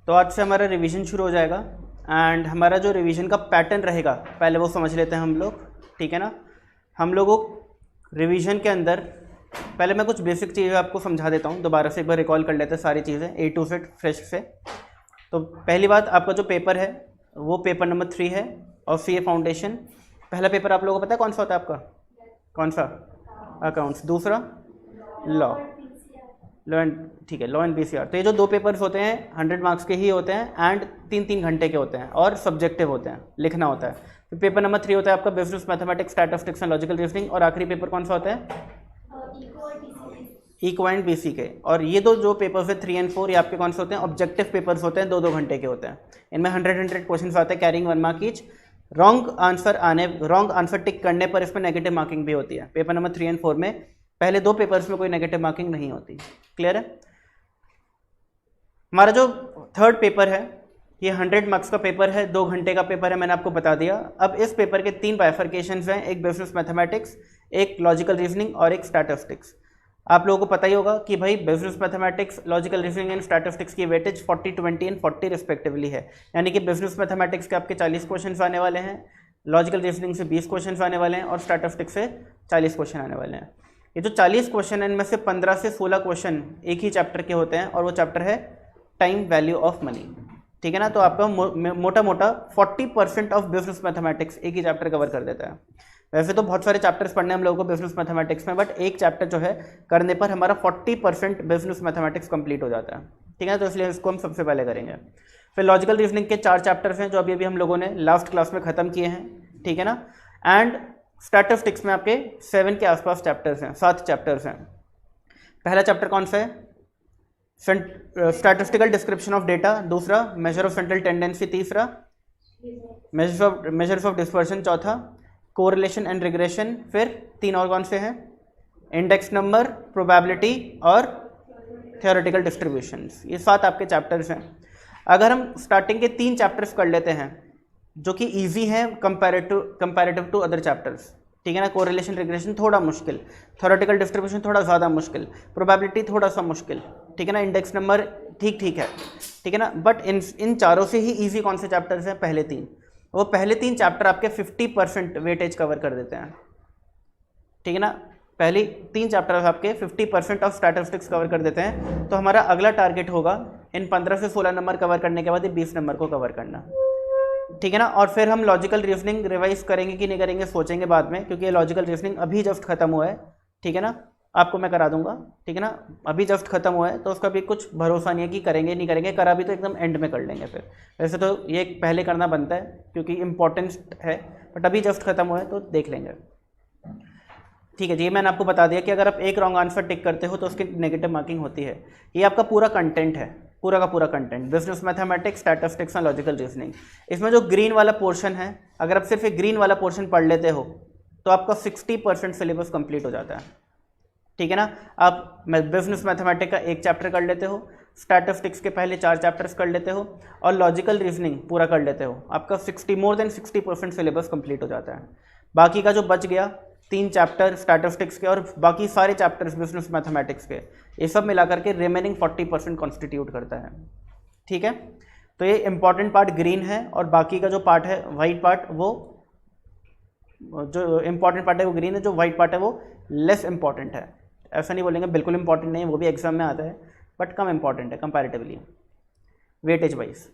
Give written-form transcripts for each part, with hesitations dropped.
तो आज से हमारा रिवीजन शुरू हो जाएगा एंड हमारा जो रिवीजन का पैटर्न रहेगा पहले वो समझ लेते हैं हम लोग, ठीक है ना। हम लोगों रिवीजन के अंदर पहले मैं कुछ बेसिक चीज़ें आपको समझा देता हूँ, दोबारा से एक बार रिकॉल कर लेते हैं सारी चीज़ें ए टू जेड फ्रेश से। तो पहली बात, आपका जो पेपर है वो पेपर नंबर 3 है और सीए फाउंडेशन। पहला पेपर आप लोगों को पता है कौन सा होता है आपका? कौन सा? अकाउंट्स। दूसरा लॉ एंड, ठीक है, लॉ एंड बीसीआर। तो ये जो 2 पेपर्स होते हैं 100 मार्क्स के ही होते हैं एंड 3-3 घंटे के होते हैं और सब्जेक्टिव होते हैं, लिखना होता है। तो पेपर नंबर 3 होता है आपका business mathematics, statistics and logical reasoning. और आखिरी पेपर कौन सा होता है? इको एंड बीसी के। और ये जो पेपर्स है 3 और 4 ये आपके कौन से होते हैं? ऑब्जेक्टिव पेपर्स होते हैं, 2-2 घंटे के होते हैं। इनमें 100 क्वेश्चन आते हैं, carrying 1 mark each. Wrong answer tick करने पर इसमें नेगेटिव मार्किंग भी होती है। पेपर नंबर 3 और 4 में पहले 2 पेपर्स में कोई नेगेटिव मार्किंग नहीं होती। क्लियर है? हमारा जो थर्ड पेपर है ये 100 मार्क्स का पेपर है, 2 घंटे का पेपर है, मैंने आपको बता दिया। अब इस पेपर के 3 बाइफर्केशंस हैं, एक बिजनेस मैथमेटिक्स, एक लॉजिकल रीजनिंग और एक स्टैटिस्टिक्स। आप लोगों को पता ही होगा कि भाई business mathematics, logical reasoning and statistics की वेटेज 40, 20 एंड 40 रिस्पेक्टिवली है। यानी कि बिजनेस मैथमेटिक्स के आपके 40 क्वेश्चन आने वाले हैं, लॉजिकल रीजनिंग से 20 क्वेश्चन आने वाले हैं और स्टैटिस्टिक्स से 40 क्वेश्चन आने वाले हैं। ये जो 40 क्वेश्चन है इनमें से 15 से 16 क्वेश्चन एक ही चैप्टर के होते हैं और वो चैप्टर है टाइम वैल्यू ऑफ मनी, ठीक है ना। तो आपका मोटा मोटा 40% ऑफ बिजनेस मैथमेटिक्स एक ही चैप्टर कवर कर देता है। वैसे तो बहुत सारे चैप्टर्स पढ़ने हम लोगों को बिजनेस मैथमेटिक्स में, बट एक चैप्टर जो है करने पर हमारा 40% बिजनेस मैथमेटिक्स कंप्लीट हो जाता है, ठीक है। तो इसलिए इसको हम सबसे पहले करेंगे। फिर लॉजिकल रीजनिंग के 4 चैप्टर्स हैं जो अभी हम लोगों ने लास्ट क्लास में ख़त्म किए हैं, ठीक है ना। एंड स्टैटिस्टिक्स में आपके 7 के आसपास चैप्टर्स हैं, 7 चैप्टर्स हैं। पहला चैप्टर कौन सा है? Statistical description of data. दूसरा मेजर ऑफ सेंट्रल टेंडेंसी। तीसरा मेजर्स ऑफ डिस्पर्शन। चौथा कोरिलेशन एंड रिग्रेशन। फिर 3 और कौन से हैं? इंडेक्स नंबर, प्रोबेबिलिटी और थ्योरेटिकल डिस्ट्रीब्यूशंस। ये 7 आपके चैप्टर्स हैं। अगर हम स्टार्टिंग के 3 चैप्टर्स कर लेते हैं जो कि इजी हैं कंपैरेटिव टू अदर चैप्टर्स, ठीक है ना। कोरिलेशन रिग्रेशन थोड़ा मुश्किल, थ्योरेटिकल डिस्ट्रीब्यूशन थोड़ा ज़्यादा मुश्किल, प्रोबेबिलिटी थोड़ा सा मुश्किल, ठीक है ना। इंडेक्स नंबर ठीक है, ठीक है ना। बट इन चारों से ही इजी कौन से चैप्टर्स हैं? पहले 3। वो पहले 3 चैप्टर आपके 50% वेटेज कवर कर देते हैं, ठीक है ना। पहले 3 चैप्टर्स आपके 50% ऑफ स्टैटिस्टिक्स कवर कर देते हैं। तो हमारा अगला टारगेट होगा इन 15 से 16 नंबर कवर करने के बाद ये 20 नंबर को कवर करना, ठीक है ना। और फिर हम लॉजिकल रीजनिंग रिवाइज करेंगे कि नहीं करेंगे सोचेंगे बाद में, क्योंकि ये लॉजिकल रीजनिंग अभी जस्ट खत्म हुआ है, ठीक है ना। आपको मैं करा दूंगा, ठीक है ना। अभी जस्ट खत्म हुआ है तो उसका भी कुछ भरोसा नहीं है कि करेंगे नहीं करेंगे, करा भी तो एकदम एंड में कर लेंगे फिर। वैसे तो ये पहले करना बनता है क्योंकि इम्पोर्टेंस है, बट अभी जस्ट खत्म हुआ है तो देख लेंगे, ठीक है जी। मैंने आपको बता दिया कि अगर आप एक रॉन्ग आंसर टिक करते हो तो उसकी नेगेटिव मार्किंग होती है। ये आपका पूरा कंटेंट है, पूरा का पूरा कंटेंट, बिजनेस मैथमेटिक्स, स्टैटिस्टिक्स और लॉजिकल रीजनिंग। इसमें जो ग्रीन वाला पोर्शन है, अगर आप सिर्फ एक ग्रीन वाला पोर्शन पढ़ लेते हो तो आपका 60% सिलेबस कंप्लीट हो जाता है, ठीक है ना। आप बिजनेस मैथमेटिक्स का 1 चैप्टर कर लेते हो, स्टैटिस्टिक्स के पहले 4 चैप्टर्स कर लेते हो और लॉजिकल रीजनिंग पूरा कर लेते हो, आपका मोर देन 60% सिलेबस कंप्लीट हो जाता है। बाकी का जो बच गया 3 चैप्टर स्टैटिस्टिक्स के और बाकी सारे चैप्टर्स बिजनेस मैथमेटिक्स के, ये सब मिलाकर के रिमेनिंग 40% कॉन्स्टिट्यूट करता है, ठीक है। तो ये इंपॉर्टेंट पार्ट ग्रीन है और बाकी का जो पार्ट है वाइट पार्ट, वो जो इंपॉर्टेंट पार्ट है वो ग्रीन है, जो वाइट पार्ट है वो लेस इंपॉर्टेंट है। ऐसा नहीं बोलेंगे बिल्कुल इंपॉर्टेंट नहीं है, वो भी एग्जाम में आता है, बट कम इंपॉर्टेंट है कंपैरेटिवली वेटेज वाइज।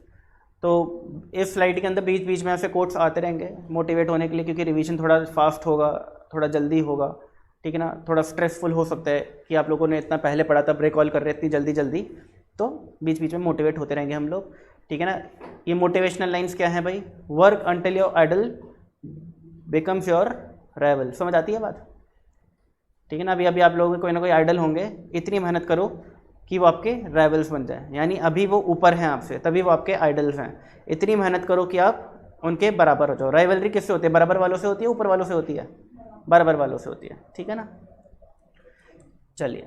तो इस स्लाइड के अंदर बीच बीच में ऐसे कोट्स आते रहेंगे मोटिवेट होने के लिए, क्योंकि रिवीजन थोड़ा फास्ट होगा, थोड़ा जल्दी होगा, ठीक है ना। थोड़ा स्ट्रेसफुल हो सकता है कि आप लोगों ने इतना पहले पढ़ा था, ब्रेक ऑल कर रहे इतनी जल्दी, तो बीच बीच में मोटिवेट होते रहेंगे हम लोग, ठीक है ना। ये मोटिवेशनल लाइंस क्या है भाई? Work until your idol becomes your rival. समझ आती है बात, ठीक है ना। अभी आप लोगों के कोई ना कोई आइडल होंगे, इतनी मेहनत करो कि वो आपके राइवल्स बन जाए, यानी अभी वो ऊपर हैं आपसे तभी वो आपके आइडल्स हैं। इतनी मेहनत करो कि आप उनके बराबर हो जाओ। राइवलरी किससे होती है? बराबर वालों से होती है, ऊपर वालों से होती है? बराबर वालों से होती है, ठीक है ना। चलिए,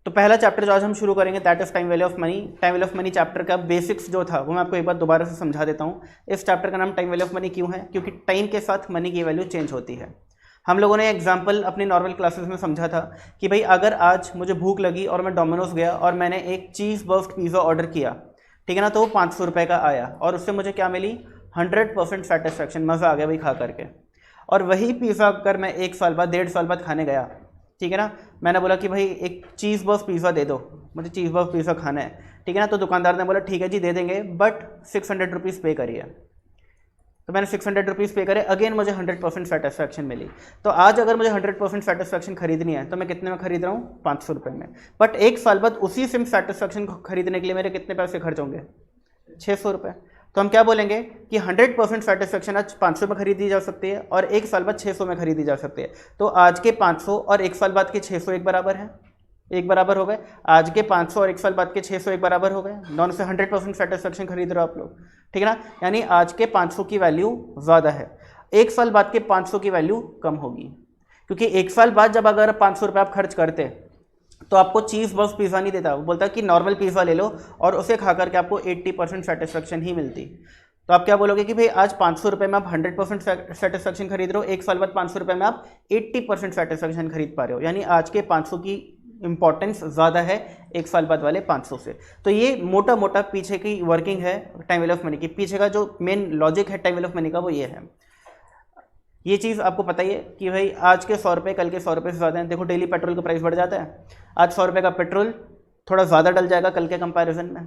तो पहला चैप्टर जो आज हम शुरू करेंगे that is time value of money. Time value of money chapter का बेसिक्स जो था वो मैं आपको एक बार दोबारा से समझा देता हूँ। इस चैप्टर का नाम टाइम वैल्यू ऑफ मनी क्यों है? क्योंकि टाइम के साथ मनी की वैल्यू चेंज होती है। हम लोगों ने एग्जाम्पल अपनी नॉर्मल क्लासेस में समझा था कि भाई अगर आज मुझे भूख लगी और मैं डोमिनोज गया और मैंने एक चीज़ बर्स्ट पिज़्ज़ा ऑर्डर किया, ठीक है ना, तो वो 500 रुपये का आया और उससे मुझे क्या मिली, 100% सेटिस्फैक्शन, मज़ा आ गया भाई खा करके। और वही पिज़्ज़ा अगर मैं 1 साल बाद 1.5 साल बाद खाने गया, ठीक है ना, मैंने बोला कि भाई एक चीज़ बर्फ पिज़्ज़ा दे दो, मुझे चीज़ बर्फ पिज़्ज़ा खाना है, ठीक है ना, तो दुकानदार ने बोला ठीक है जी दे देंगे, बट 600 रुपीज़ पे करिए। तो मैंने 600 रुपीज़ पे करे, अगेन मुझे 100% सेटिस्फैक्शन मिली। तो आज अगर मुझे 100% सेटिस्फैक्शन खरीदनी है तो मैं कितने में खरीद रहा हूँ, 500 रुपये में। बट 1 साल बाद उसी सिम सेटिस्फैक्शन को खरीदने के लिए मेरे कितने पैसे खर्च होंगे, 600 रुपये। तो हम क्या बोलेंगे कि 100% सेटिस्फैक्शन आज 500 में खरीदी जा सकती है और 1 साल बाद 600 में खरीदी जा सकती है। तो आज के 500 और 1 साल बाद के 600 एक बराबर है, एक बराबर हो गए। आज के 500 और 1 साल बाद के 600 एक बराबर हो गए। दोनों से 100% सेटिस्फैक्शन खरीद रहे हो आप लोग, ठीक है ना। यानी आज के 500 की वैल्यू ज़्यादा है, 1 साल बाद के 500 की वैल्यू कम होगी, क्योंकि 1 साल बाद जब अगर 500 रुपये आप खर्च करते तो आपको चीज़ बस पिज़्ज़ा नहीं देता, वो बोलता कि नॉर्मल पिज़्ज़ा ले लो और उसे खा करके आपको 80% सेटिस्फैक्शन ही मिलती। तो आप क्या बोलोगे कि भाई आज 500 रुपये में आप 100% सेटिस्फैक्शन खरीद रहे हो, 1 साल बाद 500 रुपये में आप 80% सेटिस्फैक्शन खरीद पा रहे हो। यानी आज के 500 की इंपॉर्टेंस ज़्यादा है 1 साल बाद वाले 500 से। तो ये मोटा मोटा पीछे की वर्किंग है टाइम वैल्यू ऑफ मनी की, पीछे का जो मेन लॉजिक है टाइम वैल्यू ऑफ मनी का वो ये है। ये चीज़ आपको पता ही है कि भाई आज के 100 रुपये कल के 100 रुपये से ज़्यादा हैं। देखो डेली पेट्रोल का प्राइस बढ़ जाता है, आज 100 रुपये का पेट्रोल थोड़ा ज़्यादा डल जाएगा कल के कंपैरिजन में,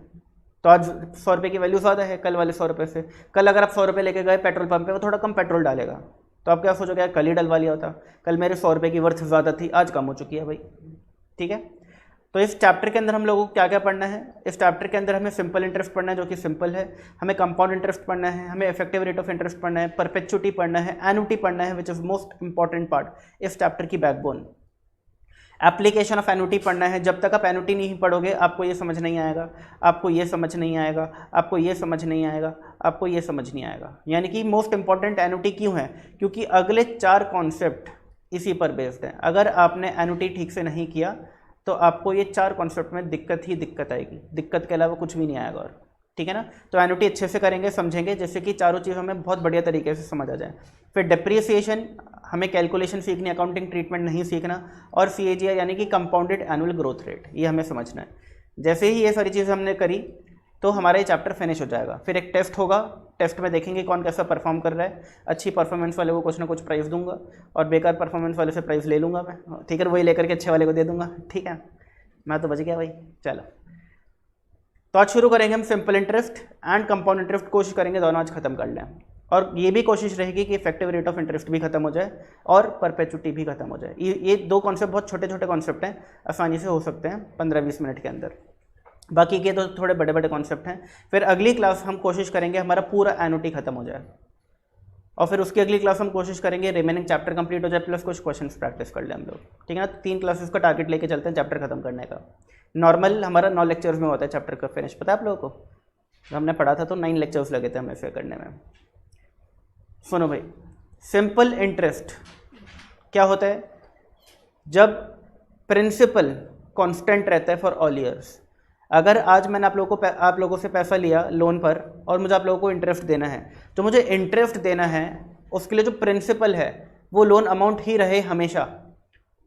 तो आज 100 रुपये की वैल्यू ज़्यादा है कल वाले 100 रुपये से। कल अगर आप 100 रुपये लेके गए पेट्रोल पंप पे, वो थोड़ा कम पेट्रोल डालेगा, तो आप क्या सोचोगे कल ही डलवा लिया होता, कल मेरे 100 रुपये की वर्थ ज़्यादा थी, आज कम हो चुकी है भाई, ठीक है। तो इस चैप्टर के अंदर हम लोगों को क्या क्या पढ़ना है, इस चैप्टर के अंदर हमें सिंपल इंटरेस्ट पढ़ना है जो कि सिंपल है, हमें कंपाउंड इंटरेस्ट पढ़ना है, हमें इफेक्टिव रेट ऑफ इंटरेस्ट पढ़ना है, परपेचुटी पढ़ना है, एन्युटी पढ़ना है which is most important part इस चैप्टर की बैकबोन। एप्लीकेशन ऑफ एन्युटी पढ़ना है। जब तक आप एन्युटी नहीं पढ़ोगे आपको ये समझ नहीं आएगा, आपको ये समझ नहीं आएगा, आपको ये समझ नहीं आएगा, आपको ये समझ नहीं आएगा। यानी कि मोस्ट इंपॉर्टेंट एन्युटी क्यों है, क्योंकि अगले 4 कॉन्सेप्ट इसी पर बेस्ड हैं। अगर आपने एन्युटी ठीक से नहीं किया तो आपको ये 4 कॉन्सेप्ट में दिक्कत ही दिक्कत आएगी, दिक्कत के अलावा कुछ भी नहीं आएगा और, ठीक है ना। तो एन्युटी अच्छे से करेंगे, समझेंगे, जैसे कि चारों चीज़ हमें बहुत बढ़िया तरीके से समझ आ जाए। फिर डिप्रिसिएशन, हमें कैलकुलेशन सीखनी, अकाउंटिंग ट्रीटमेंट नहीं सीखना, और CAGR यानी कि कंपाउंडेड एनुअल ग्रोथ रेट, ये हमें समझना है। जैसे ही ये सारी चीज़ें हमने करी तो हमारा ये चैप्टर फिनिश हो जाएगा। फिर एक टेस्ट होगा, टेस्ट में देखेंगे कौन कैसा परफॉर्म कर रहा है। अच्छी परफॉर्मेंस वाले को कुछ ना कुछ प्राइज़ दूंगा और बेकार परफॉर्मेंस वाले से प्राइज़ ले लूँगा मैं, ठीक है, वही लेकर के अच्छे वाले को दे दूँगा, ठीक है। मैं तो बच गया भाई। चलो तो आज शुरू करेंगे हम simple interest and compound interest, कोशिश करेंगे दोनों आज खत्म कर लें, और ये भी कोशिश रहेगी कि इफेक्टिव रेट ऑफ इंटरेस्ट भी खत्म हो जाए और परपेचुटी भी खत्म हो जाए। ये 2 कॉन्सेप्ट बहुत छोटे छोटे कॉन्सेप्ट हैं, आसानी से हो सकते हैं 15-20 मिनट के अंदर, बाकी के तो थोड़े बड़े बड़े कॉन्सेप्ट हैं। फिर अगली क्लास हम कोशिश करेंगे हमारा पूरा एन्युटी खत्म हो जाए, और फिर उसकी अगली क्लास हम कोशिश करेंगे रिमेनिंग चैप्टर कंप्लीट हो जाए प्लस कुछ क्वेश्चंस प्रैक्टिस कर लें हम लोग, ठीक है ना। 3 क्लासेस का टारगेट लेके चलते हैं चैप्टर खत्म करने का। नॉर्मल हमारा 9 लेक्चर्स में होता है चैप्टर का फिनिश, पता है आप लोगों को, हमने पढ़ा था तो 9 लेक्चर्स लगे थे हमें फिर करने में। सुनो भाई, सिंपल इंटरेस्ट क्या होता है, जब प्रिंसिपल कांस्टेंट रहता है फॉर ऑल ईयर्स। अगर आज मैंने आप लोगों से पैसा लिया लोन पर और मुझे आप लोगों को इंटरेस्ट देना है, तो मुझे इंटरेस्ट देना है, उसके लिए जो प्रिंसिपल है वो लोन अमाउंट ही रहे हमेशा,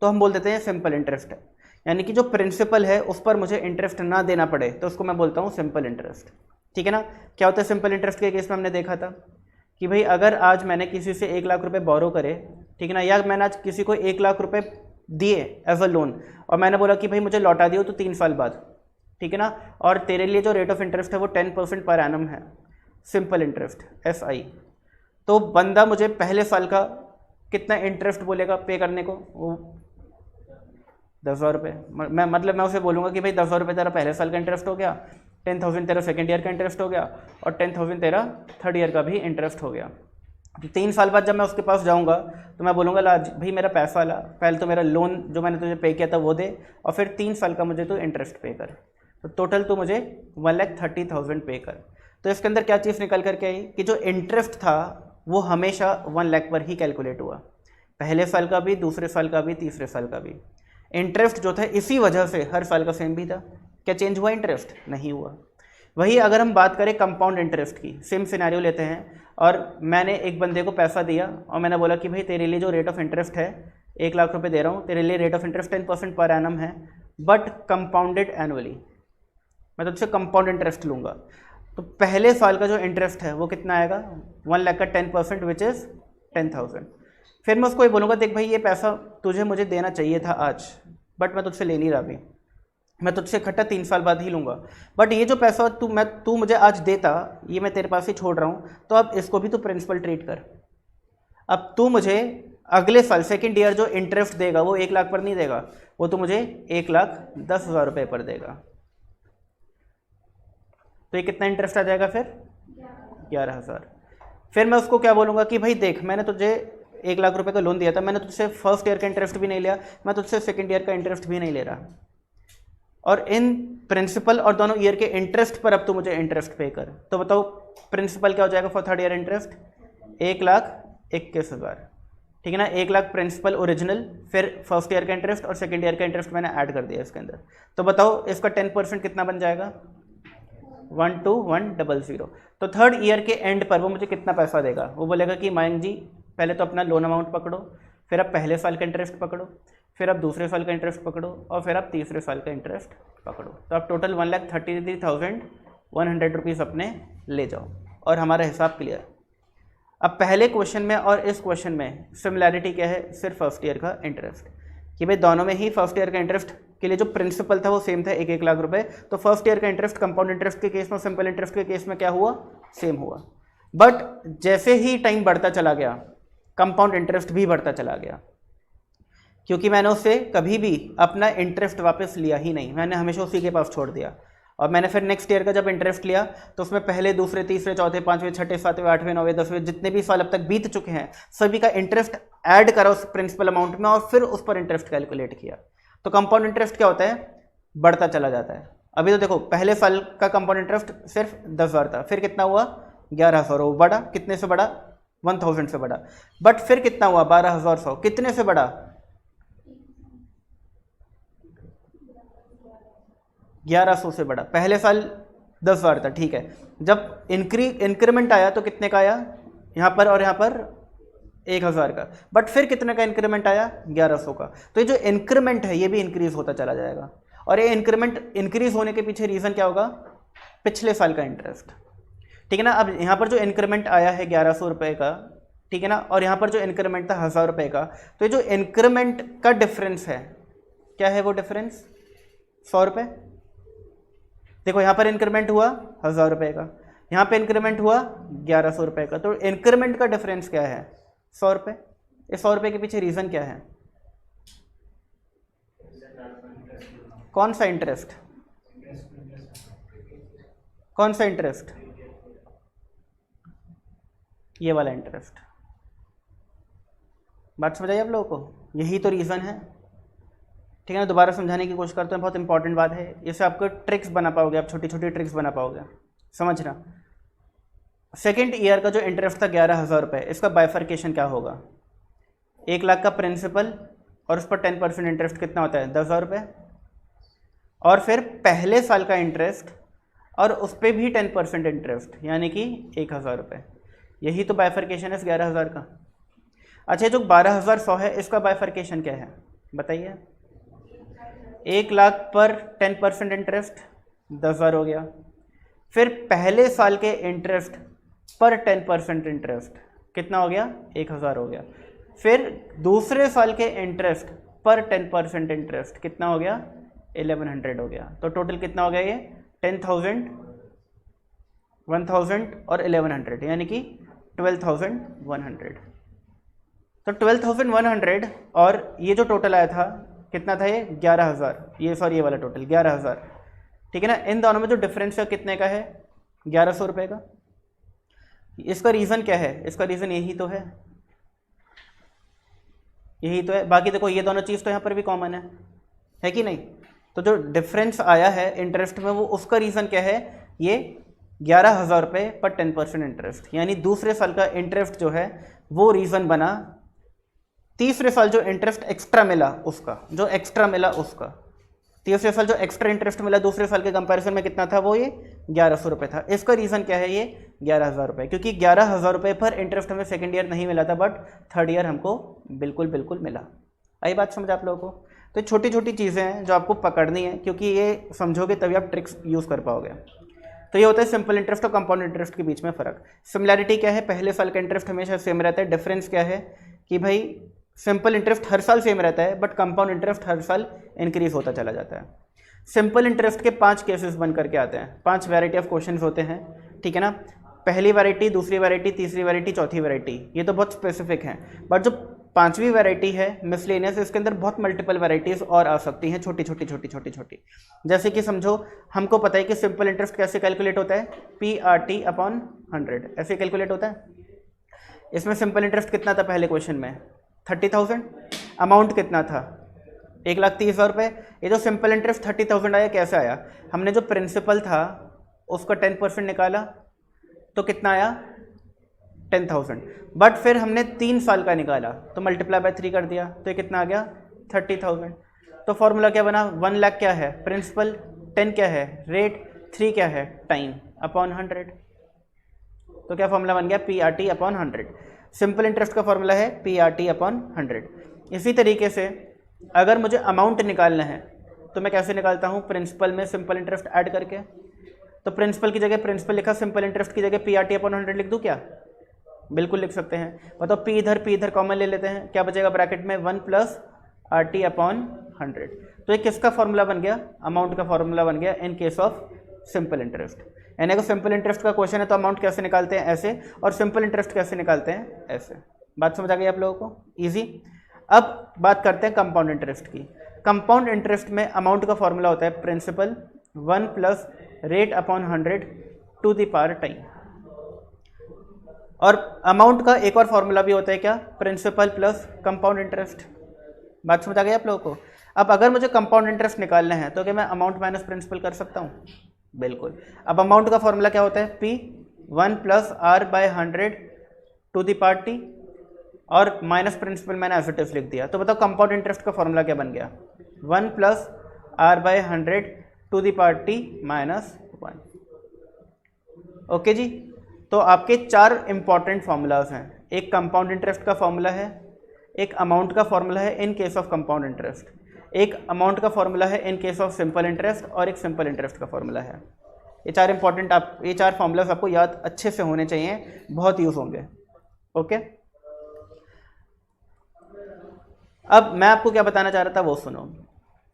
तो हम बोल देते हैं सिंपल इंटरेस्ट है। यानी कि जो प्रिंसिपल है उस पर मुझे इंटरेस्ट ना देना पड़े, तो उसको मैं बोलता हूँ सिंपल इंटरेस्ट, ठीक है ना। क्या होता है सिंपल इंटरेस्ट के केस में, हमने देखा था कि भाई अगर आज मैंने किसी से 1 लाख रुपए बोरो करे, ठीक है ना, या मैंने आज किसी को 1 लाख रुपए दिए एज अ लोन और मैंने बोला कि भाई मुझे लौटा दियो तो 3 साल बाद, ठीक है ना, और तेरे लिए जो रेट ऑफ इंटरेस्ट है वो 10% पर एनम है, सिंपल इंटरेस्ट SI। तो बंदा मुझे पहले साल का कितना इंटरेस्ट बोलेगा पे करने को, वो 10,000 रुपये। मैं उसे बोलूँगा कि भाई 10,000 रुपये तेरा पहले साल का इंटरेस्ट हो गया, 10,000 तेरा सेकेंड ईयर का इंटरेस्ट हो गया और 10,000 तेरा थर्ड ईयर का भी इंटरेस्ट हो गया। तो 3 साल बाद जब मैं उसके पास जाऊंगा तो मैं बोलूँगा ला भाई मेरा पैसा ला, पहले तो मेरा लोन जो मैंने तुझे पे किया था वो दे, और फिर 3 साल का मुझे तो इंटरेस्ट पे कर, तो टोटल तो मुझे 1,30,000 पे कर। तो इसके अंदर क्या चीज़ निकल करके आई कि जो इंटरेस्ट था वो हमेशा 1 लाख पर ही कैलकुलेट हुआ, पहले साल का भी, दूसरे साल का भी, तीसरे साल का भी। इंटरेस्ट जो था इसी वजह से हर साल का सेम भी था। क्या चेंज हुआ इंटरेस्ट? नहीं हुआ। वही अगर हम बात करें कंपाउंड इंटरेस्ट की, सेम सिनेरियो लेते हैं और मैंने एक बंदे को पैसा दिया और मैंने बोला कि भाई तेरे लिए जो रेट ऑफ इंटरेस्ट है 1 लाख रुपए दे रहा हूँ, तेरे लिए rate of interest 10% per annum है, बट कंपाउंडेड एनुअली, मैं तुझसे कंपाउंड इंटरेस्ट लूँगा। तो पहले साल का जो इंटरेस्ट है वो कितना आएगा, 1 लाख का 10% विच इज़ 10,000। फिर मैं उसको ये बोलूँगा देख भाई ये पैसा तुझे मुझे देना चाहिए था आज, बट मैं तुझसे ले नहीं रहा अभी, मैं तुझसे इकट्ठा 3 साल बाद ही लूँगा, बट ये जो पैसा तू मुझे आज देता ये मैं तेरे पास ही छोड़ रहा हूँ, तो अब इसको भी तू प्रिंसिपल ट्रीट कर। अब तू मुझे अगले साल सेकेंड ईयर जो इंटरेस्ट देगा वो 1 लाख पर नहीं देगा, वो तो मुझे 1,10,000 रुपये पर देगा। तो ये कितना इंटरेस्ट आ जाएगा फिर 11,000। फिर मैं उसको क्या बोलूँगा कि भाई देख मैंने तुझे 1 लाख रुपए का लोन दिया था, मैंने तुझसे फर्स्ट ईयर का इंटरेस्ट भी नहीं लिया, मैं तुझसे सेकेंड ईयर का इंटरेस्ट भी नहीं ले रहा, और इन प्रिंसिपल और दोनों ईयर के इंटरेस्ट पर अब तो मुझे इंटरेस्ट पे कर। तो बताओ प्रिंसिपल क्या हो जाएगा फॉर थर्ड ईयर इंटरेस्ट, 1,21,000, ठीक है ना। 1 लाख प्रिंसिपल ओरिजिनल, फिर फर्स्ट ईयर का इंटरेस्ट और सेकेंड ईयर का इंटरेस्ट मैंने ऐड कर दिया इसके अंदर। तो बताओ इसका 10% कितना बन जाएगा, 12100। तो थर्ड ईयर के एंड पर वो मुझे कितना पैसा देगा, वो बोलेगा कि मयंक जी पहले तो अपना लोन अमाउंट पकड़ो, फिर आप पहले साल का इंटरेस्ट पकड़ो, फिर आप दूसरे साल का इंटरेस्ट पकड़ो, और फिर आप तीसरे साल का इंटरेस्ट पकड़ो। तो आप टोटल 1,33,100 रुपीज़ अपने ले जाओ, और हमारा हिसाब क्लियर। अब पहले क्वेश्चन में और इस क्वेश्चन में सिमिलैरिटी क्या है, सिर्फ फर्स्ट ईयर का इंटरेस्ट, कि भाई दोनों में ही फर्स्ट ईयर का इंटरेस्ट के लिए जो प्रिंसिपल था वो सेम था, 1-1 लाख रुपए। तो फर्स्ट ईयर का इंटरेस्ट कंपाउंड इंटरेस्ट के केस में, सिंपल इंटरेस्ट के केस में क्या हुआ, सेम हुआ। बट जैसे ही टाइम बढ़ता चला गया कंपाउंड इंटरेस्ट भी बढ़ता चला गया, क्योंकि मैंने उससे कभी भी अपना इंटरेस्ट वापस लिया ही नहीं, मैंने हमेशा उसी के पास छोड़ दिया। और मैंने फिर नेक्स्ट ईयर का जब इंटरेस्ट लिया तो उसमें पहले दूसरे तीसरे चौथे पाँचवें छठे सातवें आठवें नौवें 10वें जितने भी साल अब तक बीत चुके हैं सभी का इंटरेस्ट ऐड करा उस प्रिंसिपल अमाउंट में, और फिर उस पर इंटरेस्ट कैलकुलेट किया। तो कंपाउंड इंटरेस्ट क्या होता है, बढ़ता चला जाता है। अभी तो देखो पहले साल का कंपाउंड इंटरेस्ट सिर्फ 10,000 था, फिर कितना हुआ 11,000, वो बढ़ा, कितने से बढ़ा 1,000 से बढ़ा। बट फिर कितना हुआ 12,100, कितने से बढ़ा 1,100 से बढ़ा। पहले साल 10,000 था, ठीक है, जब इंक्रीमेंट आया तो कितने का आया, यहाँ पर और यहाँ पर 1,000 का, बट फिर कितने का इंक्रीमेंट आया 1,100 का। तो ये जो इंक्रीमेंट है ये भी इंक्रीज होता चला जाएगा, और ये इंक्रीमेंट इंक्रीज होने के पीछे रीज़न क्या होगा, पिछले साल का इंटरेस्ट, ठीक है ना। अब यहाँ पर जो इंक्रीमेंट आया है 1,100 रुपये का, ठीक है ना, और यहाँ पर जो इंक्रीमेंट था 1,000 रुपये का, तो ये जो इंक्रीमेंट का डिफरेंस है क्या है, वो डिफरेंस 100 रुपये। देखो यहाँ पर इंक्रीमेंट हुआ 1,000 रुपये का, यहाँ पे इंक्रीमेंट हुआ 1,100 रुपये का, तो इंक्रीमेंट का डिफरेंस क्या है 100 रुपये। इस 100 रुपये के पीछे रीज़न क्या है, कौन सा इंटरेस्ट, कौन सा इंटरेस्ट, ये वाला इंटरेस्ट। बात समझ आई आप लोगों को, यही तो रीज़न है, ठीक है ना। दोबारा समझाने की कोशिश करते हैं, बहुत इंपॉर्टेंट बात है, इससे आपको ट्रिक्स बना पाओगे, आप छोटी छोटी ट्रिक्स बना पाओगे, समझना। सेकेंड ईयर का जो इंटरेस्ट था 11,000 रुपये, इसका बाइफर्केशन क्या होगा, 1 लाख का प्रिंसिपल और उस पर 10% इंटरेस्ट कितना होता है 10,000 रुपये, और फिर पहले साल का इंटरेस्ट और उस पर भी 10% इंटरेस्ट यानी कि 1,000 रुपये। यही तो बाइफर्केशन है इस 11,000 का। अच्छा, जो 12,100 है इसका बाइफर्केशन क्या है बताइए। 1 लाख पर 10% इंटरेस्ट 10,000 हो गया, फिर पहले साल के इंटरेस्ट पर 10% इंटरेस्ट कितना हो गया 1,000 हो गया, फिर दूसरे साल के इंटरेस्ट पर 10% इंटरेस्ट कितना हो गया 1,100 हो गया। तो टोटल कितना हो गया ये 10,000, 1,000 और 1,100 यानी कि 12,100। तो 12,100 और ये जो टोटल आया था कितना था ये 11,000, ये सॉरी ये वाला टोटल 11,000, ठीक है ना। इन दोनों में जो डिफरेंस है कितने का है 1,100 रुपये का। इसका रीज़न क्या है, इसका रीज़न यही तो है, यही तो है। बाकी देखो ये दोनों चीज़ तो यहाँ पर भी कॉमन है कि नहीं। तो जो डिफरेंस आया है इंटरेस्ट में वो उसका रीज़न क्या है, ये 11,000 रुपये पर 10% इंटरेस्ट, यानी दूसरे साल का इंटरेस्ट जो है वो रीज़न बना, तीसरे साल जो इंटरेस्ट एक्स्ट्रा मिला उसका, जो एक्स्ट्रा मिला उसका, तीसरे साल जो एक्स्ट्रा इंटरेस्ट मिला दूसरे साल के कंपैरिजन में कितना था वो ये 1,100 रुपये था। इसका रीज़न क्या है ये 11,000 रुपये, क्योंकि 11,000 रुपये पर इंटरेस्ट हमें सेकेंड ईयर नहीं मिला था बट थर्ड ईयर हमको बिल्कुल मिला। आई बात समझ आप लोगों को। तो छोटी छोटी चीज़ें हैं जो आपको पकड़नी है, क्योंकि ये समझोगे तभी आप ट्रिक्स यूज़ कर पाओगे। तो ये होता है सिंपल इंटरेस्ट और कंपाउंड इंटरेस्ट के बीच में फ़र्क। सिमिलैरिटी क्या है, पहले साल का इंटरेस्ट हमेशा सेम रहता है। डिफरेंस क्या है कि भाई सिंपल इंटरेस्ट हर साल सेम रहता है बट कंपाउंड इंटरेस्ट हर साल इंक्रीज होता चला जाता है। सिंपल इंटरेस्ट के 5 केसेस बन करके आते हैं, 5 वैरायटी ऑफ क्वेश्चन होते हैं, ठीक है ना। पहली वैरायटी, दूसरी वैरायटी, तीसरी वैरायटी, चौथी वैरायटी, ये तो बहुत स्पेसिफिक हैं। बट जो 5वीं वैरायटी है मिसलेनियस, इसके अंदर बहुत मल्टीपल वैरायटीज़ और आ सकती हैं, छोटी छोटी छोटी छोटी छोटी। जैसे कि समझो हमको पता है कि सिंपल इंटरेस्ट कैसे कैलकुलेट होता है, PRT अपॉन 100 ऐसे कैलकुलेट होता है। इसमें सिंपल इंटरेस्ट कितना था पहले क्वेश्चन में, 30,000। अमाउंट कितना था, 1,30,000 रुपये। ये जो सिंपल इंटरेस्ट 30,000 आया, कैसे आया, हमने जो प्रिंसिपल था उसका 10% निकाला तो कितना आया 10,000। बट फिर हमने 3 साल का निकाला तो मल्टीप्लाई बाय 3 कर दिया तो ये कितना आ गया 30,000। तो फॉर्मूला क्या बना, 1 लाख क्या है प्रिंसिपल, 10 क्या है रेट, 3 क्या है टाइम अपॉन 100। तो क्या फॉर्मूला बन गया PRT अपॉन 100। सिंपल इंटरेस्ट का फॉर्मूला है PRT अपॉन 100। इसी तरीके से अगर मुझे अमाउंट निकालना है तो मैं कैसे निकालता हूँ, प्रिंसिपल में सिंपल इंटरेस्ट ऐड करके। तो प्रिंसिपल की जगह प्रिंसिपल लिखा, सिंपल इंटरेस्ट की जगह PRT अपॉन 100 लिख दूँ क्या, बिल्कुल लिख सकते हैं। बताओ P इधर कॉमन ले लेते हैं, क्या बचेगा ब्रैकेट में 1 प्लस RT अपॉन 100। तो ये किसका फॉर्मूला बन गया, अमाउंट का फॉर्मूला बन गया in case of simple interest. यानी अगर सिंपल इंटरेस्ट का क्वेश्चन है तो अमाउंट कैसे निकालते हैं ऐसे, और सिंपल इंटरेस्ट कैसे निकालते हैं ऐसे। बात समझ आ गई आप लोगों को, ईजी। अब बात करते हैं कंपाउंड इंटरेस्ट की। कंपाउंड इंटरेस्ट में अमाउंट का फॉर्मूला होता है principal 1 plus rate upon 100 to the power time. और अमाउंट का एक और फॉर्मूला भी होता है क्या, प्रिंसिपल प्लस कंपाउंड इंटरेस्ट। बात समझ आ गई आप लोगों को। अब अगर मुझे कंपाउंड इंटरेस्ट निकालना है तो क्या मैं अमाउंट माइनस प्रिंसिपल कर सकता हूँ, बिल्कुल। अब अमाउंट का फॉर्मूला क्या होता है, P 1 plus R by 100 to the power T, और माइनस प्रिंसिपल मैंने एज इट इज लिख दिया। तो बताओ कंपाउंड इंटरेस्ट का फॉर्मूला क्या बन गया, 1 plus R by 100 to the power T minus 1। Okay जी। तो आपके 4 इंपॉर्टेंट फार्मूलाज हैं, एक कंपाउंड इंटरेस्ट का फॉर्मूला है, एक अमाउंट का फॉर्मूला है in case of compound interest, एक अमाउंट का फॉर्मूला है in case of simple interest, और एक सिंपल इंटरेस्ट का फॉर्मूला है। ये 4 इंपॉर्टेंट, आप ये 4 फॉर्मूलाज आपको याद अच्छे से होने चाहिए, बहुत यूज होंगे। ओके। अब मैं आपको क्या बताना चाह रहा था वो सुनो।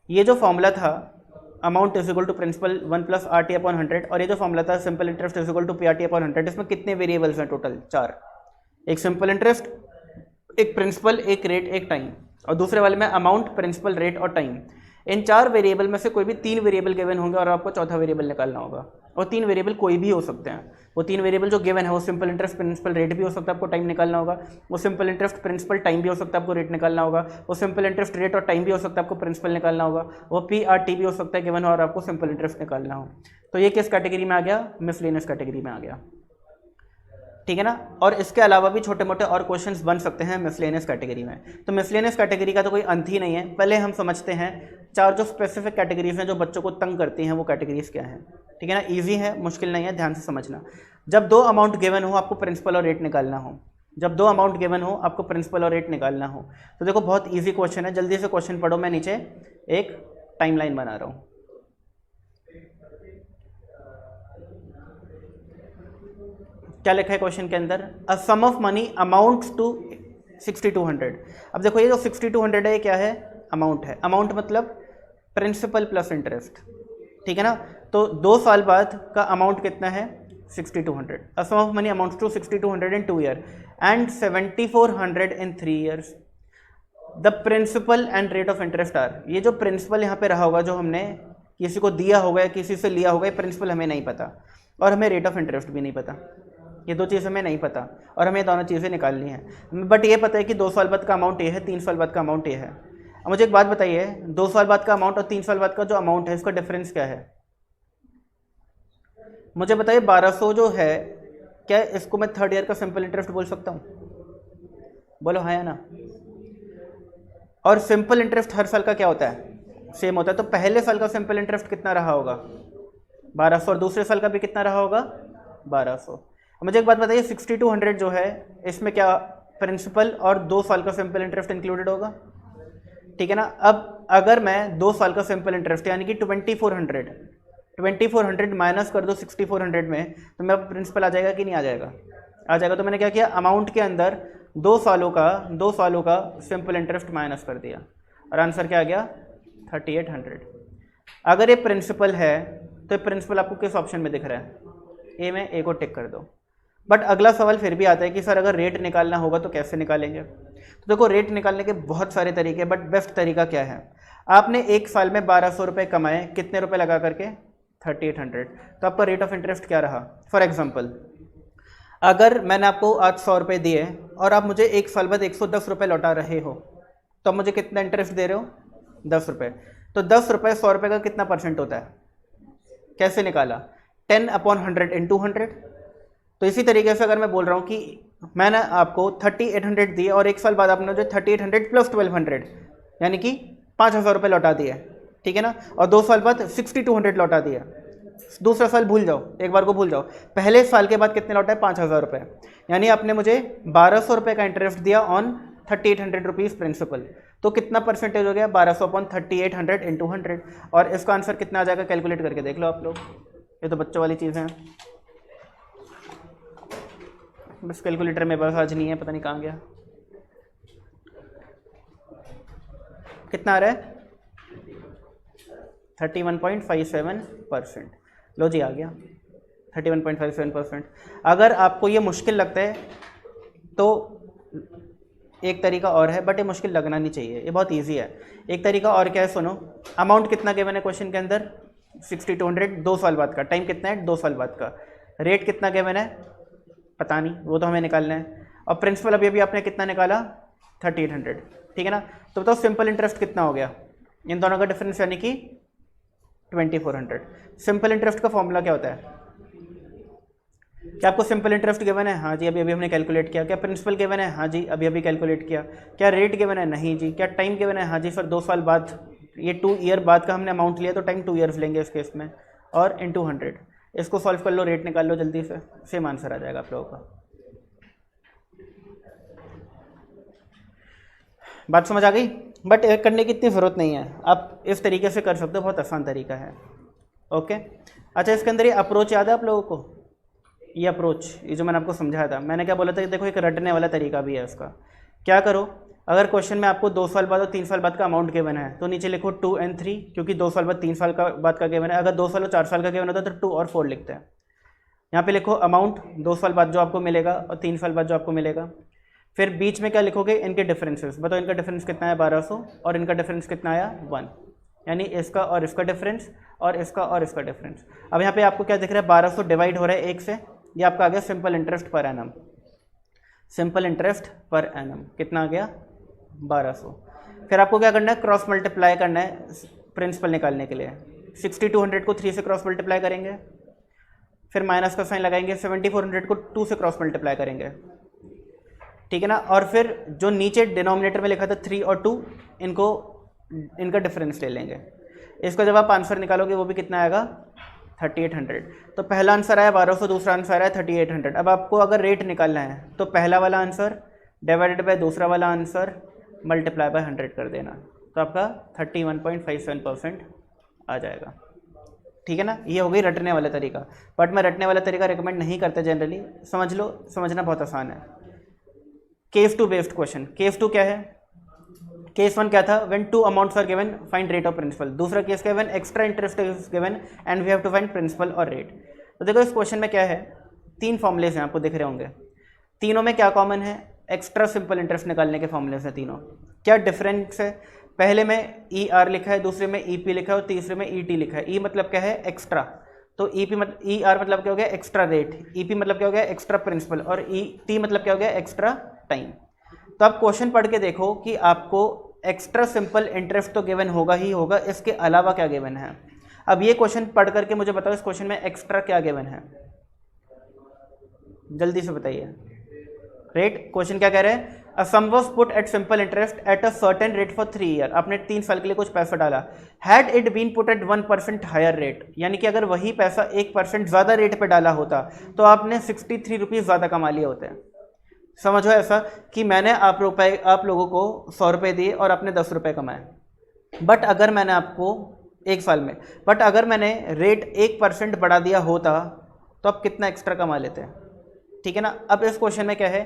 ये जो फॉर्मूला था amount is equal to principal 1 plus RT upon 100, और ये जो फॉर्मूला था simple interest is equal to PRT upon 100, इसमें कितने वेरिएबल्स हैं टोटल, 4। एक सिंपल इंटरेस्ट, एक प्रिंसिपल, एक रेट, एक टाइम, और दूसरे वाले में अमाउंट, प्रिंसिपल, रेट और टाइम। इन 4 वेरिएबल में से कोई भी 3 वेरिएबल गिवन होंगे और आपको चौथा वेरिएबल निकालना होगा। और 3 वेरिएबल कोई भी हो सकते हैं, वो 3 वेरिएबल जो गिवन है वो सिंपल इंटरेस्ट, प्रिंसिपल, रेट भी हो सकता है, आपको टाइम निकालना होगा। वो सिंपल इंटरेस्ट, प्रिंसिपल, टाइम भी हो सकता है, आपको रेट निकालना होगा। वो सिंपल इंटरेस्ट, रेट और टाइम भी हो सकता है, आपको प्रिंसिपल निकालना होगा। वो PRT भी हो सकता है गिवन हो और आपको सिंपल इंटरेस्ट निकालना हो। तो ये किस कैटेगरी में आ गया, मिसलेनियस कैटेगरी में आ गया, ठीक है ना। और इसके अलावा भी छोटे मोटे और क्वेश्चंस बन सकते हैं मिसलेनियस कैटेगरी में। तो मिसलेनियस कैटेगरी का तो कोई अंत ही नहीं है। पहले हम समझते हैं 4 जो स्पेसिफिक कैटेगरीज हैं जो बच्चों को तंग करती हैं, वो कैटेगरीज क्या हैं, ठीक है ना। इजी है, मुश्किल नहीं है, ध्यान से समझना। जब 2 अमाउंट गिवन हो, आपको प्रिंसिपल और रेट निकालना हो। जब 2 अमाउंट गिवन हो, आपको प्रिंसिपल और रेट निकालना हो। तो देखो बहुत ईजी क्वेश्चन है, जल्दी से क्वेश्चन पढ़ो। मैं नीचे एक टाइमलाइन बना रहा हूँ। क्या लिखा है क्वेश्चन के अंदर, अ sum of money amounts to 6200। अब देखो ये जो 6200 है ये क्या है, अमाउंट है। अमाउंट मतलब प्रिंसिपल प्लस इंटरेस्ट, ठीक है ना। तो 2 साल बाद का अमाउंट कितना है 6200। A sum of money amounts to 6200 in 2 year and 7400 in 3 years. The principal and rate of interest are. ये जो प्रिंसिपल यहाँ पे रहा होगा, जो हमने किसी को दिया होगा या किसी से लिया होगा, ये प्रिंसिपल हमें नहीं पता और हमें रेट ऑफ इंटरेस्ट भी नहीं पता। ये 2 चीज़ हमें नहीं पता और हमें दोनों चीज़ें निकालनी है। बट ये पता है कि 2 साल बाद का अमाउंट ये है, 3 साल बाद का अमाउंट ये है। अब मुझे एक बात बताइए, 2 साल बाद का अमाउंट और 3 साल बाद का जो अमाउंट है, इसका डिफरेंस क्या है, मुझे बताइए। 1200 जो है, क्या इसको मैं 3rd ईयर का सिंपल इंटरेस्ट बोल सकता हूँ, बोलो हाँ या ना। और सिंपल इंटरेस्ट हर साल का क्या होता है, सेम होता है। तो पहले साल का सिंपल इंटरेस्ट कितना रहा होगा 1200, और दूसरे साल का भी कितना रहा होगा 1200। मुझे एक बात बताइए, 6200 जो है इसमें क्या प्रिंसिपल और 2 साल का सिंपल इंटरेस्ट इंक्लूडेड होगा, ठीक है ना। अब अगर मैं 2 साल का सिंपल इंटरेस्ट यानी कि 2400 माइनस कर दो 6400 में, तो मेरा प्रिंसिपल आ जाएगा कि नहीं आ जाएगा? आ जाएगा। तो मैंने क्या किया, अमाउंट के अंदर 2 सालों का सिंपल इंटरेस्ट माइनस कर दिया और आंसर क्या आ गया? 3800। अगर ये प्रिंसिपल है तो ये प्रिंसिपल आपको किस ऑप्शन में दिख रहा है? ए में। ए को टिक कर दो। बट अगला सवाल फिर भी आता है कि सर अगर रेट निकालना होगा तो कैसे निकालेंगे? तो देखो, रेट निकालने के बहुत सारे तरीके, बट बेस्ट तरीका क्या है? आपने एक साल में 1200 रुपये कमाए, कितने रुपए लगा करके? 3800। तो आपका रेट ऑफ इंटरेस्ट क्या रहा? फॉर एग्जाम्पल, अगर मैंने आपको आज 100 रुपये दिए और आप मुझे एक साल बाद 110 रुपये लौटा रहे हो, तो आप मुझे कितना इंटरेस्ट दे रहे हो? 10 रुपये। तो 10 रुपये 100 रुपये का कितना परसेंट होता है? कैसे निकाला? 10/100 इंटू 100। तो इसी तरीके से अगर मैं बोल रहा हूँ कि मैंने आपको 3800 दिए और एक साल बाद आपने मुझे 3800 प्लस 1200 यानी कि 5000 रुपये लौटा दिए, ठीक है ना? और 2 साल बाद 6200 लौटा दिया। दूसरा साल भूल जाओ, एक बार को भूल जाओ। पहले साल के बाद कितने लौटा है? 5000 रुपये। यानी आपने मुझे 1200 रुपये का इंटरेस्ट दिया ऑन 3800 रुपीज़ प्रिंसिपल। तो कितना परसेंटेज हो गया? 1200/3800 इंटू 100। और इसका आंसर कितना आ जाएगा? कैलकुलेट करके देख लो आप लोग। ये तो बच्चों वाली चीज़ है, बस कैलकुलेटर मेरे पास आज नहीं है, पता नहीं कहाँ गया। कितना आ रहा है? 31.57%। लो जी, आ गया 31.57%। अगर आपको ये मुश्किल लगता है तो एक तरीका और है, बट ये मुश्किल लगना नहीं चाहिए, ये बहुत इजी है। एक तरीका और क्या है, सुनो। अमाउंट कितना गिवन है क्वेश्चन के अंदर? 6200। 2 साल बाद का। टाइम कितना है? 2 साल बाद का। रेट कितना गिवन है? पता नहीं, वो तो हमें निकालना है। और प्रिंसिपल अभी आपने कितना निकाला? 3800, ठीक है ना? तो बताओ सिंपल इंटरेस्ट कितना हो गया? इन दोनों का डिफरेंस यानी कि 2400। सिंपल इंटरेस्ट का फॉर्मूला क्या होता है? क्या आपको सिंपल इंटरेस्ट गिवन है? हाँ जी, अभी अभी हमने कैलकुलेट किया। क्या प्रिंसिपल गिवन है? हाँ जी, अभी अभी कैलकुलेट किया। क्या रेट गिवन है? नहीं जी। क्या टाइम गिवन है? हाँ जी सर, 2 साल बाद, ये 2 ईयर बाद का हमने अमाउंट लिया तो टाइम 2 ईयर्स लेंगे इस केस में। और इंटू 100। इसको सॉल्व कर लो, रेट निकाल लो जल्दी से, सेम आंसर आ जाएगा आप लोगों का। बात समझ आ गई? बट करने की इतनी ज़रूरत नहीं है, आप इस तरीके से कर सकते हो, बहुत आसान तरीका है। ओके, अच्छा, इसके अंदर ये अप्रोच याद है आप लोगों को? ये अप्रोच, ये जो मैंने आपको समझाया था, मैंने क्या बोला था कि देखो एक रटने वाला तरीका भी है उसका। क्या करो, अगर क्वेश्चन में आपको 2 साल बाद और 3 साल बाद का अमाउंट गिवन है तो नीचे लिखो 2 और 3, क्योंकि 2 साल बाद 3 साल का बाद का गिवन है। अगर 2 साल और 4 साल का गिवन होता है तो 2 और 4 लिखते हैं। यहाँ पे लिखो अमाउंट 2 साल बाद जो आपको मिलेगा और 3 साल बाद जो आपको मिलेगा। फिर बीच में क्या लिखोगे? इनके डिफरेंसेस। बताओ इनका डिफरेंस कितना है? 1200। और इनका डिफरेंस कितना आया? 1। यानी इसका और इसका डिफरेंस और इसका और इसका डिफरेंस। अब यहाँ पे आपको क्या दिख रहा है? 1200 डिवाइड हो रहा है 1 से, ये आपका आ गया सिंपल इंटरेस्ट पर annum. Simple interest per annum कितना आ गया? 1200। फिर आपको क्या करना है? क्रॉस मल्टीप्लाई करना है प्रिंसिपल निकालने के लिए। 6200 को 3 से क्रॉस मल्टीप्लाई करेंगे, फिर माइनस का साइन लगाएंगे। 7400 को 2 से क्रॉस मल्टीप्लाई करेंगे, ठीक है ना? और फिर जो नीचे डिनोमिनेटर में लिखा था 3 और 2, इनका डिफरेंस ले लेंगे। इसका जब आप आंसर निकालोगे वो भी कितना आएगा? 3800। तो पहला आंसर आया 1200, दूसरा आंसर आया 3800। अब आपको अगर रेट निकालना है तो पहला वाला आंसर डिवाइडेड बाय दूसरा वाला आंसर मल्टीप्लाई बाय 100 कर देना, तो आपका 31.57% आ जाएगा, ठीक है ना? ये हो गई रटने वाला तरीका, बट मैं रटने वाला तरीका रिकमेंड नहीं करता जनरली। समझ लो, समझना बहुत आसान है। Case 2 based question. केस 2 क्या है? केस 1 क्या था? When 2 amounts are given, find rate of principal. दूसरा केस क्या है? When extra interest is given and we have to find principal और रेट। तो देखो इस क्वेश्चन में क्या है, 3 फॉर्मूलेज हैं, आपको दिख रहे होंगे। तीनों में क्या कॉमन है? एक्स्ट्रा सिंपल इंटरेस्ट निकालने के फॉर्मूलेज हैं तीनों। क्या डिफरेंस है? पहले में ई आर लिखा है, दूसरे में ई पी लिखा है और तीसरे में ई टी लिखा है। ई मतलब क्या है? एक्स्ट्रा। तो ई आर मतलब क्या हो गया? Extra rate. ई पी मतलब क्या हो गया? Extra principal. और ई टी मतलब क्या हो गया? Extra time. तो आप क्वेश्चन पढ़ के देखो कि आपको एक्स्ट्रा सिंपल इंटरेस्ट तो गिवन होगा ही होगा, इसके अलावा क्या गिवन है। अब ये क्वेश्चन पढ़ करके मुझे बताओ इस क्वेश्चन में एक्स्ट्रा क्या गिवन है, जल्दी से बताइए। रेट, क्वेश्चन क्या कह रहे हैं? A sum was put at simple interest at a certain rate for 3 year. आपने 3 साल के लिए कुछ पैसा डाला। Had it been put at 1% higher rate, यानी कि अगर वही पैसा 1% ज़्यादा रेट पे डाला होता तो आपने 63 रुपीज़ ज़्यादा कमा लिए होते हैं। समझो ऐसा कि मैंने आप लोगों को 100 रुपये दिए और आपने 10 रुपये कमाए, बट अगर मैंने आपको 1 साल में। बट अगर मैंने रेट 1% बढ़ा दिया होता तो आप कितना एक्स्ट्रा कमा लेते हैं, ठीक है ना। अब इस क्वेश्चन में क्या है,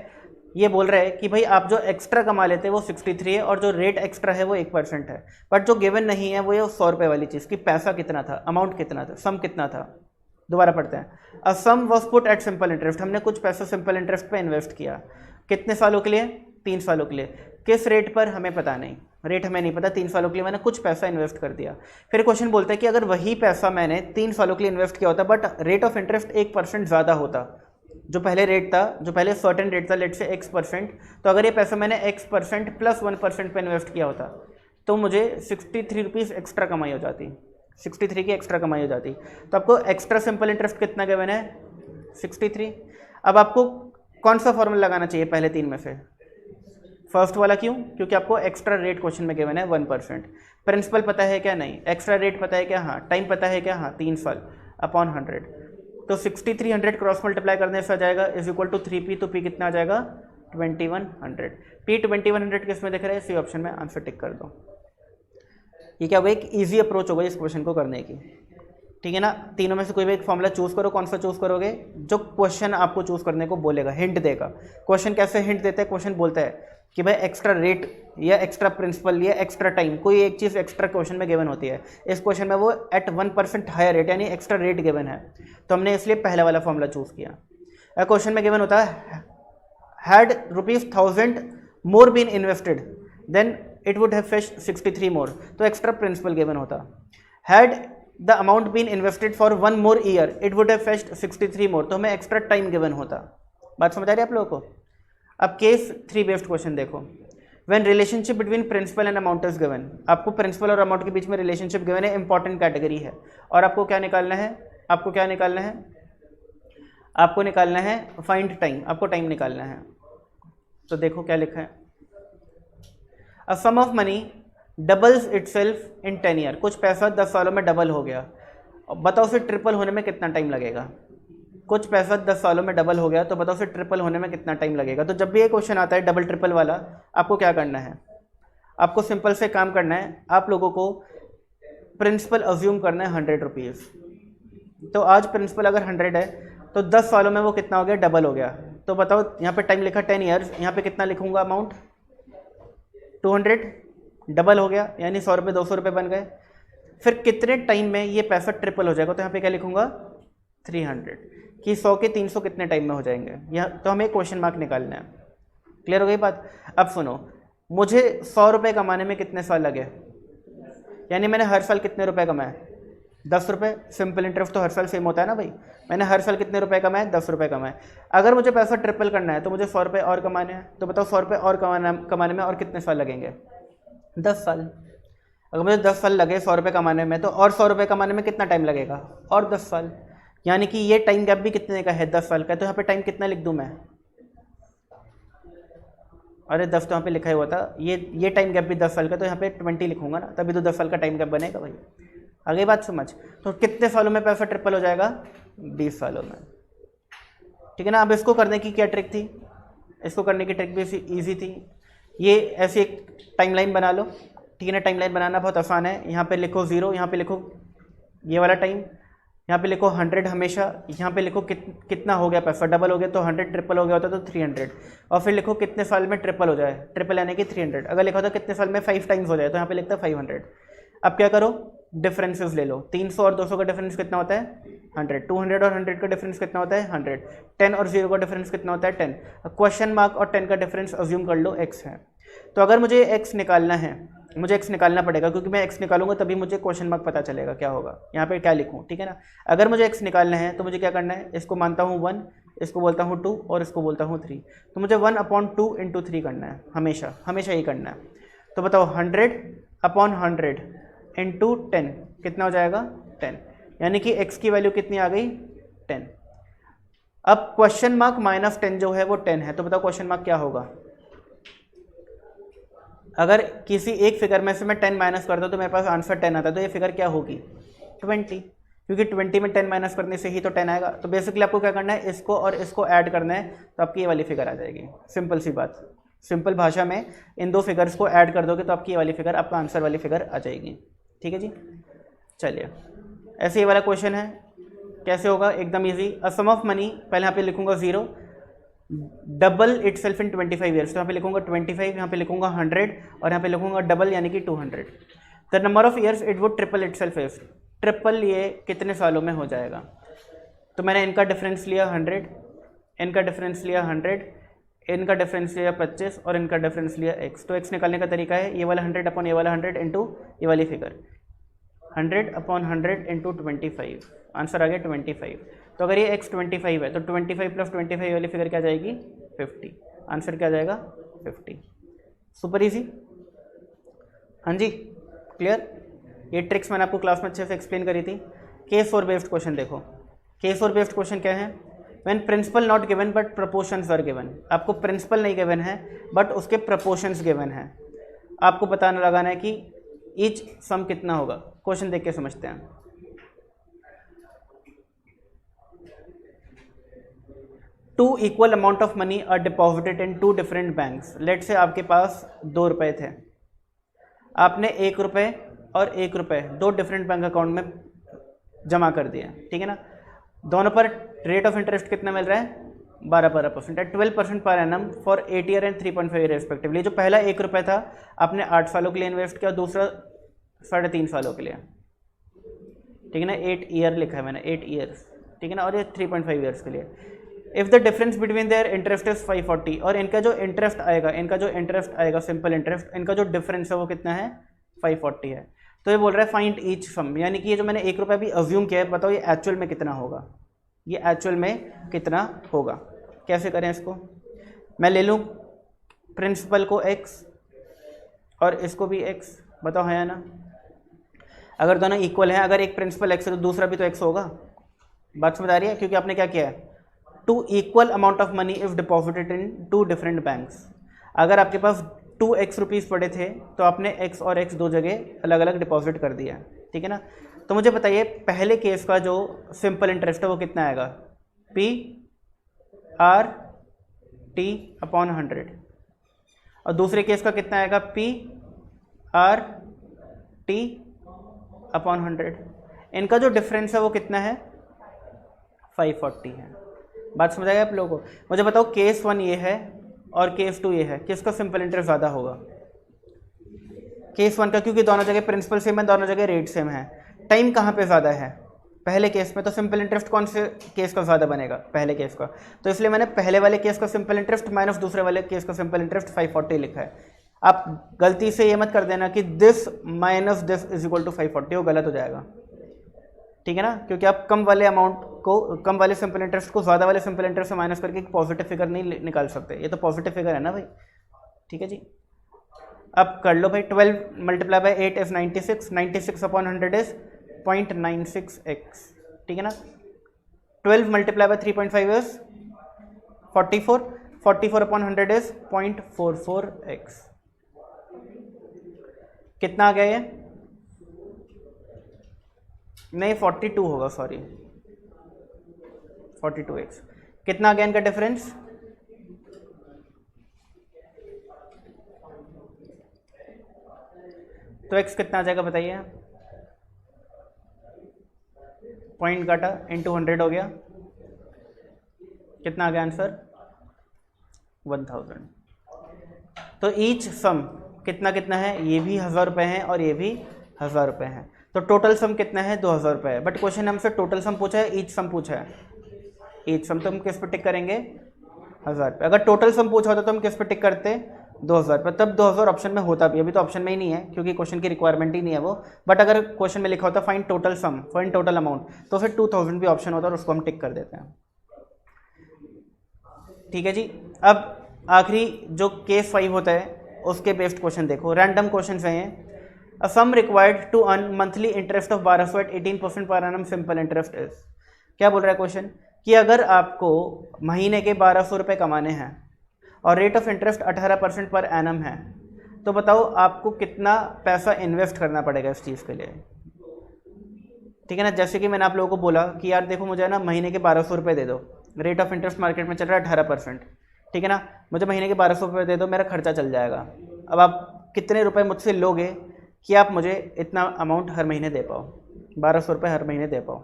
ये बोल रहे हैं कि भाई आप जो एक्स्ट्रा कमा लेते हैं वो 63 है और जो रेट एक्स्ट्रा है वो 1% है। बट जो गिवन नहीं है वो ये 100 रुपये वाली चीज़ कि पैसा कितना था, अमाउंट कितना था, सम कितना था। दोबारा पढ़ते हैं। A sum was put at simple interest, हमने कुछ पैसा सिंपल इंटरेस्ट पे इन्वेस्ट किया। कितने सालों के लिए? 3 सालों के लिए। किस रेट पर? हमें पता नहीं, रेट हमें नहीं पता। 3 सालों के लिए मैंने कुछ पैसा इन्वेस्ट कर दिया। फिर क्वेश्चन बोलता है कि अगर वही पैसा मैंने 3 सालों के लिए इन्वेस्ट किया होता बट रेट ऑफ इंटरेस्ट 1% ज़्यादा होता, जो पहले रेट था, जो पहले सर्टेन रेट था, लेट से x%, तो अगर ये पैसा मैंने x% प्लस 1% पे इन्वेस्ट किया होता तो मुझे 63 रुपीज़ एक्स्ट्रा कमाई हो जाती, 63 की एक्स्ट्रा कमाई हो जाती। तो आपको एक्स्ट्रा सिंपल इंटरेस्ट कितना गिवन है? 63। अब आपको कौन सा फॉर्मूला लगाना चाहिए पहले 3 में से? फर्स्ट वाला। क्यों? क्योंकि आपको एक्स्ट्रा रेट क्वेश्चन में गिवन है 1%। प्रिंसिपल पता है क्या? नहीं। एक्स्ट्रा रेट पता है क्या? हाँ। टाइम पता है क्या? हाँ। 3 साल अपॉन 100। तो 6300 क्रॉस मल्टीप्लाई करने से आ जाएगा इज इक्वल टू 3p, तो p कितना आ जाएगा? 2100। p 2100 किस में दिख रहा है? इसी ऑप्शन में। आंसर टिक कर दो। ये क्या होगा? एक ईजी अप्रोच होगा इस क्वेश्चन को करने की, ठीक है ना। तीनों में से कोई भी एक फॉर्मूला चूज करो। कौन सा चूज करोगे? जो क्वेश्चन आपको चूज करने को बोलेगा, हिंट देगा। क्वेश्चन कैसे हिंट देता है? क्वेश्चन बोलता है कि भाई एक्स्ट्रा रेट या एक्स्ट्रा प्रिंसिपल या एक्स्ट्रा टाइम, कोई एक चीज़ एक्स्ट्रा क्वेश्चन में गिवन होती है। इस क्वेश्चन में वो एट 1% हायर रेट यानी एक्स्ट्रा रेट गिवन है, तो हमने इसलिए पहला वाला फॉर्मूला चूज किया। क्वेश्चन में गिवन होता है had ₹1000 more been invested then it would have fetched 63 more, तो एक्स्ट्रा प्रिंसिपल गिवन होता। Had the amount been invested for 1 more year it would have fetched 63 more, तो हमें एक्स्ट्रा टाइम गिवन होता। बात समझ आ रही है आप लोगों को? अब केस 3 बेस्ड क्वेश्चन देखो। When relationship between principal and amount is given, आपको प्रिंसिपल और अमाउंट के बीच में रिलेशनशिप गिवन है, इंपॉर्टेंट कैटेगरी है, और आपको क्या निकालना है? आपको क्या निकालना है? आपको निकालना है फाइंड टाइम, आपको टाइम निकालना है। तो देखो क्या लिखा है, a sum of money doubles itself in 10 year, कुछ पैसा 10 सालों में डबल हो गया। बताओ फिर ट्रिपल होने में कितना टाइम लगेगा? कुछ पैसा 10 सालों में डबल हो गया, तो बताओ फिर ट्रिपल होने में कितना टाइम लगेगा? तो जब भी ये क्वेश्चन आता है डबल ट्रिपल वाला, आपको क्या करना है? आपको सिंपल से काम करना है, आप लोगों को प्रिंसिपल अज्यूम करना है 100 रुपीज़। तो आज प्रिंसिपल अगर 100 है तो 10 सालों में वो कितना हो गया? डबल हो गया। तो बताओ यहाँ पे टाइम लिखा 10 ईयर्स, यहाँ पे कितना लिखूंगा अमाउंट? 200, डबल हो गया यानी 100 रुपये 200 रुपये बन गए। फिर कितने टाइम में ये पैसा ट्रिपल हो जाएगा? तो यहाँ पे क्या लिखूंगा? 300, कि 100 के 300 कितने टाइम में हो जाएंगे? यह तो हमें क्वेश्चन मार्क निकालना है। क्लियर हो गई बात? अब सुनो, मुझे 100 रुपये कमाने में कितने साल लगे? यानी मैंने हर साल कितने रुपए कमाए? 10 रुपये। सिंपल इंटरेस्ट तो हर साल सेम होता है ना भाई। मैंने हर साल कितने रुपए कमाए? 10 रुपये कमाए। अगर मुझे पैसा ट्रिपल करना है तो मुझे 100 रुपये और कमाने हैं। तो बताओ 100 रुपये और कमाने में और कितने साल लगेंगे? 10 साल। अगर मुझे 10 साल लगे 100 रुपये कमाने में, तो और 100 रुपये कमाने में कितना टाइम लगेगा? और 10 साल। यानी कि ये टाइम गैप भी कितने का है? 10 साल का। तो यहाँ पे टाइम कितना लिख दूँ मैं? अरे 10 तो यहाँ पे लिखा ही हुआ था, ये टाइम गैप भी 10 साल का, तो यहाँ पे 20 लिखूंगा ना, तभी तो 10 साल का टाइम गैप बनेगा भाई। आगे बात समझ। तो कितने सालों में पैसा ट्रिपल हो जाएगा? 20 सालों में, ठीक है ना। अब इसको करने की क्या ट्रिक थी? इसको करने की ट्रिक भी ईजी थी। ये ऐसी एक टाइमलाइन बना लो, ठीक है ना। टाइमलाइन बनाना बहुत आसान है। यहाँ पे लिखो 0, यहाँ पे लिखो ये वाला टाइम, यहाँ पे लिखो 100 हमेशा, यहाँ पे लिखो कितना हो गया पैसा? डबल हो गया तो 100, ट्रिपल हो गया होता तो 300, और फिर लिखो कितने साल में ट्रिपल हो जाए, ट्रिपल यानी कि 300। अगर लिखा होता कितने साल में 5 टाइम्स हो जाए, तो यहाँ पे लिखता 500। अब क्या करो? डिफरेंसेस ले लो। 300 और 200 का डिफरेंस कितना होता है? 100। 200 और 100 का डिफरेंस कितना होता है? 100। 10 और 0 का डिफरेंस कितना होता है? 10। क्वेश्चन मार्क और 10 का डिफरेंस अज्यूम कर लो x है। तो अगर मुझे x निकालना है, मुझे x निकालना पड़ेगा, क्योंकि मैं x निकालूंगा तभी मुझे क्वेश्चन मार्क पता चलेगा क्या होगा। यहाँ पे क्या लिखूँ, ठीक है ना। अगर मुझे x निकालना है तो मुझे क्या करना है? इसको मानता हूँ 1, इसको बोलता हूँ 2 और इसको बोलता हूँ 3। तो मुझे 1/2 × 3 करना है, हमेशा हमेशा यही करना है। तो बताओ 100/100 × 10 कितना हो जाएगा? 10। यानी कि x की वैल्यू कितनी आ गई? 10। अब क्वेश्चन मार्क -10 जो है वो 10 है, तो बताओ क्वेश्चन मार्क क्या होगा? अगर किसी एक फिगर में से मैं 10 माइनस करता तो मेरे पास आंसर 10 आता, तो ये फिगर क्या होगी? 20, क्योंकि 20 में 10 माइनस करने से ही तो 10 आएगा। तो बेसिकली आपको क्या करना है? इसको और इसको ऐड करना है, तो आपकी ये वाली फिगर आ जाएगी। सिंपल सी बात, सिंपल भाषा में इन दो फिगर्स को ऐड कर दोगे तो आपकी ये वाली फिगर, आपका आंसर वाली फिगर आ जाएगी। ठीक है जी। चलिए ऐसे ही वाला क्वेश्चन है, कैसे होगा, एकदम easy. A sum of money, पहले यहाँ पे लिखूंगा 0, double itself in 25 years, तो यहाँ पे लिखूंगा 25, यहाँ पे लिखूंगा 100 और यहाँ पे लिखूंगा डबल यानी कि 200। The number of years it would triple it self is, triple ये कितने सालों में हो जाएगा। तो मैंने इनका डिफरेंस लिया 100, इनका डिफरेंस लिया 100, इनका डिफरेंस लिया 25 और इनका डिफरेंस लिया x। तो x निकालने का तरीका है ये वाला 100 अपॉन ये वाला 100 इंटू ये वाली फिगर, 100 अपॉन 100 इंटू 25, आंसर आ गया 25। तो अगर ये x 25 है तो 25 प्लस 25 वाली फिगर क्या जाएगी 50, आंसर क्या जाएगा 50। सुपर इजी, हाँ जी क्लियर। ये ट्रिक्स मैंने आपको क्लास में अच्छे से एक्सप्लेन करी थी। केस फॉर बेस्ड क्वेश्चन देखो, केस फॉर बेस्ड क्वेश्चन क्या है, when principal not given but proportions are given. आपको प्रिंसिपल नहीं गिवन है बट उसके प्रपोर्शंस गिवन है, आपको बताना लगाना है कि ईच सम कितना होगा। क्वेश्चन देख के समझते हैं। Two equal amount of money are deposited in two different banks. Let say आपके पास 2 रुपये थे, आपने 1 रुपये और 1 रुपये 2 डिफरेंट बैंक अकाउंट में जमा कर दिया, ठीक है ना। दोनों पर रेट ऑफ इंटरेस्ट कितना मिल रहा है 12% है, 12% per annum for 8 year and 3.5 year respectively. जो पहला 1 रुपये था आपने 8 सालों के लिए इन्वेस्ट किया, दूसरा 3.5 सालों के लिए, ठीक है ना। 8 ईयर लिखा है मैंने, 8 ईयर्स, ठीक है ना, और ये 3.5 ईयर्स के लिए। If the difference between their interest is 540, और इनका जो इंटरेस्ट आएगा, सिंपल इंटरेस्ट, इनका जो डिफरेंस है वो कितना है 540 है। तो ये बोल रहा है फाइंड ईच सम, यानी कि ये जो मैंने 1 रुपया भी अज्यूम किया है, बताओ ये एक्चुअल में कितना होगा, ये एक्चुअल में कितना होगा। कैसे करें इसको, मैं ले लूँ प्रिंसिपल को x और इसको भी x, बताओ है या ना। अगर दोनों इक्वल हैं, अगर एक प्रिंसिपल x है तो दूसरा भी तो x होगा, बात समझ आ रही है। क्योंकि आपने क्या किया है, two equal amount of money if deposited in 2 different banks. अगर आपके पास 2x रुपीज़ पड़े थे तो आपने x और x 2 जगह अलग अलग डिपॉजिट कर दिया, ठीक है ना। तो मुझे बताइए पहले केस का जो सिंपल इंटरेस्ट है वो कितना आएगा, P/T अपॉन 100, और दूसरे केस का कितना आएगा P/T अपॉन 100। इनका जो डिफरेंस है वो कितना है 540 है। बात समझ आएगा आप लोगों को। मुझे बताओ केस 1 ये है और केस 2 ये है, किसका सिंपल इंटरेस्ट ज़्यादा होगा, केस 1 का, क्योंकि दोनों जगह प्रिंसिपल सेम है, दोनों जगह रेट सेम है। टाइम कहाँ पे ज़्यादा है पहले केस में, तो सिंपल इंटरेस्ट कौन से केस का ज़्यादा बनेगा, पहले केस का। तो इसलिए मैंने पहले वाले केस का सिंपल इंटरेस्ट माइनस दूसरे वाले केस का सिंपल इंटरेस्ट 540 लिखा है। आप गलती से ये मत कर देना कि this minus this is equal to 540, वो गलत हो जाएगा, ठीक है ना। क्योंकि आप कम वाले अमाउंट को, कम वाले सिंपल इंटरेस्ट को ज़्यादा वाले सिंपल इंटरेस्ट से माइनस करके एक पॉजिटिव फिगर नहीं निकाल सकते, ये तो पॉजिटिव फिगर है ना भाई, ठीक है जी। अब कर लो भाई, 12 multiply by 8 is 96, 96 upon 100 is 0.96x, ठीक है ना। 12 multiply by 3.5 is 44, 44 upon 100 is 0.44x। कितना आ गया ये, नहीं 42 होगा, सॉरी 42x। कितना आ गया इनका डिफरेंस, तो x कितना आ जाएगा बताइए, पॉइंट काटा इंटू 100 हो गया, कितना आ गया आंसर 1000। तो ईच सम कितना कितना है, ये भी 1000 रुपये हैं और ये भी 1000 रुपये हैं, तो टोटल सम कितना है 2000 रुपये है। बट क्वेश्चन हमसे टोटल सम पूछा है, ईच सम पूछा है, ईच सम तो हम किस पे टिक करेंगे 1000 रुपये। अगर टोटल सम पूछा होता तो हम किस पे टिक करते 2000 रुपये, तब 2000 ऑप्शन में होता भी, अभी तो ऑप्शन में ही नहीं है क्योंकि क्वेश्चन की रिक्वायरमेंट ही नहीं है वो। बट अगर क्वेश्चन में लिखा होता find total sum, find total amount, तो फिर 2000 भी ऑप्शन होता है और उसको हम टिक कर देते हैं, ठीक है जी। अब आखिरी जो केस 5 होता है उसके बेस्ड क्वेश्चन देखो, रैंडम क्वेश्चन हैं ये। A sum required to earn monthly interest of 1200 at 18% per annum simple interest is. क्या बोल रहा है क्वेश्चन कि अगर आपको महीने के 1200 रुपये कमाने हैं और rate of interest 18% per annum है, तो बताओ आपको कितना पैसा इन्वेस्ट करना पड़ेगा इस चीज़ के लिए, ठीक है ना। जैसे कि मैंने आप लोगों को बोला कि यार देखो मुझे ना महीने के 1200 रुपये दे दो, रेट ऑफ इंटरेस्ट मार्केट में चल रहा है 18%, ठीक है ना, मुझे महीने के 1200 रुपये दे दो, मेरा खर्चा चल जाएगा। अब आप कितने रुपए मुझसे लोगे कि आप मुझे इतना अमाउंट हर महीने दे पाओ, 1200 रुपये हर महीने दे पाओ।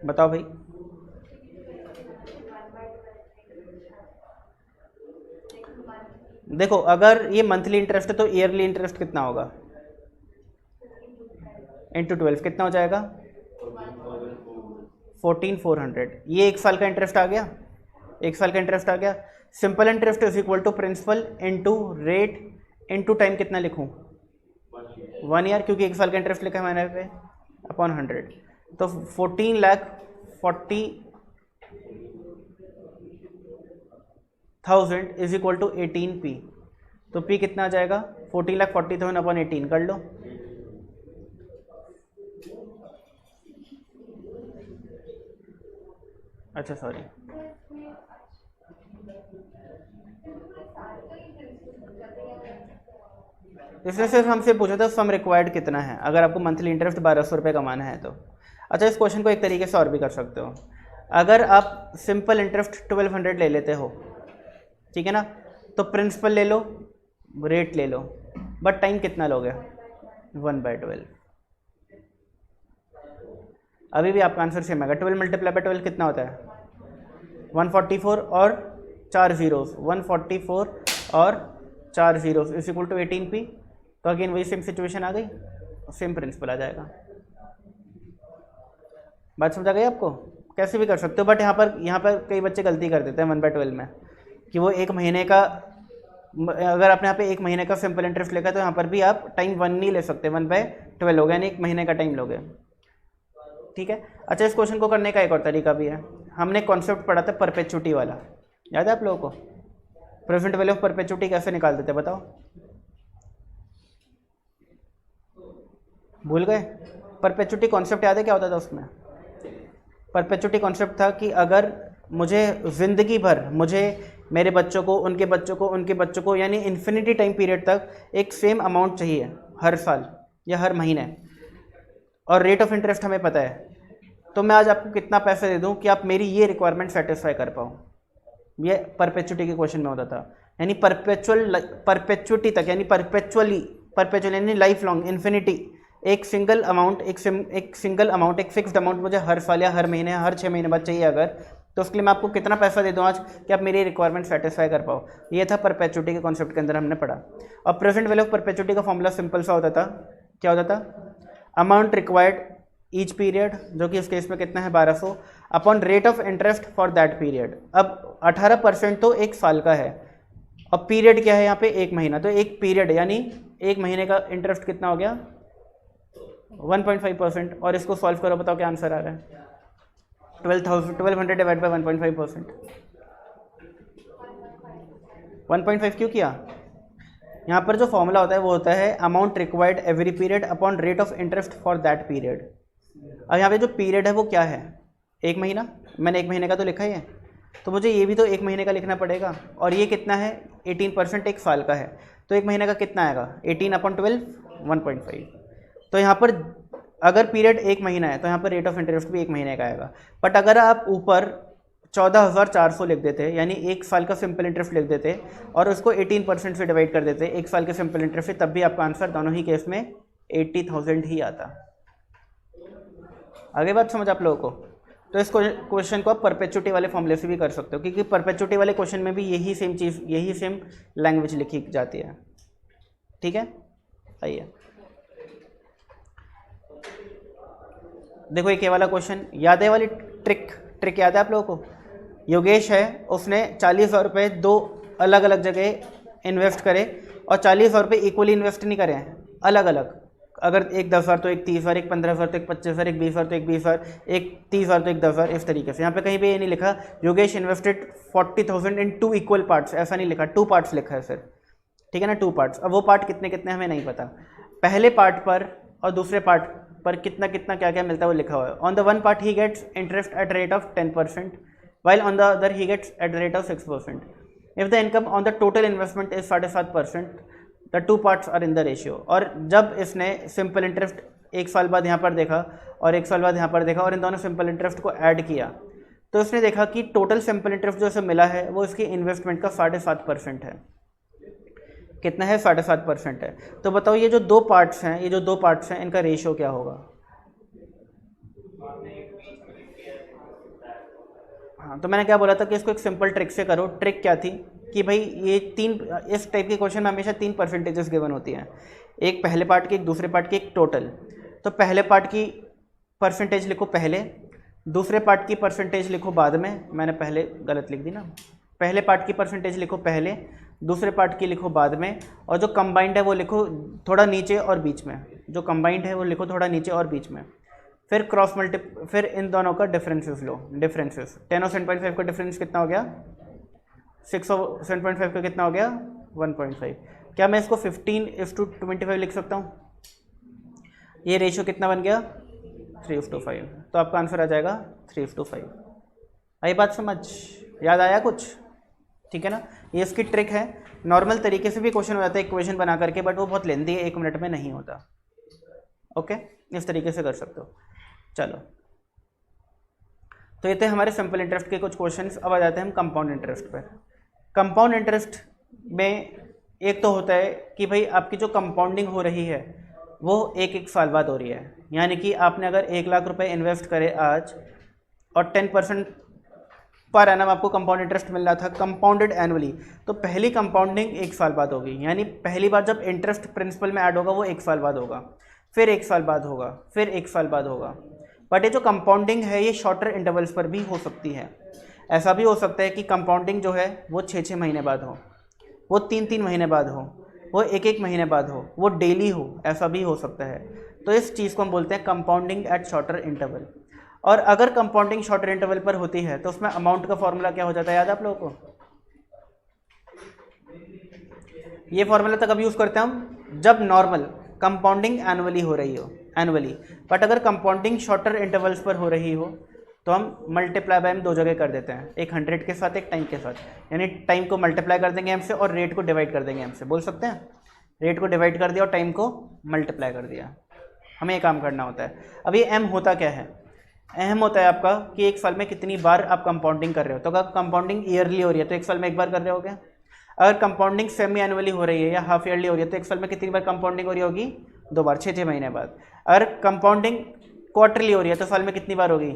बताओ भाई। देखो अगर ये मंथली इंटरेस्ट है तो ईयरली इंटरेस्ट कितना होगा, इंटू 12 कितना हो जाएगा 14,400। ये 1 साल का इंटरेस्ट आ गया, 1 साल का इंटरेस्ट आ गया। Simple interest is equal to principal into rate into time कितना लिखूं 1 ईयर, क्योंकि 1 साल का इंटरेस्ट लिखा है मैंने पे अपॉन 100। तो 14,40,000 इज इक्वल टू 18p। तो p कितना आ जाएगा 14,40,000 अपॉन 18 कर लो। अच्छा सॉरी, इसने सिर्फ हमसे पूछा था सम रिक्वायर्ड कितना है, अगर आपको मंथली इंटरेस्ट 1200 रुपये कमाना है तो। अच्छा इस क्वेश्चन को एक तरीके से और भी कर सकते हो। अगर आप सिंपल इंटरेस्ट 1200 ले लेते हो, ठीक है ना, तो प्रिंसिपल ले लो, रेट ले लो, बट टाइम कितना लोगे 1/12। अभी भी आपका आंसर सेम आएगा। 12 मल्टीप्लाई बाय 12 कितना होता है 144 और 4 जीरोस, 144 और 4 zeros is equal to 18p। तो अगेन वही सेम सिचुएशन आ गई, सेम प्रिंसिपल आ जाएगा। बात समझ आ गई आपको? कैसे भी कर सकते हो, बट यहाँ पर कई बच्चे गलती कर देते हैं 1/12 में कि वो 1 महीने का, अगर आपने यहाँ पे 1 महीने का सिंपल इंटरेस्ट लेगा तो यहाँ पर भी आप टाइम 1 नहीं ले सकते, 1/12 होगा, यानी 1 महीने का टाइम लोगे, ठीक है। अच्छा इस क्वेश्चन को करने का एक और तरीका भी है। हमने कॉन्सेप्ट पढ़ा था परपेचुटी वाला, याद है आप लोगों को? प्रेजेंट वैल्यू ऑफ परपेचुटी कैसे निकाल देते बताओ, भूल गए? परपेचुटी कॉन्सेप्ट याद है क्या होता था उसमें? परपेचुटी कॉन्सेप्ट था कि अगर मुझे ज़िंदगी भर, मुझे मेरे बच्चों को, उनके बच्चों को, उनके बच्चों को, यानी इन्फिनिटी टाइम पीरियड तक एक सेम अमाउंट चाहिए हर साल या हर महीने, और रेट ऑफ इंटरेस्ट हमें पता है, तो मैं आज आपको कितना पैसे दे दूं कि आप मेरी ये रिक्वायरमेंट सेटिस्फाई कर पाओ। ये परपेचुटी के क्वेश्चन में होता था, यानी परपेचुटी तक, यानी परपेचुअल यानी लाइफ लॉन्ग, इन्फिनिटी, एक सिंगल अमाउंट, एक सिंगल अमाउंट, एक फिक्स्ड अमाउंट मुझे हर साल या हर महीने, हर 6 महीने बाद चाहिए अगर, तो उसके लिए मैं आपको कितना पैसा दे दूं आज कि आप मेरी रिक्वायरमेंट सेटिस्फाई कर पाओ। ये था परपेचुटी के कॉन्सेप्ट के अंदर हमने पढ़ा। और प्रेजेंट वैल्यू ऑफ परपेचुटी का फॉर्मूला सिंपल सा होता था, क्या होता था? अमाउंट रिक्वायर्ड ईच पीरियड, जो कि इस केस में कितना है 1200, upon rate of interest for that period. अब 18% तो 1 साल का है, और पीरियड क्या है यहाँ पे 1 महीना, तो एक पीरियड यानी 1 महीने का इंटरेस्ट कितना हो गया 1.5%। और इसको सॉल्व करो, बताओ क्या आंसर आ रहा है 1200 डिवाइड बाय 1.5%। 1.5 क्यों किया? यहाँ पर जो फॉर्मूला होता है वो होता है amount required every period upon rate of interest for that period. अब यहाँ पे जो पीरियड है वो क्या है 1 महीना, मैंने 1 महीने का तो लिखा ही है, तो मुझे ये भी तो 1 महीने का लिखना पड़ेगा। और ये कितना है 18% 1 साल का है, तो 1 महीने का कितना आएगा 18/12 1.5। तो यहाँ पर अगर पीरियड 1 महीना है तो यहाँ पर रेट ऑफ इंटरेस्ट भी 1 महीने का आएगा। बट अगर आप ऊपर 14,400 लिख देते, यानी 1 साल का सिंपल इंटरेस्ट लिख देते और उसको 18% से डिवाइड कर देते 1 साल के सिंपल इंटरेस्ट से, तब भी आपका आंसर दोनों ही केस में 80,000 ही आता। आगे बात समझ आप लोगों को? तो इस क्वेश्चन को आप परपेचुटी वाले फॉर्मूले से भी कर सकते हो, क्योंकि परपेचुटी वाले क्वेश्चन में भी यही सेम चीज़, यही सेम लैंग्वेज लिखी जाती है, ठीक है। आइए देखो एक ये वाला क्वेश्चन याद है, वाली ट्रिक याद है आप लोगों को? योगेश है, उसने 40,000 रुपये 2 अलग अलग जगह इन्वेस्ट करे, और 40,000 रुपये इक्वली इन्वेस्ट नहीं करे हैं, अलग अलग। अगर एक 10,000 तो एक 30,000, एक 15,000 तो एक 25,000, एक 20,000 तो एक 20,000, एक 30,000 तो एक 10,000, इस तरीके से। यहाँ पे कहीं पे ये नहीं लिखा योगेश इन्वेस्टेड 40,000 इन 2 इक्वल पार्ट्स, ऐसा नहीं लिखा, 2 पार्ट्स लिखा है सिर्फ, ठीक है ना, 2 पार्ट्स। अब वो पार्ट कितने कितने हमें नहीं पता, पहले पार्ट पर और दूसरे पार्ट पर कितना कितना क्या क्या मिलता है वो लिखा हुआ है। On the one part he gets interest at rate of 10%, while on the other he gets at the rate of 6%. If the income on the total investment is 7.5%, the two parts are in the ratio. और जब इसने simple interest 1 साल बाद यहाँ पर देखा और 1 साल बाद यहाँ पर देखा और इन दोनों सिंपल इंटरेस्ट को ऐड किया, तो इसने देखा कि टोटल सिंपल इंटरेस्ट जो इसे मिला है वो इसकी इन्वेस्टमेंट का 7.5% है। कितना है 7.5% है। तो बताओ ये जो दो पार्ट्स हैं इनका रेशियो क्या होगा? हाँ, तो मैंने क्या बोला था कि इसको एक सिंपल ट्रिक से करो। ट्रिक क्या थी कि भाई ये इस टाइप के क्वेश्चन में हमेशा 3 परसेंटेजेस गिवन होती हैं, एक पहले पार्ट की, एक दूसरे पार्ट की, एक टोटल। तो पहले पार्ट की परसेंटेज लिखो पहले, दूसरे पार्ट की परसेंटेज लिखो बाद में। मैंने पहले गलत लिख दी ना, पहले पार्ट की परसेंटेज लिखो पहले, दूसरे पार्ट की लिखो बाद में, और जो कंबाइंड है वो लिखो थोड़ा नीचे और बीच में। जो कंबाइंड है वो लिखो थोड़ा नीचे और बीच में। फिर फिर इन दोनों का डिफरेंसेस लो। डिफरेंसेस 10 और 7.5 का डिफरेंस कितना हो गया? 6 और 7.5 का कितना हो गया? 1.5। क्या मैं इसको 15:25 लिख सकता हूँ? ये रेशियो कितना बन गया? 3:5। तो आपका आंसर आ जाएगा 3:5। आई बात समझ? याद आया कुछ? ठीक है ना, ये इसकी ट्रिक है। नॉर्मल तरीके से भी क्वेश्चन हो जाता है इक्वेशन बना करके, बट वो बहुत लेंदी है, 1 मिनट में नहीं होता। ओके, इस तरीके से कर सकते हो। चलो, तो ये थे हमारे सिंपल इंटरेस्ट के कुछ क्वेश्चंस। अब आ जाते हैं हम कंपाउंड इंटरेस्ट पर। कंपाउंड इंटरेस्ट में एक तो होता है कि भाई आपकी जो कंपाउंडिंग हो रही है वो एक साल बाद हो रही है। यानी कि आपने अगर 1 लाख रुपए इन्वेस्ट करे आज और 10% पर एनम आपको कंपाउंड इंटरेस्ट मिल रहा था कंपाउंडेड एनुअली, तो पहली कंपाउंडिंग 1 साल बाद होगी। यानी पहली बार जब इंटरेस्ट प्रिंसिपल में ऐड होगा वो 1 साल बाद होगा, फिर 1 साल बाद होगा, फिर 1 साल बाद होगा। बट ये जो कंपाउंडिंग है ये शॉर्टर इंटरवल्स पर भी हो सकती है। ऐसा भी हो सकता है कि कंपाउंडिंग जो है वो 6-6 महीने बाद हो, वो 3-3 महीने बाद हो, वो 1-1 महीने बाद हो, वो डेली हो, ऐसा भी हो सकता है। तो इस चीज़ को हम बोलते हैं कंपाउंडिंग एट शॉर्टर इंटरवल। और अगर कंपाउंडिंग शॉर्टर इंटरवल पर होती है तो उसमें अमाउंट का फॉर्मूला क्या हो जाता है, याद है आप लोगों को? ये फॉर्मूला तक अब यूज़ करते हैं हम जब नॉर्मल कंपाउंडिंग एनुअली हो रही हो, एनुअली। बट अगर कंपाउंडिंग शॉर्टर इंटरवल्स पर हो रही हो तो हम मल्टीप्लाई बाय हम 2 जगह कर देते हैं, एक 100 के साथ, एक टाइम के साथ। यानी टाइम को मल्टीप्लाई कर देंगे हमसे और रेट को डिवाइड कर देंगे हमसे। बोल सकते हैं रेट को डिवाइड कर दिया और टाइम को मल्टीप्लाई कर दिया। हमें ये काम करना होता है। अब ये एम होता क्या है? एम होता है आपका कि 1 साल में कितनी बार आप कंपाउंडिंग कर रहे हो। तो अगर कंपाउंडिंग ईयरली हो रही है तो 1 साल में 1 बार कर रहे होगे। अगर कंपाउंडिंग सेमी एनुअली हो रही है या हाफ ईयरली हो रही है तो 1 साल में कितनी बार कंपाउंडिंग हो रही होगी? 2 बार, 6-6 महीने बाद। अगर कंपाउंडिंग क्वार्टरली हो रही है तो साल में कितनी बार होगी?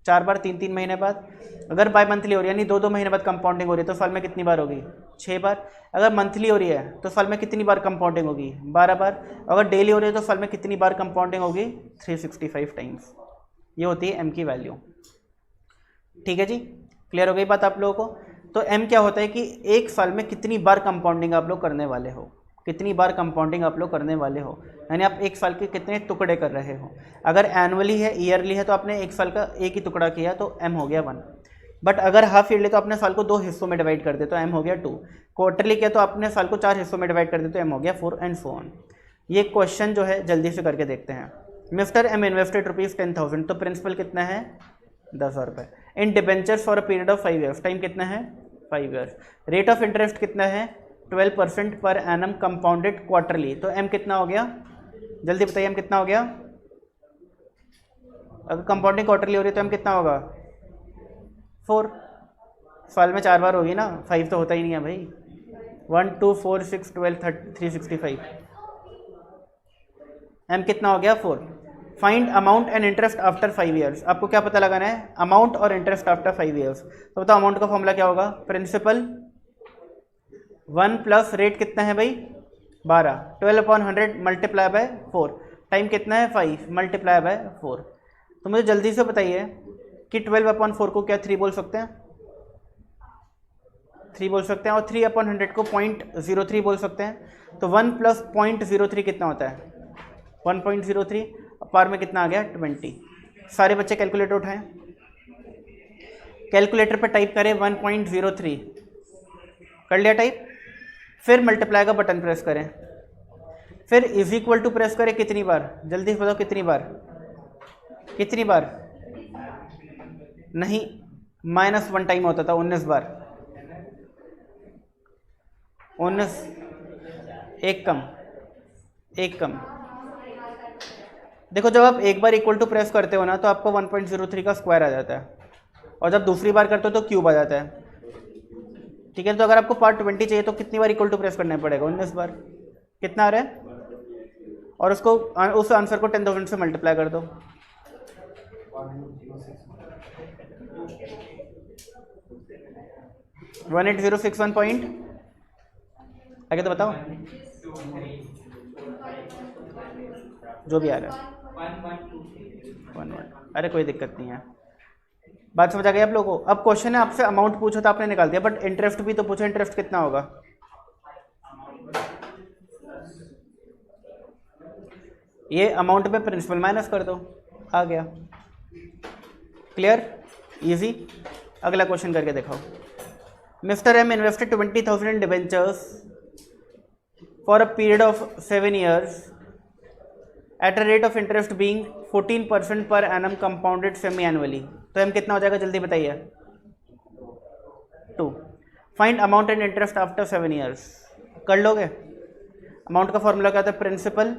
4 बार, 3-3 महीने बाद। अगर बाय मंथली हो रही है यानी 2-2 महीने बाद कंपाउंडिंग हो रही है तो साल में कितनी बार होगी? 6 बार। अगर मंथली हो रही है तो साल में कितनी बार कंपाउंडिंग होगी? 12 बार। अगर डेली हो रही है तो साल में कितनी बार कंपाउंडिंग होगी? 365 टाइम्स। ये होती है एम की वैल्यू। ठीक है जी, क्लियर हो गई बात आप लोगों को? तो एम क्या होता है कि 1 साल में कितनी बार कंपाउंडिंग आप लोग करने वाले हो, कितनी बार कंपाउंडिंग आप लोग करने वाले हो, यानी आप 1 साल के कितने टुकड़े कर रहे हो। अगर एनुअली है, ईयरली है तो आपने 1 साल का एक ही टुकड़ा किया तो एम हो गया 1। बट अगर हाफ ईयरली तो आपने साल को 2 हिस्सों में डिवाइड कर दे तो एम हो गया 2। क्वार्टरली किया तो आपने साल को 4 हिस्सों में डिवाइड कर दे तो एम हो गया 4 एंड सो ऑन। ये क्वेश्चन जो है जल्दी से करके देखते हैं। मिस्टर एम इन्वेस्टेड ₹10,000, तो प्रिंसिपल कितना है? 10,000 रुपये। In debentures for a period of 5 years, time कितना है? 5 ईयर्स। रेट ऑफ इंटरेस्ट कितना है? 12% पर एनम कंपाउंडेड क्वार्टरली। तो एम कितना हो गया? जल्दी बताइए एम कितना हो गया? अगर कंपाउंडिंग क्वार्टरली हो रही है तो एम कितना होगा? 4। साल में 4 बार होगी ना, 5 तो होता ही नहीं है भाई। 1, 2, 4, 6, 12, 365। एम कितना हो गया? 4। Find amount and interest after 5 years. आपको क्या पता लगाना है? अमाउंट और इंटरेस्ट आफ्टर 5 ईयर्स। तो बताओ अमाउंट का फॉर्मूला क्या होगा? प्रिंसिपल 1 प्लस रेट कितना है भाई? 12, 12/100 मल्टीप्लाई बाय 4। टाइम कितना है? 5 मल्टीप्लाई बाय 4। तो मुझे जल्दी से बताइए कि 12/4 को क्या 3 बोल सकते हैं? 3 बोल सकते हैं। और 3/100 को 0.03 बोल सकते हैं। तो 1 प्लस 0.03 कितना होता है? 1.03। पार में कितना आ गया? 20। सारे बच्चे कैलकुलेटर उठाएं, कैलकुलेटर पर टाइप करें 1.03। कर लिया टाइप? फिर मल्टीप्लाई का बटन प्रेस करें, फिर इज इक्वल टू प्रेस करें। कितनी बार? जल्दी से बताओ कितनी बार? कितनी बार? नहीं, -1 टाइम होता था। 19 बार। 19, एक कम, एक कम। देखो जब आप एक बार इक्वल टू प्रेस करते हो ना तो आपको 1.03 का स्क्वायर आ जाता है, और जब दूसरी बार करते हो तो क्यूब आ जाता है। ठीक है, तो अगर आपको पार्ट 20 चाहिए तो कितनी बार इक्वल टू प्रेस करना पड़ेगा? 19 बार। कितना आ रहा है? और उसको उस आंसर को 10,000 से मल्टीप्लाई कर दो। 18,061 पॉइंट आगे तो बताओ, जो भी आ रहा है। 1 अरे कोई दिक्कत नहीं है, बात समझ आ गई आप लोगों को। अब क्वेश्चन है आपसे अमाउंट पूछो तो आपने निकाल दिया, बट इंटरेस्ट भी तो पूछो, इंटरेस्ट कितना होगा? ये अमाउंट पे प्रिंसिपल माइनस कर दो, आ गया। Clear, easy. अगला क्वेश्चन करके दिखाओ। Mister M invested 20,000 in debentures for a period of 7 years at a rate of interest being 14% per annum compounded semi annually. तो एम कितना हो जाएगा जल्दी बताइए? 2। Find amount and interest after 7 years। कर लोगे? अमाउंट का फॉर्मूला क्या था? Principal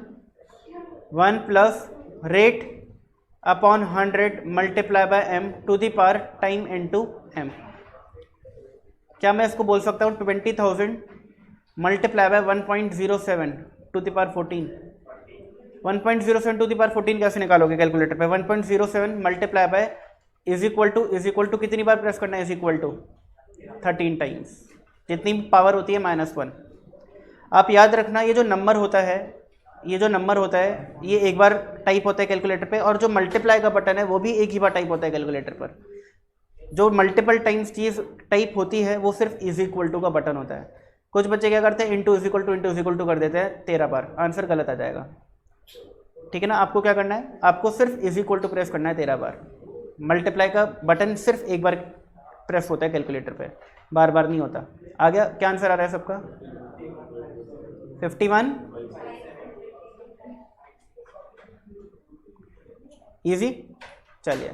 1 plus rate upon 100 multiply by M to the power time into M. क्या मैं इसको बोल सकता हूँ 20,000 multiply by 1.07 to the power 14? 1.07 to the power 14 कैसे निकालोगे कैलकुलेटर पे? 1.07 multiply by is equal to कितनी बार प्रेस करना है? इज इक्वल टू 13 टाइम्स, जितनी पावर होती है -1। आप याद रखना, ये जो नंबर होता है ये एक बार टाइप होता है कैलकुलेटर पे, और जो मल्टीप्लाई का बटन है वो भी एक ही बार टाइप होता है कैलकुलेटर पर। जो मल्टीपल टाइम्स चीज़ टाइप होती है वो सिर्फ इज इक्वल टू का बटन होता है। कुछ बच्चे क्या करते हैं? इंटू इज इक्वल टू कर देते हैं 13 बार, आंसर गलत आ जाएगा। ठीक है ना, आपको क्या करना है? आपको सिर्फ इज इक्वल टू प्रेस करना है 13 बार। मल्टीप्लाई का बटन सिर्फ एक बार प्रेस होता है कैलकुलेटर पे, बार बार नहीं होता। आ गया? क्या आंसर आ रहा है सबका? 51। इजी। चलिए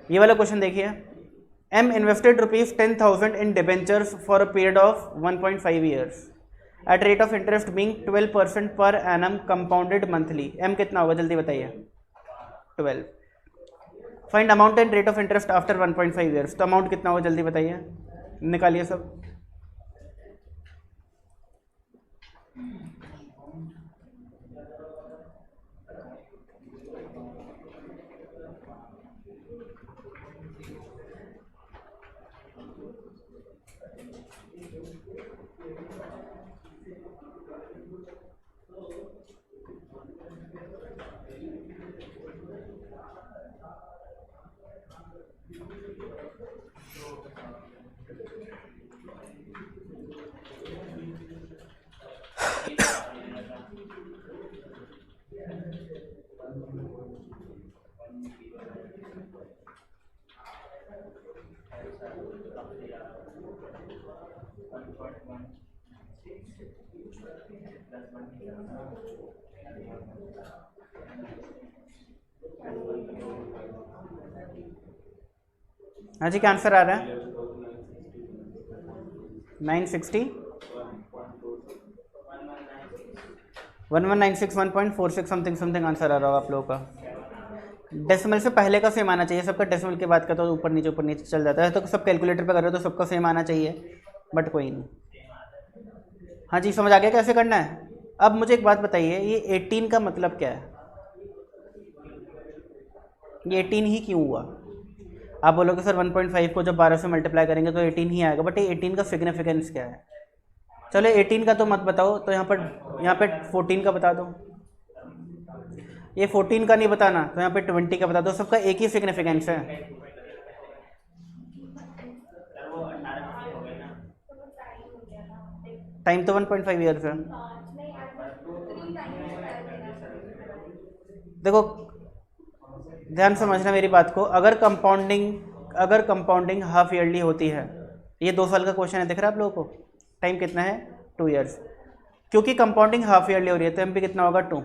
ये वाला क्वेश्चन देखिए। M invested ₹10,000 in debentures for a period of 1.5 years at rate of interest being 12% per annum compounded monthly. M कितना होगा जल्दी बताइए? 12। Find amount and rate of interest after 1.5 years। तो अमाउंट कितना होगा जल्दी बताइए, निकालिए सब। हाँ जी, क्या आंसर आ रहा है? 960 1196 1.46 समथिंग आंसर आ रहा होगा आप लोगों का। डेसिमल से पहले का सेम आना चाहिए सबका, डेसिमल के बाद का तो ऊपर नीचे चल जाता है। तो सब कैलकुलेटर पे कर रहे हो तो सबका सेम आना चाहिए, बट कोई नहीं। हाँ जी, समझ आ गया कैसे करना है? अब मुझे एक बात बताइए, ये 18 का मतलब क्या है? ये 18 ही क्यों हुआ? आप बोलोगे सर 1.5 को जब 12 से मल्टीप्लाई करेंगे तो 18 ही आएगा, बट ये 18 का सिग्निफिकेंस क्या है? चलो 18 का तो मत बताओ, तो यहाँ पे 14 का बता दो। ये 14 का नहीं बताना तो यहाँ पे 20 का बता दो, सबका एक ही सिग्निफिकेंस है। टाइम तो 1.5 ईयर्स है। देखो ध्यान समझना मेरी बात को, अगर कंपाउंडिंग हाफ ईयरली होती है, ये 2 साल का क्वेश्चन है, दिख रहा है आप लोगों को? टाइम कितना है? 2 years। क्योंकि कंपाउंडिंग हाफ ईयरली हो रही है तो एम पी कितना होगा? 2।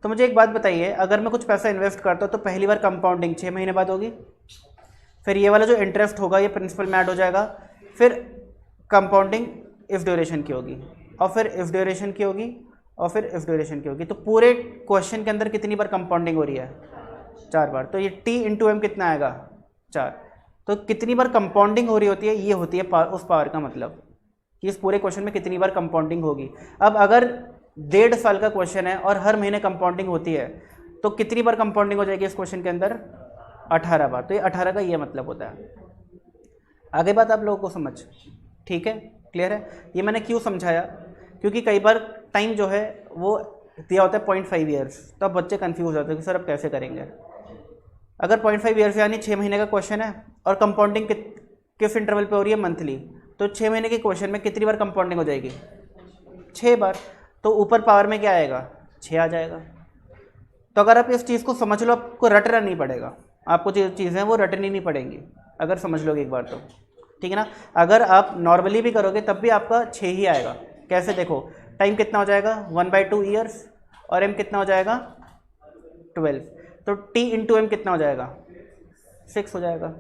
तो मुझे एक बात बताइए, अगर मैं कुछ पैसा इन्वेस्ट करता हूँ तो पहली बार कंपाउंडिंग 6 महीने बाद होगी, फिर ये वाला जो इंटरेस्ट होगा ये प्रिंसिपल में ऐड हो जाएगा, फिर कंपाउंडिंग इस ड्यूरेशन की होगी, और फिर इस ड्यूरेशन की होगी, और फिर इस ड्यूरेशन की होगी। तो पूरे क्वेश्चन के अंदर कितनी बार कंपाउंडिंग हो रही है? 4 बार। तो ये t इंटू एम कितना आएगा? 4। तो कितनी बार कंपाउंडिंग हो रही होती है, ये होती है उस पावर का मतलब कि इस पूरे क्वेश्चन में कितनी बार कंपाउंडिंग होगी। अब अगर 1.5 साल का क्वेश्चन है और हर महीने कंपाउंडिंग होती है तो कितनी बार कंपाउंडिंग हो जाएगी इस क्वेश्चन के अंदर? 18 बार। तो ये 18 का ये मतलब होता है। आगे बात आप लोगों को समझ ठीक है, क्लियर है? ये मैंने क्यों समझाया, क्योंकि कई बार टाइम जो है वो दिया होता है 0.5 ईयर्स, तो अब बच्चे कंफ्यूज होते हैं कि सर अब कैसे करेंगे। अगर 0.5 ईयर्स यानी 6 महीने का क्वेश्चन है और कंपाउंडिंग किस इंटरवल पे हो रही है? मंथली। तो 6 महीने के क्वेश्चन में कितनी बार कंपाउंडिंग हो जाएगी? 6 बार। तो ऊपर पावर में क्या आएगा? 6 आ जाएगा। तो अगर आप इस चीज़ को समझ लो, आपको रटना नहीं पड़ेगा, आपको जो चीज़ें हैं वो रटनी नहीं पड़ेंगी अगर समझ लोगे एक बार तो, ठीक है ना। अगर आप नॉर्मली भी करोगे तब भी आपका 6 ही आएगा। कैसे? देखो, टाइम कितना हो जाएगा? 1/2 ईयर्स, और एम कितना हो जाएगा? 12। तो टी इंटू एम कितना हो जाएगा? 6 हो जाएगा।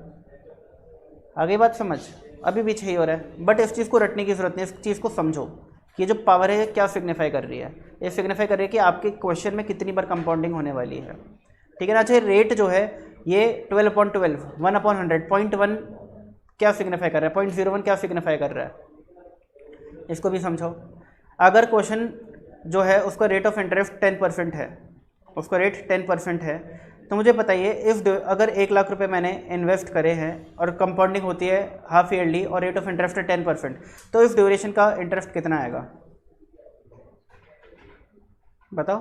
आगे बात समझ? अभी भी 6 हो रहा है, बट इस चीज़ को रटने की जरूरत नहीं, इस चीज़ को समझो कि ये जो पावर है क्या सिग्निफाई कर रही है। ये सिग्निफाई कर रही है कि आपके क्वेश्चन में कितनी बार कंपाउंडिंग होने वाली है, ठीक है ना। अच्छा, रेट जो है ये 12/12, 1/100, 0.1 क्या सिग्निफाई कर रहा है? 0.01 क्या सिग्निफाई कर रहा है? इसको भी समझो। अगर क्वेश्चन जो है उसका रेट ऑफ इंटरेस्ट 10% है, उसका रेट 10% है, तो मुझे बताइए इफ अगर 1 लाख रुपए मैंने इन्वेस्ट करे हैं और कंपाउंडिंग होती है हाफ ईयरली और रेट ऑफ इंटरेस्ट है 10%, तो इस ड्यूरेशन का इंटरेस्ट कितना आएगा? बताओ।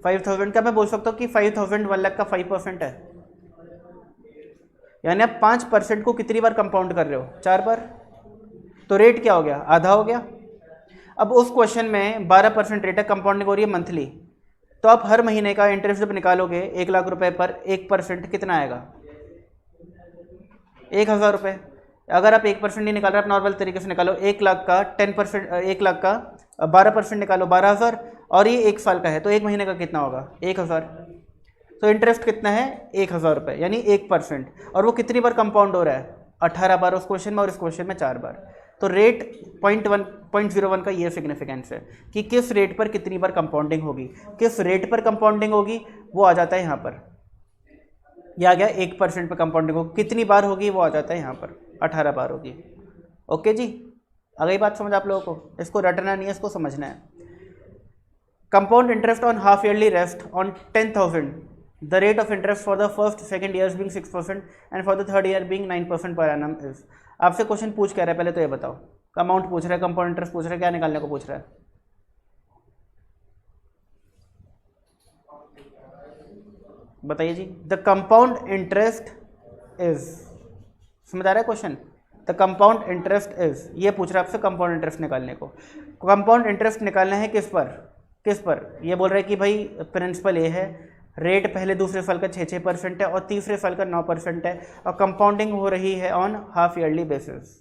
5000 का मैं बोल सकता हूँ कि 5000 1 लाख का 5% है, यानी आप 5% को कितनी बार कंपाउंड कर रहे हो? 4 बार। तो रेट क्या हो गया? आधा हो गया। अब उस क्वेश्चन में 12% रेट है, कंपाउंडिंग हो रही है मंथली, तो आप हर महीने का इंटरेस्ट जब निकालोगे 1 लाख रुपए पर 1% कितना आएगा? 1000 रुपये। अगर आप 1% नहीं निकाल रहे, आप नॉर्मल तरीके से निकालो, 1 लाख का 10%, 1 लाख का 12% निकालो, 12,000, और ये 1 साल का है तो 1 महीने का कितना होगा? 1000। तो इंटरेस्ट कितना है? 1000 रुपये, यानी 1%। और वो कितनी बार कंपाउंड हो रहा है? 18 बार उस क्वेश्चन में, और इस क्वेश्चन में 4 बार। तो रेट 0.01 का ये सिग्निफिकेंस है कि किस रेट पर कितनी बार कंपाउंडिंग होगी। किस रेट पर कंपाउंडिंग होगी वो आ जाता है यहाँ पर, यह आ गया 1% पर कंपाउंडिंग होगी, कितनी बार होगी वो आ जाता है यहाँ पर, 18 बार होगी। ओके जी, आ गई बात समझ आप लोगों को? इसको रटना नहीं है, इसको समझना है। Compound interest on half yearly rest on 10,000, the rate of interest for the first second years being 6% and for the third year being 9% per annum is. आपसे क्वेश्चन पूछ क्या रहा है पहले तो ये बताओ? अमाउंट पूछ रहा है, कंपाउंड इंटरेस्ट पूछ रहा है, क्या निकालने को पूछ रहा है? बताइए जी। द कंपाउंड इंटरेस्ट इज, समझ आ रहा है question? The compound interest is, ये पूछ रहा है आपसे कंपाउंड इंटरेस्ट निकालने को। कंपाउंड इंटरेस्ट निकालना है किस पर? किस पर? ये बोल रहा है कि भाई प्रिंसिपल ये है, रेट पहले दूसरे साल का 6% है और तीसरे साल का 9% है, और कंपाउंडिंग हो रही है ऑन हाफ ईयरली बेसिस।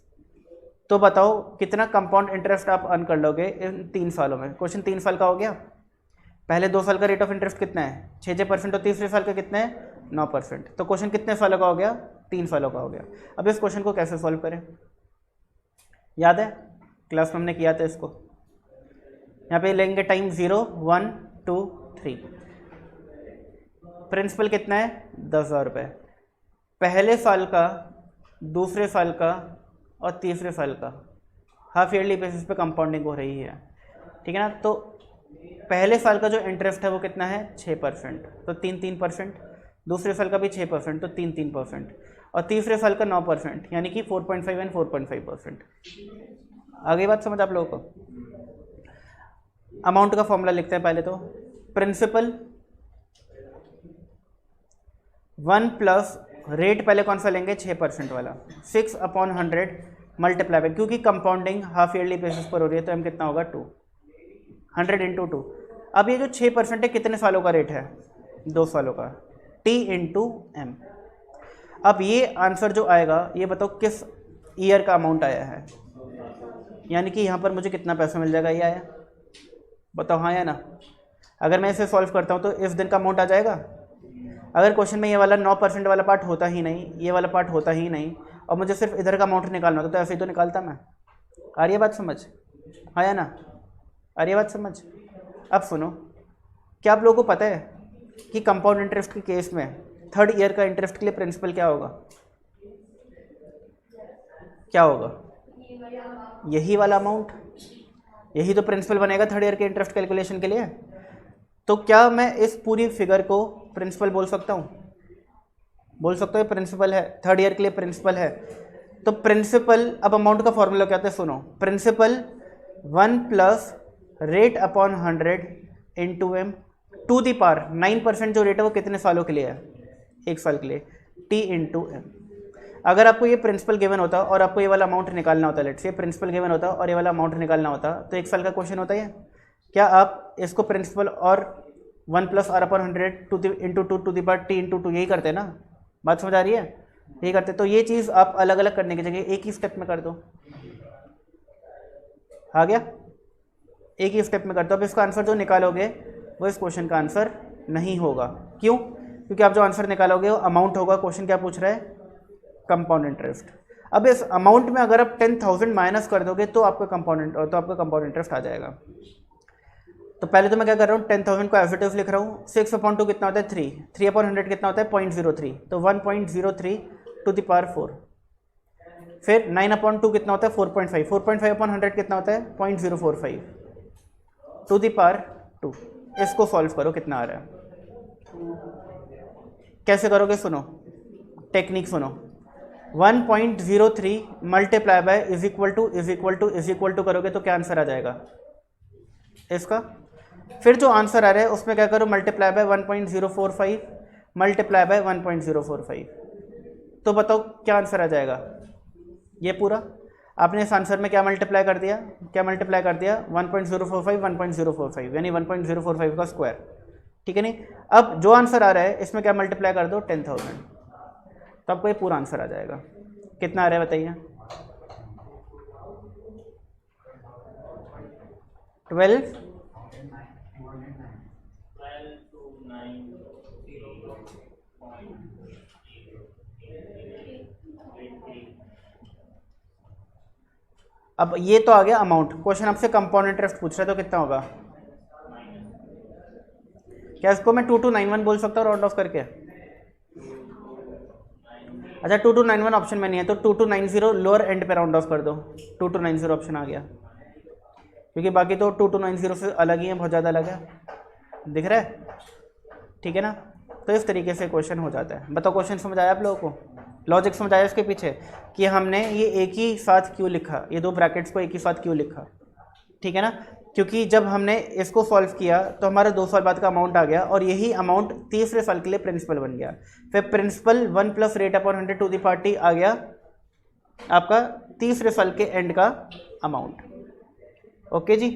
तो बताओ कितना कंपाउंड इंटरेस्ट आप अर्न कर लोगे इन 3 सालों में? क्वेश्चन 3 साल का हो गया, पहले 2 साल का रेट ऑफ इंटरेस्ट कितना है? 6% और तीसरे साल का कितना है? 9%। तो क्वेश्चन कितने सालों का हो गया? 3 सालों का हो गया। अब इस क्वेश्चन को कैसे सॉल्व करें? याद है क्लास में हमने किया था इसको। यहाँ पे लेंगे टाइम 0, 1, 2, 3। प्रिंसिपल कितना है? 10,000 रुपये। पहले साल का, दूसरे साल का और तीसरे साल का हाफ ईयरली बेसिस पे कंपाउंडिंग हो रही है, ठीक है ना। तो पहले साल का जो इंटरेस्ट है वो कितना है? 6%, तो 3%। दूसरे साल का भी 6%, तो 3%। और तीसरे साल का 9%, यानी कि 4.5 एंड 4.5%। आगे बात समझ आप लोगों को? अमाउंट का फॉर्मूला लिखते हैं पहले तो। प्रिंसिपल 1 प्लस रेट, पहले कौन सा लेंगे? 6% वाला, 6/100 मल्टीप्लाई बाय, क्योंकि कंपाउंडिंग हाफ ईयरली बेसिस पर हो रही है तो एम कितना होगा? 2, 100 इंटू 2। अब ये जो 6% है कितने सालों का रेट है? 2 सालों का, टी इंटू एम। अब ये आंसर जो आएगा ये बताओ किस ईयर का अमाउंट आया है, यानी कि यहाँ पर मुझे कितना पैसा मिल जाएगा? ये आया, बताओ हाँ या ना? अगर मैं इसे सॉल्व करता हूँ तो इस दिन का अमाउंट आ जाएगा। अगर क्वेश्चन में ये वाला 9% वाला पार्ट होता ही नहीं, ये वाला पार्ट होता ही नहीं, और मुझे सिर्फ इधर का अमाउंट निकालना होता तो ऐसे ही तो निकालता मैं। आ रही है बात समझ? हाँ या ना? आ रही है बात समझ? अब सुनो, क्या आप लोगों को पता है कि कंपाउंड इंटरेस्ट के केस में थर्ड ईयर का इंटरेस्ट के लिए प्रिंसिपल क्या होगा, क्या होगा, यही वाला अमाउंट, यही तो प्रिंसिपल बनेगा थर्ड ईयर के इंटरेस्ट कैलकुलेशन के लिए। तो क्या मैं इस पूरी फिगर को प्रिंसिपल बोल सकता हूँ, बोल सकता हूँ प्रिंसिपल है, थर्ड ईयर के लिए प्रिंसिपल है। तो प्रिंसिपल, अब अमाउंट का फॉर्मूला क्या होता है सुनो, principal 1 plus rate upon 100 into M to the power 9% जो रेट है वो कितने सालों के लिए है, 1 साल के लिए, टी इंटू एम। अगर आपको ये प्रिंसिपल गिवन होता और आपको ये वाला अमाउंट निकालना होता, लेट्स से प्रिंसिपल गिवन होता और ये वाला अमाउंट निकालना होता, तो 1 साल का क्वेश्चन होता है। क्या आप इसको प्रिंसिपल और 1 plus R upon 100 into two to the power T into two, यही करते हैं ना, बात समझ आ रही है, यही करते। तो ये चीज़ आप अलग अलग करने की जगह एक ही स्टेप में कर दो, आ गया, एक ही स्टेप में कर दो। अब इसका आंसर जो निकालोगे वो इस क्वेश्चन का आंसर नहीं होगा। क्यों? क्योंकि आप जो आंसर निकालोगे वो अमाउंट होगा। क्वेश्चन क्या पूछ रहा है, कंपाउंड इंटरेस्ट। अब इस अमाउंट में अगर आप 10,000 माइनस कर दोगे तो आपका कंपाउंड इंटरेस्ट आ जाएगा। तो पहले तो मैं क्या कर रहा हूँ, 10,000 को एज इट इज लिख रहा हूँ। 6/2 कितना होता है 3, 3/100 कितना होता है 0.03, तो 1.03 टू द पावर 4। फिर 9/2 कितना होता है 4.5, 4.5/100 कितना होता है 0.045 टू द पावर 2। इसको सॉल्व करो, कितना आ रहा है, कैसे करोगे सुनो, टेक्निक सुनो। 1.03 multiply by is equal to करोगे तो क्या आंसर आ जाएगा इसका। फिर जो आंसर आ रहा है उसमें क्या करो, मल्टीप्लाई बाय 1.045 मल्टीप्लाई बाय 1.045, तो बताओ क्या आंसर आ जाएगा। ये पूरा आपने इस आंसर में क्या मल्टीप्लाई कर दिया, 1.045 1.045 यानी 1.045 का स्क्वायर, ठीक है नहीं। अब जो आंसर आ रहा है इसमें क्या मल्टीप्लाई कर दो 10,000, तो आपको ये पूरा आंसर आ जाएगा। कितना आ रहा है बताइए, 12 अब ये तो आ गया अमाउंट। क्वेश्चन आपसे कंपाउंड इंटरेस्ट पूछ रहा है तो कितना होगा, क्या इसको मैं 2291 बोल सकता हूँ राउंड ऑफ करके। अच्छा 2291 ऑप्शन में नहीं है तो 2290 लोअर एंड पे राउंड ऑफ कर दो, 2290 ऑप्शन आ गया, क्योंकि बाकी तो 2290 से अलग ही है, बहुत ज़्यादा अलग है, दिख रहा है, ठीक है ना। तो इस तरीके से क्वेश्चन हो जाता है। बताओ क्वेश्चन समझ आया आप लोगों को, लॉजिक समझ आया इसके पीछे कि हमने ये एक ही साथ क्यों लिखा, ये दो ब्रैकेट्स को एक ही साथ क्यों लिखा, ठीक है ना। क्योंकि जब हमने इसको सॉल्व किया तो हमारा 2 साल बाद का अमाउंट आ गया और यही अमाउंट तीसरे साल के लिए प्रिंसिपल बन गया। फिर principal 1 plus rate upon 100 to the power T आ गया आपका तीसरे साल के एंड का अमाउंट। ओके जी,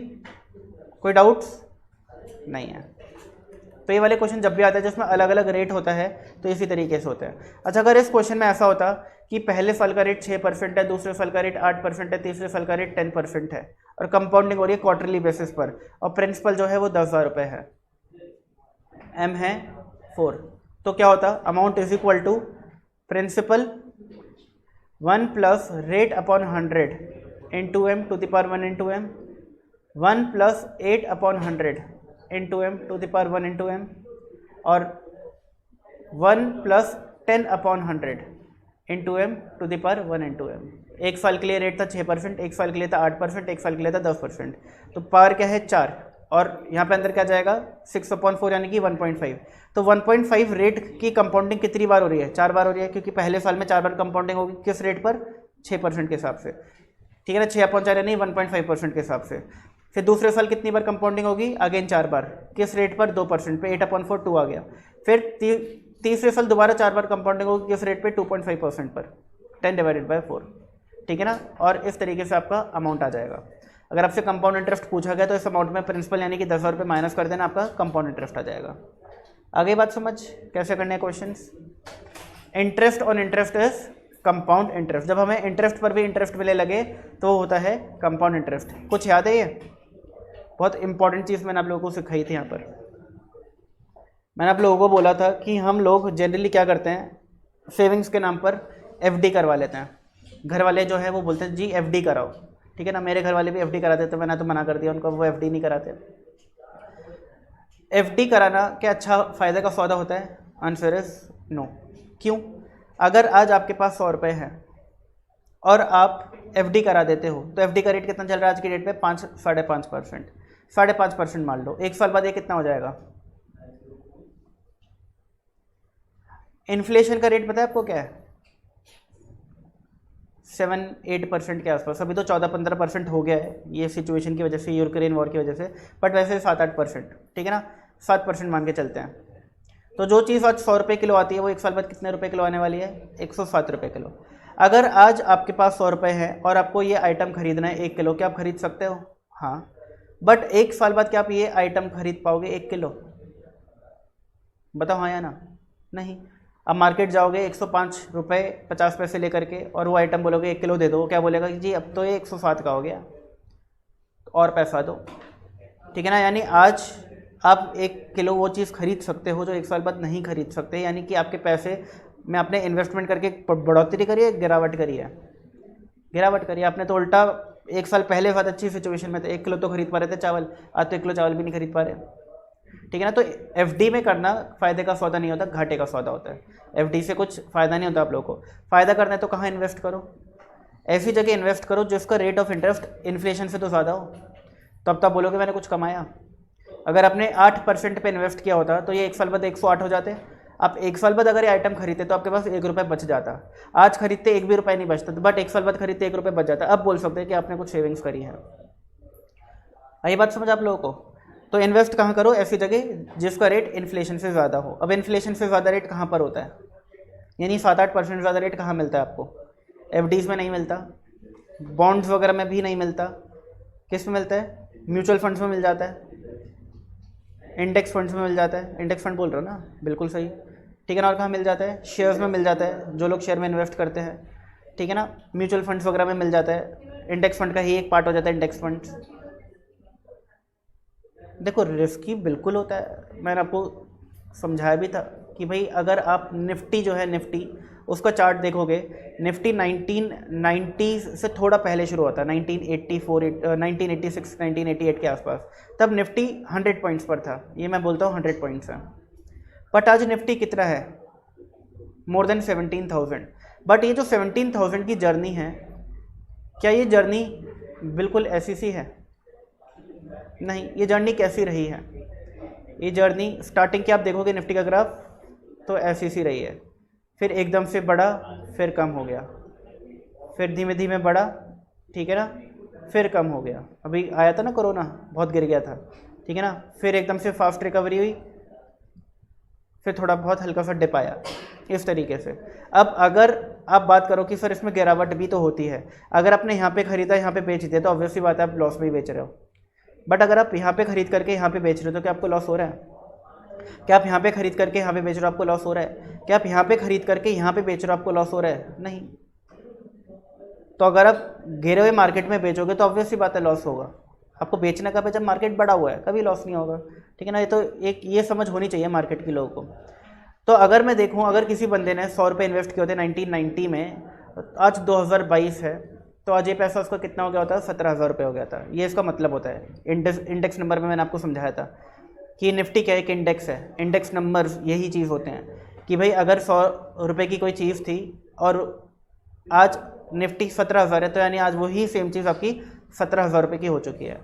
कोई डाउट्स नहीं है। तो ये वाले क्वेश्चन जब भी आता है जिसमें अलग अलग रेट होता है तो इसी तरीके से होता है। अच्छा अगर इस क्वेश्चन में ऐसा होता कि पहले साल का रेट 6% है, दूसरे साल का रेट 8% है, तीसरे साल का रेट 10% है और कंपाउंडिंग हो रही है क्वार्टरली बेसिस पर और प्रिंसिपल जो है वो 10,000 रुपये है, एम है 4, तो क्या होता, amount is equal to principal 1 plus rate upon 100 into M to the power 1 into M, 1 plus 8 upon 100 into M to the power 1 into M और 1 plus 10 upon 100 into M to the power 1 into M. एक साल के लिए rate था 6%, एक साल के लिए था 8%, एक साल के लिए था 10%, तो पावर क्या है 4 और यहाँ पे अंदर क्या जाएगा 6/4 यानी कि 1.5। तो 1.5 रेट की कंपाउंडिंग कितनी बार हो रही है, 4 बार हो रही है, क्योंकि पहले साल में 4 बार कंपाउंडिंग होगी किस रेट पर, 6% के हिसाब से, ठीक है ना, 6/4 यानी 1.5% के हिसाब से। फिर दूसरे साल कितनी बार कंपाउंडिंग होगी, अगेन 4 बार, किस रेट पर 2% पे, 8/4 2 आ गया। फिर तीसरे साल दोबारा 4 बार कंपाउंडिंग होगी किस रेट पे, 2.5% पर, 10/4, ठीक है ना। और इस तरीके से आपका अमाउंट आ जाएगा। अगर आपसे कंपाउंड इंटरेस्ट पूछा गया तो इस अमाउंट में प्रिंसिपल यानी कि 10,000 रुपये माइनस कर देना, आपका कंपाउंड इंटरेस्ट आ जाएगा। आगे बात समझ कैसे करने हैं questions. Interest on interest is compound interest. जब हमें इंटरेस्ट पर भी इंटरेस्ट मिलने लगे तो वो होता है कंपाउंड इंटरेस्ट। कुछ याद है, ये बहुत इंपॉर्टेंट चीज़ मैंने आप लोगों को सिखाई थी। यहाँ पर मैंने आप लोगों को बोला था कि हम लोग जनरली क्या करते हैं, सेविंग्स के नाम पर एफडी करवा लेते हैं। घर वाले जो है वो बोलते हैं जी एफडी कराओ, ठीक है ना। मेरे घर वाले भी एफडी कराते थे, मैंने तो मना कर दिया उनको, वो एफडी नहीं कराते। एफडी कराना क्या अच्छा फ़ायदे का सौदा होता है, आंसर इज नो। क्यों? अगर आज आपके पास 100 रुपये है और आप एफडी करा देते हो तो एफडी का रेट कितना चल रहा है आज की डेट पे? 5.5%। 5.5% मान लो, 1 साल बाद ये कितना हो जाएगा? इन्फ्लेशन का रेट पता है आपको क्या है? 7-8% के आसपास। अभी तो 14-15% हो गया है ये सिचुएशन की वजह से, यूक्रेन वॉर की वजह से, बट वैसे 7-8%, ठीक है ना, 7% मान के चलते हैं। तो जो चीज़ आज 100 रुपये किलो आती है वो 1 साल बाद कितने रुपए किलो आने वाली है? 107 रुपये किलो। अगर आज आपके पास 100 रुपये है और आपको ये आइटम खरीदना है 1 किलो, क्या आप खरीद सकते हो? हाँ। बट 1 साल बाद क्या आप ये आइटम खरीद पाओगे 1 किलो? बताओ हाँ या ना? नहीं। अब मार्केट जाओगे 105 रुपये 50 पैसे लेकर के और वो आइटम बोलोगे 1 किलो दे दो, वो क्या बोलेगा कि जी अब तो ये 107 का हो गया, और पैसा दो, ठीक है ना। यानी आज आप 1 किलो वो चीज़ खरीद सकते हो जो 1 साल बाद नहीं खरीद सकते। यानी कि आपके पैसे में आपने इन्वेस्टमेंट करके बढ़ोतरी करी है, गिरावट करी है? गिरावट करी है आपने। तो उल्टा 1 साल पहले बहुत अच्छी सिचुएशन में थे, 1 किलो तो खरीद पा रहे थे चावल, आज तो 1 किलो चावल भी नहीं खरीद पा रहे, ठीक है ना। तो एफडी में करना फ़ायदे का सौदा नहीं होता, घाटे का सौदा होता है। एफडी से कुछ फ़ायदा नहीं होता आप लोगों को। फ़ायदा करना है तो कहाँ इन्वेस्ट करो? ऐसी जगह इन्वेस्ट करो जिसका रेट ऑफ इंटरेस्ट इन्फ्लेशन से तो ज़्यादा हो, तब तो आप बोलोगे मैंने कुछ कमाया। अगर आपने 8% पे इन्वेस्ट किया होता तो ये 1 साल बाद 108 हो जाते। आप 1 साल बाद अगर ये आइटम खरीदते तो आपके पास 1 रुपये बच जाता। आज खरीदते 1 भी रुपये नहीं बचता, बट 1 साल बाद खरीदते 1 रुपये बच जाता। अब बोल सकते हैं कि आपने कुछ सेविंग्स करी है। आई बात समझ आप लोगों को? तो इन्वेस्ट कहाँ करो? ऐसी जगह जिसका रेट इन्फ्लेशन से ज़्यादा हो। अब इन्फ्लेशन से ज़्यादा रेट कहाँ पर होता है? यानी 7-8% ज़्यादा रेट कहाँ मिलता है आपको? एफडीज़ में नहीं मिलता, बॉन्ड्स वगैरह में भी नहीं मिलता। किस में मिलता है? म्यूचुअल फंड्स में मिल जाता है, इंडेक्स फंड्स में मिल जाता है। इंडेक्स फंड बोल रहे हो ना? बिल्कुल सही, ठीक है ना। और कहाँ मिल जाता है? शेयर्स में मिल जाता है, जो लोग शेयर में इन्वेस्ट करते हैं, ठीक है ना। म्यूचुअल फंड्स वगैरह में मिल जाता है, इंडेक्स फंड का ही एक पार्ट हो जाता है इंडेक्स फंड्स। देखो रिस्की बिल्कुल होता है, मैंने आपको समझाया भी था कि भाई अगर आप निफ्टी जो है, निफ्टी उसका चार्ट देखोगे, निफ्टी 1990 से थोड़ा पहले शुरू होता है, 1984 1986 1988 के आसपास, तब निफ्टी 100 पॉइंट्स पर था। ये मैं बोलता हूँ 100 पॉइंट्स है। बट आज निफ्टी कितना है? More than 17,000। बट ये जो 17,000 की जर्नी है, क्या ये जर्नी बिल्कुल ऐसी सी है? नहीं। ये जर्नी कैसी रही है? ये जर्नी स्टार्टिंग के आप देखोगे निफ्टी का ग्राफ तो ऐसी सी रही है, फिर एकदम से बढ़ा, फिर कम हो गया, फिर धीमे धीमे बढ़ा, ठीक है ना, फिर कम हो गया। अभी आया था ना कोरोना, बहुत गिर गया था, ठीक है ना, फिर एकदम से फास्ट रिकवरी हुई, फिर थोड़ा बहुत हल्का सा डिप आया, इस तरीके से। अब अगर आप बात करो कि सर इसमें गिरावट भी तो होती है, अगर आपने यहाँ पे खरीदा यहाँ पे बेच दिया तो ऑब्वियसली बात है आप लॉस में ही बेच रहे हो। बट अगर आप यहाँ पे खरीद करके यहाँ पे बेच रहे हो तो क्या आपको लॉस हो रहा है? क्या आप यहाँ पे खरीद करके यहाँ पे बेच रहे हो आपको लॉस हो रहा है? क्या आप यहाँ पे खरीद करके यहाँ पे बेच रहे हो आपको लॉस हो रहा है? नहीं। तो अगर आप गिरे हुए मार्केट में बेचोगे तो ऑब्वियसली बात है लॉस होगा। आपको बेचना कब है? जब मार्केट बढ़ा हुआ है, कभी लॉस नहीं होगा, ठीक है ना। ये तो एक ये समझ होनी चाहिए मार्केट के लोगों को। तो अगर मैं देखूँ, अगर किसी बंदे ने 100 रुपये इन्वेस्ट किए होते 1990 में, आज 2022 है, तो आज ये पैसा उसका कितना हो गया होता है? 17,000 रुपये हो गया था। ये इसका मतलब होता है। इंडेक्स नंबर में मैंने आपको समझाया था कि निफ्टी क्या एक इंडेक्स है। इंडेक्स नंबर यही चीज़ होते हैं कि भाई अगर 100 रुपये की कोई चीज़ थी और आज निफ्टी 17,000 है, तो यानी आज वही सेम चीज़ आपकी 17,000 रुपये की हो चुकी है।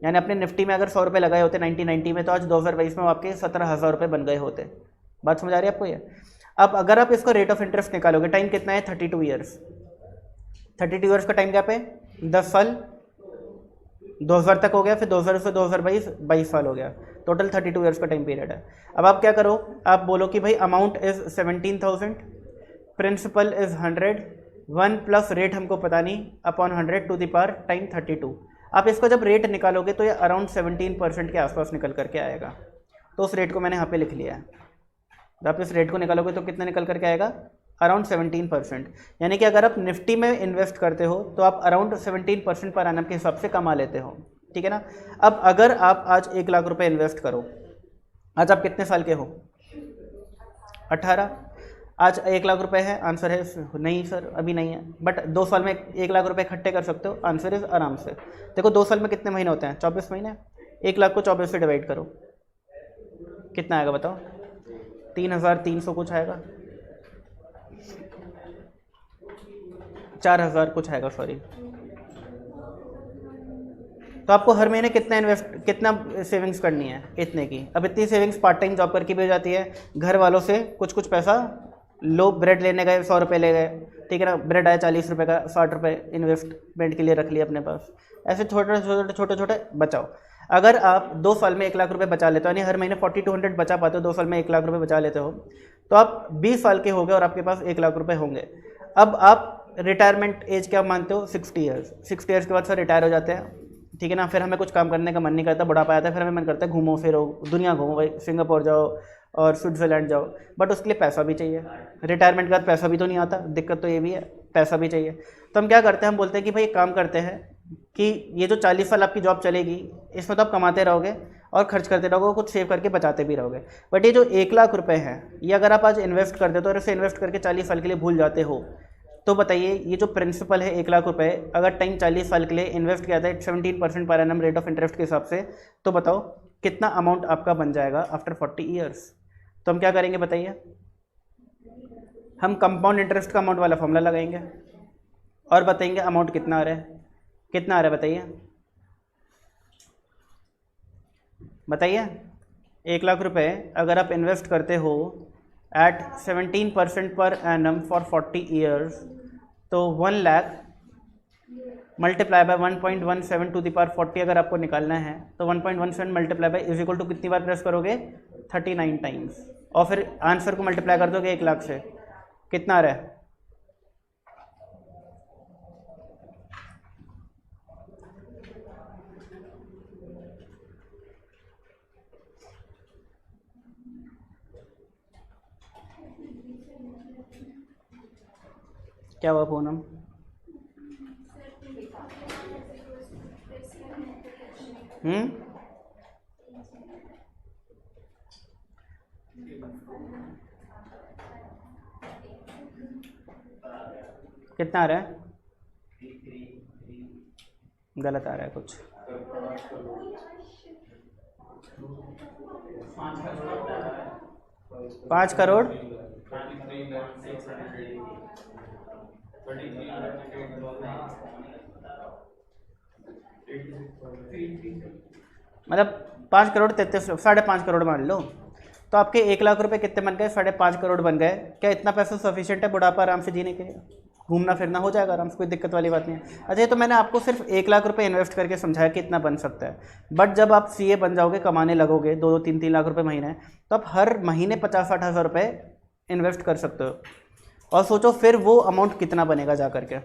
यानी अपने निफ्टी में अगर 100 रुपये लगाए होते 1990 में, तो आज 2022 में आपके 17,000 रुपये बन गए होते। बात समझ आ रही है आपको ये? अब अगर आप इसका रेट ऑफ इंटरेस्ट निकालोगे, टाइम कितना है? 32 ईयर्स। 32 ईयर्स का टाइम गैप है, 10 साल, 2000 तक हो गया, फिर 2000 से 2022 22 साल हो गया, टोटल 32 ईयर्स का टाइम पीरियड है। अब आप क्या करो, आप बोलो कि भाई amount is 17,000, principal is 100, 1 plus rate हमको पता नहीं, upon 100 to the power time 32। आप इसका जब रेट निकालोगे तो ये अराउंड 17% के आसपास निकल करके आएगा। तो उस रेट को मैंने यहाँ पे लिख लिया है। जब आप इस रेट को निकालोगे तो कितना निकल करके आएगा? अराउंड 17%। यानी कि अगर आप निफ्टी में इन्वेस्ट करते हो तो आप अराउंड 17% पर एनम के हिसाब से कमा लेते हो, ठीक है ना। अब अगर आप आज 1 लाख रुपए इन्वेस्ट करो, आज आप कितने साल के हो? 18। आज 1 लाख रुपए है, आंसर है नहीं सर अभी नहीं है, बट 2 साल में 1 लाख रुपए इकट्ठे कर सकते हो, आंसर इज आराम से। देखो 2 साल में कितने महीने होते हैं? 24 महीने। 1 लाख को 24 से डिवाइड करो, कितना आएगा बताओ? 3,300 कुछ आएगा, 4,000 कुछ आएगा, सॉरी। तो आपको हर महीने कितना सेविंग्स करनी है, इतने की। अब इतनी सेविंग्स पार्ट टाइम जॉब करके भी हो जाती है, घर वालों से कुछ पैसा लो, ब्रेड लेने गए 100 रुपये ले गए, ठीक है ना, ब्रेड आया 40 रुपये का, 60 रुपये इन्वेस्टमेंट के लिए रख लिया अपने पास। ऐसे छोटे बचाओ। अगर आप 2 साल में 1 लाख रुपए बचा लेते हो, यानी हर महीने 4200 बचा पाते हो, 2 साल में 1 लाख रुपए बचा लेते हो, तो आप 20 साल के हो गए और आपके पास 1 लाख रुपए होंगे। अब आप रिटायरमेंट एज क्या मानते हो, 60 ईयर्स। 60 ईयर्स के बाद सर रिटायर हो जाते हैं, ठीक है ना। फिर हमें कुछ काम करने का मन नहीं करता, बुढ़ापा आता है, फिर हमें मन करता है घूमो फिरो, दुनिया घूमो भाई, सिंगापुर जाओ और स्विट्ज़रलैंड जाओ, बट उसके लिए पैसा भी चाहिए। रिटायरमेंट के बाद पैसा भी तो नहीं आता, दिक्कत तो ये भी है, पैसा भी चाहिए। तो हम क्या करते हैं, हम बोलते हैं कि भाई एक काम करते हैं कि ये जो 40 साल आपकी जॉब चलेगी, इसमें तो आप कमाते रहोगे और खर्च करते रहोगे, कुछ सेव करके बचाते भी रहोगे। बट ये जो 1 लाख रुपए हैं, ये अगर आप आज इन्वेस्ट कर देते हो और इसे इन्वेस्ट करके 40 साल के लिए भूल जाते हो, तो बताइए ये जो प्रिंसिपल है 1 लाख रुपए, अगर टाइम 40 साल के लिए इन्वेस्ट किया था 17% per annum rate of interest के हिसाब से, तो बताओ कितना अमाउंट आपका बन जाएगा आफ्टर 40 ईयर्स। तो हम क्या करेंगे बताइए, हम कंपाउंड इंटरेस्ट का अमाउंट वाला फॉर्मूला लगाएंगे और बताएंगे अमाउंट कितना आ रहा है, कितना आ रहा है बताइए, बताइए। 1 लाख रुपए अगर आप इन्वेस्ट करते हो eight 17% per annum for 40 years, तो 1 lakh multiply by 1.17 to the power 40 अगर आपको निकालना है, तो 1.17 multiply by is equal to कितनी बार प्रेस करोगे, 39 टाइम्स, और फिर आंसर को मल्टीप्लाई कर दोगे 1 लाख से, कितना आ रहा है, क्या हुआ पूनम? कितना आ रहा है, गलत आ रहा है कुछ। 5 करोड़ मतलब 5 करोड़ 33, 5.5 करोड़ मान लो, तो आपके 1 लाख रुपए कितने बन गए, 5.5 करोड़ बन गए। क्या इतना पैसा सफिशिएंट है बुढ़ापा आराम से जीने के लिए? घूमना फिरना हो जाएगा आराम से, कोई दिक्कत वाली बात नहीं है। अच्छा, ये तो मैंने आपको सिर्फ 1 लाख रुपए इन्वेस्ट करके समझाया कि इतना बन सकता है, बट जब आप सीए बन जाओगे, कमाने लगोगे 2-2, 3-3 लाख रुपए महीने, तो आप हर महीने 50-60 हज़ार रुपये इन्वेस्ट कर सकते हो। और सोचो फिर वो अमाउंट कितना बनेगा जा करके,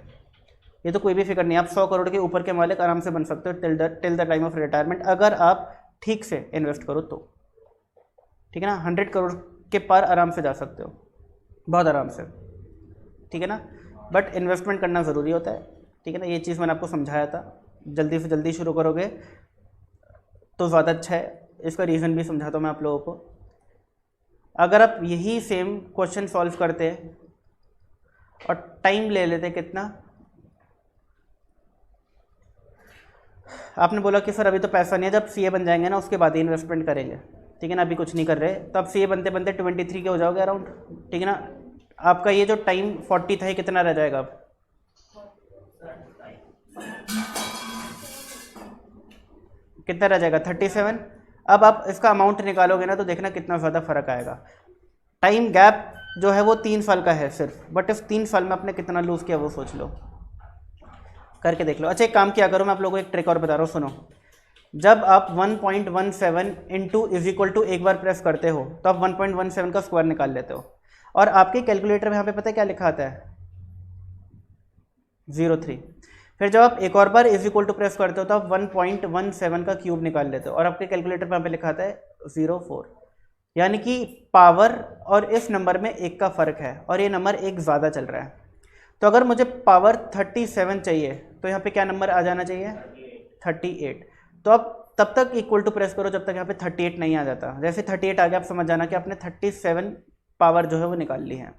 ये तो कोई भी फिक्र नहीं। आप 100 करोड़ के ऊपर के मालिक आराम से बन सकते हो till the time of retirement, अगर आप ठीक से इन्वेस्ट करो तो, ठीक है ना। 100 करोड़ के पार आराम से जा सकते हो, बहुत आराम से, ठीक है ना। बट इन्वेस्टमेंट करना ज़रूरी होता है, ठीक है ना। ये चीज़ मैंने आपको समझाया था, जल्दी से जल्दी शुरू करोगे तो ज़्यादा अच्छा है। इसका रीज़न भी समझाता हूँ मैं आप लोगों को। अगर आप यही सेम क्वेश्चन सॉल्व करते और टाइम ले लेते, कितना आपने बोला कि सर अभी तो पैसा नहीं है, जब सीए बन जाएंगे ना उसके बाद ही इन्वेस्टमेंट करेंगे, ठीक है ना, अभी कुछ नहीं कर रहे, तो आप सीए बनते बनते 23 के हो जाओगे अराउंड, ठीक है ना। आपका ये जो टाइम 40 था, ये कितना रह जाएगा अब, कितना रह जाएगा, 37। अब आप इसका अमाउंट निकालोगे ना तो देखना कितना ज़्यादा फर्क आएगा। टाइम गैप जो है वो 3 साल का है सिर्फ, बट इस 3 साल में आपने कितना लूज़ किया वो सोच लो, करके देख लो। अच्छा, एक काम किया करो, मैं आप लोगों को एक ट्रिक और बता रहा हूँ, सुनो। जब आप 1.17 इंटू इज इक्वल टू एक बार प्रेस करते हो, तो आप 1.17 का स्क्वायर निकाल लेते हो, और आपके कैलकुलेटर में यहाँ पे पता है क्या लिखा आता है, 03। फिर जब आप एक और बार इज इक्वल टू प्रेस करते हो तो आप 1.17 का क्यूब निकाल लेते हो, और आपके कैलकुलेटर में यहाँ पे लिखा आता है 04। यानी कि पावर और इस नंबर में 1 का फ़र्क है, और ये नंबर 1 ज़्यादा चल रहा है। तो अगर मुझे पावर 37 चाहिए, तो यहाँ पे क्या नंबर आ जाना चाहिए, 38। तो आप तब तक इक्वल टू प्रेस करो जब तक यहाँ पे 38 नहीं आ जाता। जैसे 38 आ गया, आप समझ जाना कि आपने 37 पावर जो है वो निकाल ली है।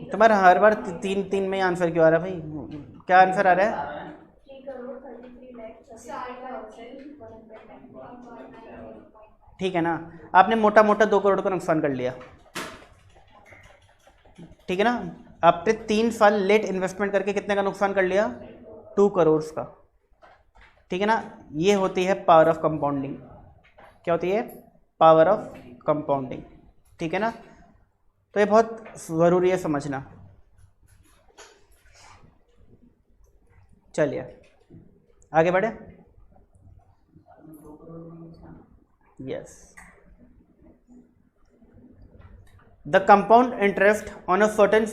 तुम्हारा हर बार 3 में आंसर क्यों आ रहा है भाई, क्या आंसर आ रहा है, 3 करोड़ 33 लाख ठीक है ना। आपने मोटा मोटा 2 करोड़ का नुकसान कर लिया, ठीक है ना। आपने 3 साल लेट इन्वेस्टमेंट करके कितने का नुकसान कर लिया, 2 करोड़ का, ठीक है ना। ये होती है पावर ऑफ कंपाउंडिंग। क्या होती है, पावर ऑफ कंपाउंडिंग, ठीक है ना। तो ये बहुत ज़रूरी है समझना। चलिए आगे बढ़े। Yes, the compound interest on a certain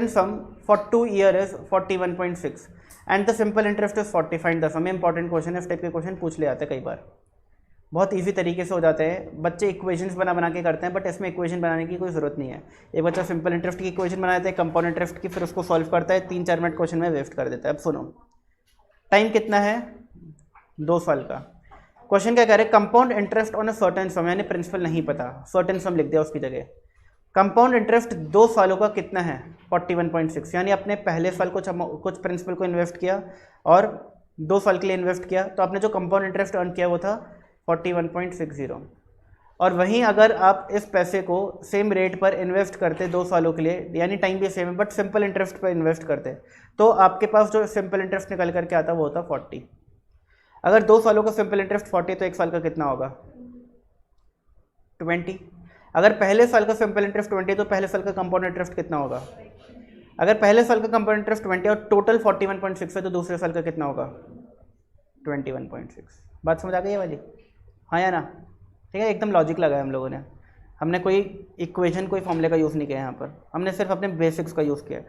sum for 2 year is 41.6 and the simple interest is 40। Find the sum. Important question है, इस टाइप के क्वेश्चन पूछ ले आते हैं कई बार, बहुत इजी तरीके से हो जाते हैं। बच्चे इक्वेशंस बना के करते हैं, बट इसमें इक्वेशन बनाने की कोई ज़रूरत नहीं है। एक बच्चा सिंपल इंटरेस्ट की इक्वेशन बना देता है, कंपाउंड इंटरेस्ट की, फिर उसको सॉल्व करता है, 3-4 मिनट क्वेश्चन में वेस्ट कर देता है। अब सुनो, टाइम कितना है, 2 साल का। क्वेश्चन क्या कह रहे हैं, compound interest on a certain सम, यानी प्रिंसिपल नहीं पता, सर्टेन सम लिख दिया उसकी जगह। कंपाउंड इंटरेस्ट 2 सालों का कितना है, 41.6, यानी अपने पहले साल कुछ प्रिंसिपल को इन्वेस्ट किया और 2 साल के लिए इन्वेस्ट किया, तो आपने जो कंपाउंड इंटरेस्ट अर्न किया वो था 41.60। और वहीं अगर आप इस पैसे को सेम रेट पर इन्वेस्ट करते 2 सालों के लिए, यानी टाइम भी सेम है बट सिंपल इंटरेस्ट पर इन्वेस्ट करते, तो आपके पास जो सिंपल इंटरेस्ट निकल करके आता वो होता 40। अगर 2 सालों का सिंपल इंटरेस्ट 40 तो 1 साल का कितना होगा, 20। अगर पहले साल का सिंपल इंटरेस्ट 20 तो पहले साल का कंपाउंड इंटरेस्ट कितना होगा। अगर पहले साल का कंपाउंड इंटरेस्ट 20 और टोटल 41.6 है तो दूसरे साल का कितना होगा, 21.6। बात समझ आ गई है वाली, हाँ या ना। ठीक है, एकदम लॉजिक लगाया हम लोगों ने, हमने कोई इक्वेशन कोई फॉर्मूले का यूज़ नहीं किया यहाँ पर, हमने सिर्फ अपने बेसिक्स का यूज़ किया।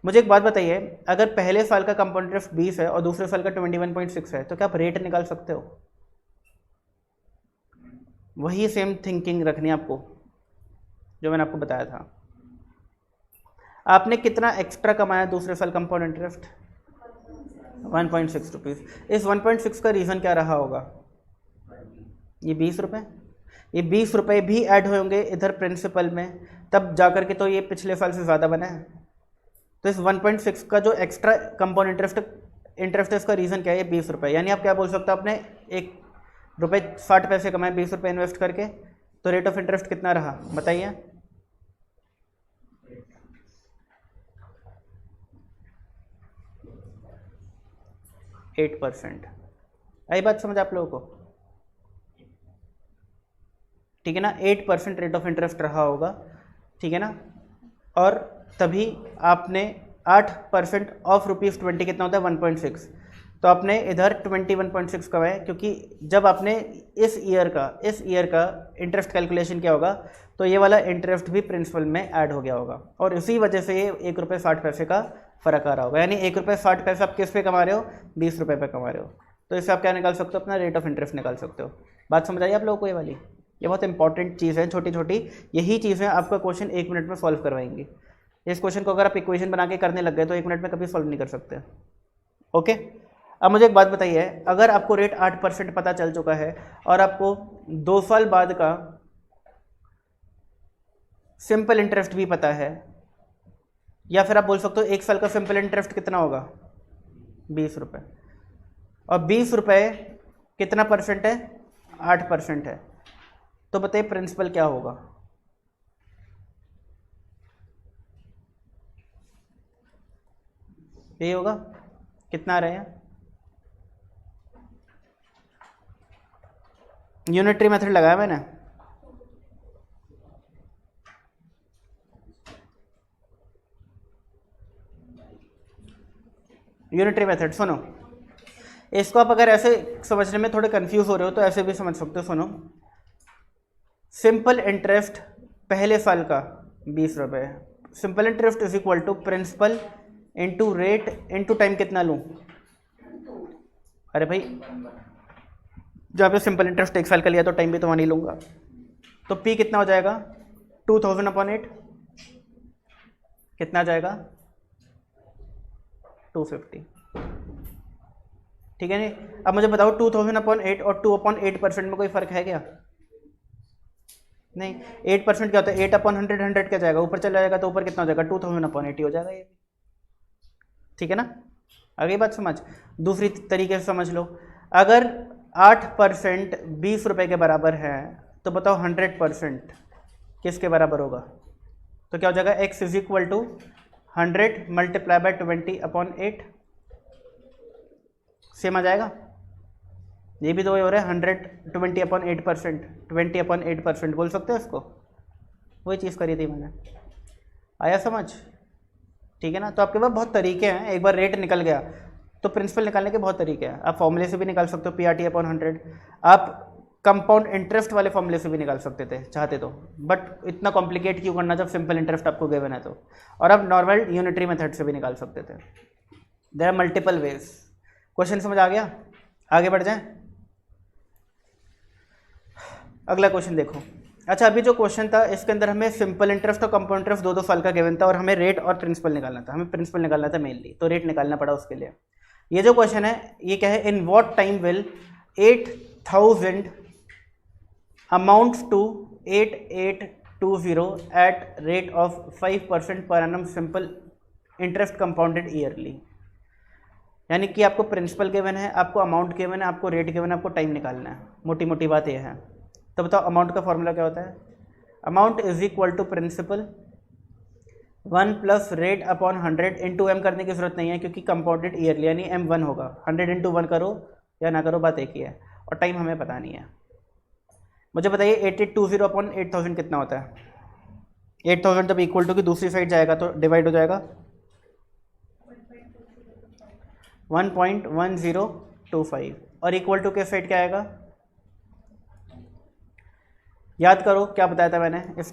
मुझे एक बात बताइए, अगर पहले साल का कंपाउंड इंटरेस्ट 20 है और दूसरे साल का 21.6 है तो क्या आप रेट निकाल सकते हो। वही सेम थिंकिंग रखनी है आपको जो मैंने आपको बताया था। आपने कितना एक्स्ट्रा कमाया दूसरे साल कंपाउंड इंटरेस्ट, 1.6 रुपीज़। इस 1.6 का रीज़न क्या रहा होगा, ये 20 रुपये। ये 20 रुपये भी ऐड होंगे इधर प्रिंसिपल में, तब जाकर के तो ये पिछले साल से ज़्यादा बना है। तो इस 1.6 का जो एक्स्ट्रा कंपाउंड इंटरेस्ट है इसका रीज़न क्या है, ये 20 रुपये। यानी आप क्या बोल सकते हो, आपने 1 रुपये 60 पैसे कमाए 20 रुपये इन्वेस्ट करके, तो रेट ऑफ इंटरेस्ट कितना रहा बताइए। 8%। आई बात समझ आप लोगों को, ठीक है ना। 8% रेट ऑफ इंटरेस्ट रहा होगा, ठीक है ना। और तभी आपने 8% ऑफ ₹20 कितना होता है, 1.6। तो आपने इधर 21.6 कमाए, क्योंकि जब आपने इस ईयर का इंटरेस्ट कैलकुलेशन किया होगा तो ये वाला इंटरेस्ट भी प्रिंसिपल में ऐड हो गया होगा, और इसी वजह से ये 1 रुपये 60 पैसे का फ़र्क आ रहा होगा। यानी 1 रुपये 60 पैसे आप किस पे कमा रहे हो, 20 रुपये पे कमा रहे हो। तो इससे आप क्या निकाल सकते हो, अपना रेट ऑफ इंटरेस्ट निकाल सकते हो। बात समझ आई आप लोगों को ये वाली, ये बहुत इंपॉर्टेंट चीज़ है, छोटी छोटी यही चीज़ें आपका क्वेश्चन 1 मिनट में सॉल्व करवाएंगी। इस क्वेश्चन को अगर आप इक्वेशन बना के करने लग गए तो 1 मिनट में कभी सॉल्व नहीं कर सकते। ओके, अब मुझे एक बात बताइए, अगर आपको रेट 8% पता चल चुका है और आपको 2 साल बाद का सिंपल इंटरेस्ट भी पता है, या फिर आप बोल सकते हो 1 साल का सिंपल इंटरेस्ट कितना होगा, 20 रुपये, और 20 रुपये कितना परसेंट है, 8% है, तो बताइए प्रिंसिपल क्या होगा। यही होगा, कितना आ रहे हैं, यूनिटरी मेथड लगाया मैंने। यूनिटरी मेथड सुनो, इसको आप अगर ऐसे समझने में थोड़े कंफ्यूज हो रहे हो तो ऐसे भी समझ सकते हो। सुनो, सिंपल इंटरेस्ट पहले साल का 20 रुपये, simple interest is equal to principal into rate into time. कितना लूँ, अरे भाई जहाँ पे सिंपल इंटरेस्ट 1 साल का लिया तो टाइम भी तो वहाँ नहीं लूँगा, तो पी कितना हो जाएगा, 2000/8 कितना आ जाएगा, 250। ठीक है नहीं। अब मुझे बताओ 2000/8 और 2/8% में कोई फ़र्क है क्या, नहीं। 8% क्या होता है, 8/100, 100 क्या जाएगा, ऊपर चला जाएगा तो ऊपर कितना हो जाएगा, 2000/80 हो जाएगा ये भी। ठीक है ना, आगे बात समझ। दूसरी तरीके से समझ लो, अगर 8% 20 रुपये के बराबर है, तो बताओ 100% किसके बराबर होगा? तो क्या हो जाएगा, x is equal to 100 multiply by 20/8। Same आ जाएगा। ये भी तो वही हो रहा है 100 20/8%, 20/8% बोल सकते हो इसको, वही चीज़ करी थी मैंने। आया समझ? ठीक है ना। तो आपके पास बहुत तरीके हैं। एक बार रेट निकल गया तो प्रिंसिपल निकालने के बहुत तरीके हैं। आप फॉर्मूले से भी निकाल सकते हो PRT/100, आप कंपाउंड इंटरेस्ट वाले फॉर्मूले से भी निकाल सकते थे चाहते तो, बट इतना कॉम्प्लिकेट क्यों करना जब सिंपल इंटरेस्ट आपको गिवन है तो। और आप नॉर्मल यूनिटरी मेथड से भी निकाल सकते थे। There are multiple ways. Question समझ आ गया? आगे बढ़ जाएं। अगला क्वेश्चन देखो। अच्छा, अभी जो क्वेश्चन था इसके अंदर हमें सिंपल इंटरेस्ट और कंपाउंड इंटरेस्ट दो साल का गिवन था और हमें रेट और प्रिंसिपल निकालना था। हमें प्रिंसिपल निकालना था मेनली, तो रेट निकालना पड़ा उसके लिए। ये जो क्वेश्चन है ये क्या है, in what time will 8000 amount to 8820 at rate of 5% per annum simple interest compounded yearly. यानी कि आपको प्रिंसिपल गिवन है, आपको अमाउंट गिवन है, आपको रेट गिवन है, आपको टाइम निकालना है। मोटी मोटी बात यह है। तो बताओ अमाउंट का फॉर्मूला क्या होता है? Amount is equal to principal 1 plus rate upon 100 into M करने की जरूरत नहीं है क्योंकि कंपाउंडेड ईयरली यानी M1 होगा। 100 इंटू 1 करो या ना करो बात एक ही है, और टाइम हमें पता नहीं है। मुझे बताइए 8820 अपॉन 8000 कितना होता है? 8000 जब इक्वल टू की दूसरी साइड जाएगा तो डिवाइड हो जाएगा 1.1025 और इक्वल टू के साइड क्या आएगा? याद करो क्या बताया था मैंने, इस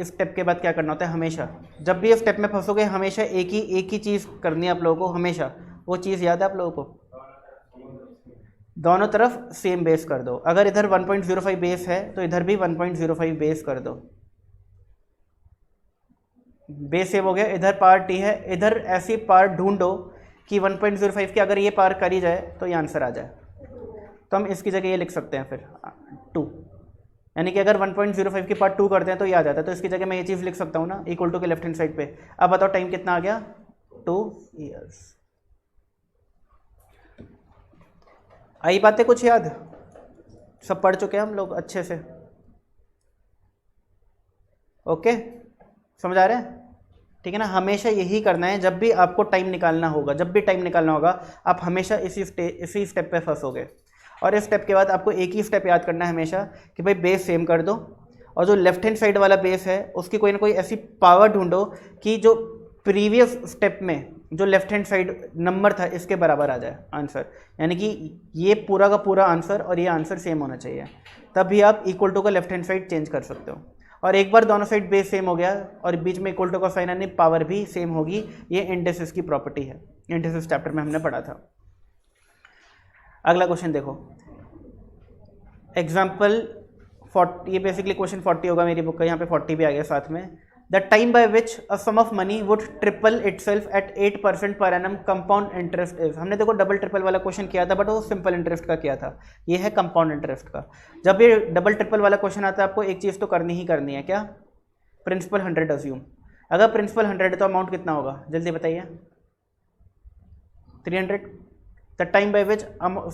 स्टेप के बाद क्या करना होता है। हमेशा जब भी इस स्टेप में फंसोगे हमेशा एक ही चीज़ करनी है आप लोगों को। हमेशा वो चीज़ याद है आप लोगों को, दोनों तरफ सेम बेस कर दो। अगर इधर 1.05 बेस है तो इधर भी 1.05 बेस कर दो। बेस सेम हो गया। इधर पार टी है, इधर ऐसी पार ढूंढो कि 1.05 की अगर ये पार करी जाए तो ये आंसर आ जाए। तो हम इसकी जगह ये लिख सकते हैं फिर 2, यानी कि अगर 1.05 की पार्ट 2 करते हैं तो ये आ जाता है। तो इसकी जगह मैं ये चीज़ लिख सकता हूँ ना, इक्वल टू के लेफ्ट हैंड साइड पे। अब बताओ टाइम कितना आ गया? 2 ईयर्स। आई बातें कुछ याद? सब पढ़ चुके हैं हम लोग अच्छे से? ओके, समझ आ रहा है? ठीक है ना। हमेशा यही करना है जब भी आपको टाइम निकालना होगा। जब भी टाइम निकालना होगा आप हमेशा इसी स्टेप पे फंसोगे। और इस स्टेप के बाद आपको एक ही स्टेप याद करना है हमेशा कि भाई बेस सेम कर दो, और जो लेफ्ट हैंड साइड वाला बेस है उसकी कोई ना कोई ऐसी पावर ढूंढो कि जो प्रीवियस स्टेप में जो लेफ्ट हैंड साइड नंबर था इसके बराबर आ जाए आंसर। यानी कि ये पूरा का पूरा आंसर और ये आंसर सेम होना चाहिए, तभी आप इक्वल टू का लेफ्ट हैंड साइड चेंज कर सकते हो। और एक बार दोनों साइड बेस सेम हो गया और बीच में इक्वल टू का साइन यानी पावर भी सेम होगी। ये इंडिसेस की प्रॉपर्टी है, इंडिसेस चैप्टर में हमने पढ़ा था। अगला क्वेश्चन देखो, एग्जाम्पल 40। ये बेसिकली क्वेश्चन 40 होगा मेरी बुक का, यहाँ पे 40 भी आ गया साथ में। The time by which a sum of money would triple itself at 8% per annum compound interest is. हमने देखो डबल ट्रिपल वाला क्वेश्चन किया था, बट वो सिंपल इंटरेस्ट का किया था। ये है कंपाउंड इंटरेस्ट का। जब ये डबल ट्रिपल वाला क्वेश्चन आता है आपको एक चीज़ तो करनी ही करनी है, क्या? Principal 100 assume. अगर प्रिंसिपल 100 है तो अमाउंट कितना होगा जल्दी बताइए? 300। The time by which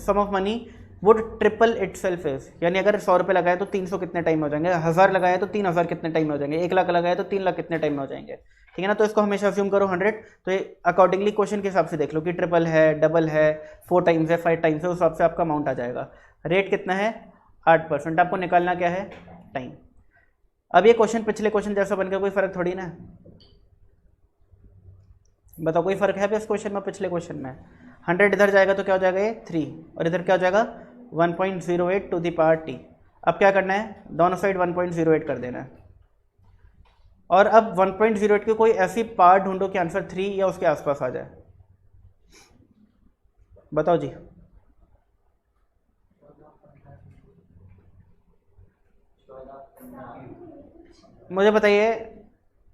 sum of money would triple itself is, यानी अगर 100 रुपये लगाए तो 300 कितने टाइम में हो जाएंगे? 1000 लगाए तो 3000 कितने टाइम में हो जाएंगे? 1 लाख लगाए तो 3 लाख कितने टाइम में हो जाएंगे? ठीक है ना। तो इसको हमेशा अज्यूम करो 100। तो ये अकॉर्डिंगली क्वेश्चन के हिसाब से देख लो कि ट्रिपल है, डबल है, 4 टाइम्स है, 5 टाइम्स है, उस हिसाब से आपका अमाउंट आ जाएगा। रेट कितना है? 8%। आपको निकालना क्या है? टाइम। अब ये क्वेश्चन पिछले क्वेश्चन जैसा बन गया, कोई फर्क थोड़ी ना। बताओ कोई फर्क है इस क्वेश्चन में पिछले क्वेश्चन में? 100 इधर जाएगा तो क्या हो जाएगा? ये 3, और इधर क्या हो जाएगा? 1.08 टू द पावर टी। अब क्या करना है? दोनों साइड 1.08 कर देना है। और अब 1.08 की कोई ऐसी पावर ढूंढो कि आंसर 3 या उसके आसपास आ जाए। बताओ जी। मुझे बताइए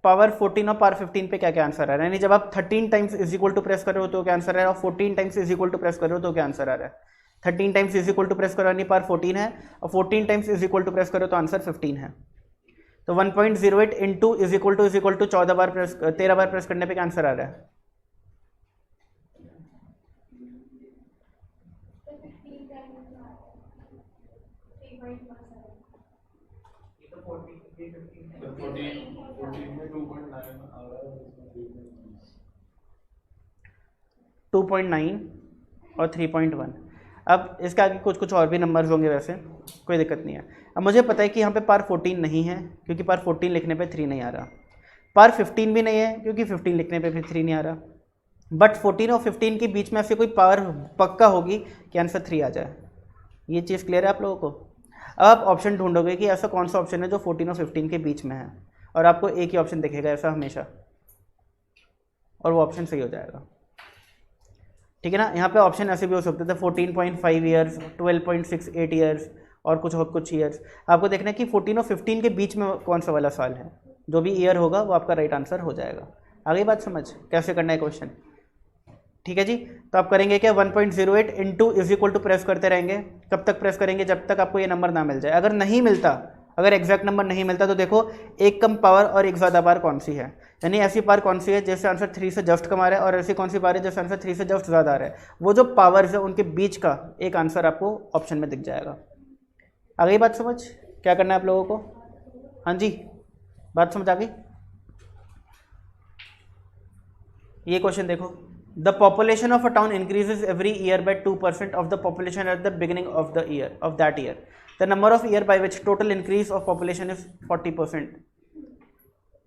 पावर 14 और पावर 15 पे क्या क्या आंसर आ रहा है? यानी जब आप 13 times is equal to press कर रहे हो तो क्या आंसर आ रहा है, और 14 times is equal to press कर रहे हो तो क्या आंसर आ रहा है? 13 times is equal to press करो यानी पावर 14 है, और 14 times is equal to press करो तो आंसर 15 है। तो 1.08 इंटू इज इक्वल टू 14 बार प्रेस 13 बार प्रेस करने पे क्या आंसर आ रहा है? टू 2.9 और 3.1। अब इसके आगे कुछ कुछ और भी नंबर्स होंगे, वैसे कोई दिक्कत नहीं है। अब मुझे पता है कि यहाँ पे पार 14 नहीं है, क्योंकि पार 14 लिखने पे 3 नहीं आ रहा। पार 15 भी नहीं है, क्योंकि 15 लिखने पे भी 3 नहीं आ रहा। बट 14 और 15 के बीच में ऐसे कोई पावर पक्का होगी कि आंसर 3 आ जाए। ये चीज़ क्लियर है आप लोगों को? अब आप ऑप्शन ढूंढोगे कि ऐसा कौन सा ऑप्शन है जो 14 और 15 के बीच में है, और आपको एक ही ऑप्शन दिखेगा ऐसा हमेशा, और वो ऑप्शन सही हो जाएगा। ठीक है ना? यहाँ पे ऑप्शन ऐसे भी हो सकते थे 14.5 ईयर्स, 12.68 ईयर्स और कुछ ईयर्स। आपको देखना है कि 14 और 15 के बीच में कौन सा वाला साल है, जो भी ईयर होगा वो आपका राइट आंसर हो जाएगा। आगे बात समझ कैसे करना है क्वेश्चन? ठीक है जी। तो आप करेंगे क्या, 1.08 into is equal to press करते रहेंगे। कब तक प्रेस करेंगे? जब तक आपको ये नंबर ना मिल जाए। अगर नहीं मिलता, अगर एग्जैक्ट नंबर नहीं मिलता, तो देखो एक कम पावर और एक ज़्यादा पावर कौन सी है, यानी ऐसी पावर कौन सी है जैसे आंसर 3 से जस्ट कम आ रहा है, और ऐसी कौन सी पावर है जैसे आंसर 3 से जस्ट ज़्यादा आ रहा है। वो जो पावर्स है उनके बीच का एक आंसर आपको ऑप्शन में दिख जाएगा। आ गई बात समझ? क्या करना है आप लोगों को? हाँ जी, बात समझ आ गई? ये क्वेश्चन देखो, the population of a town increases every year by 2% of the population at the beginning of the year of that year. The number of year by which total increase of population is 40%।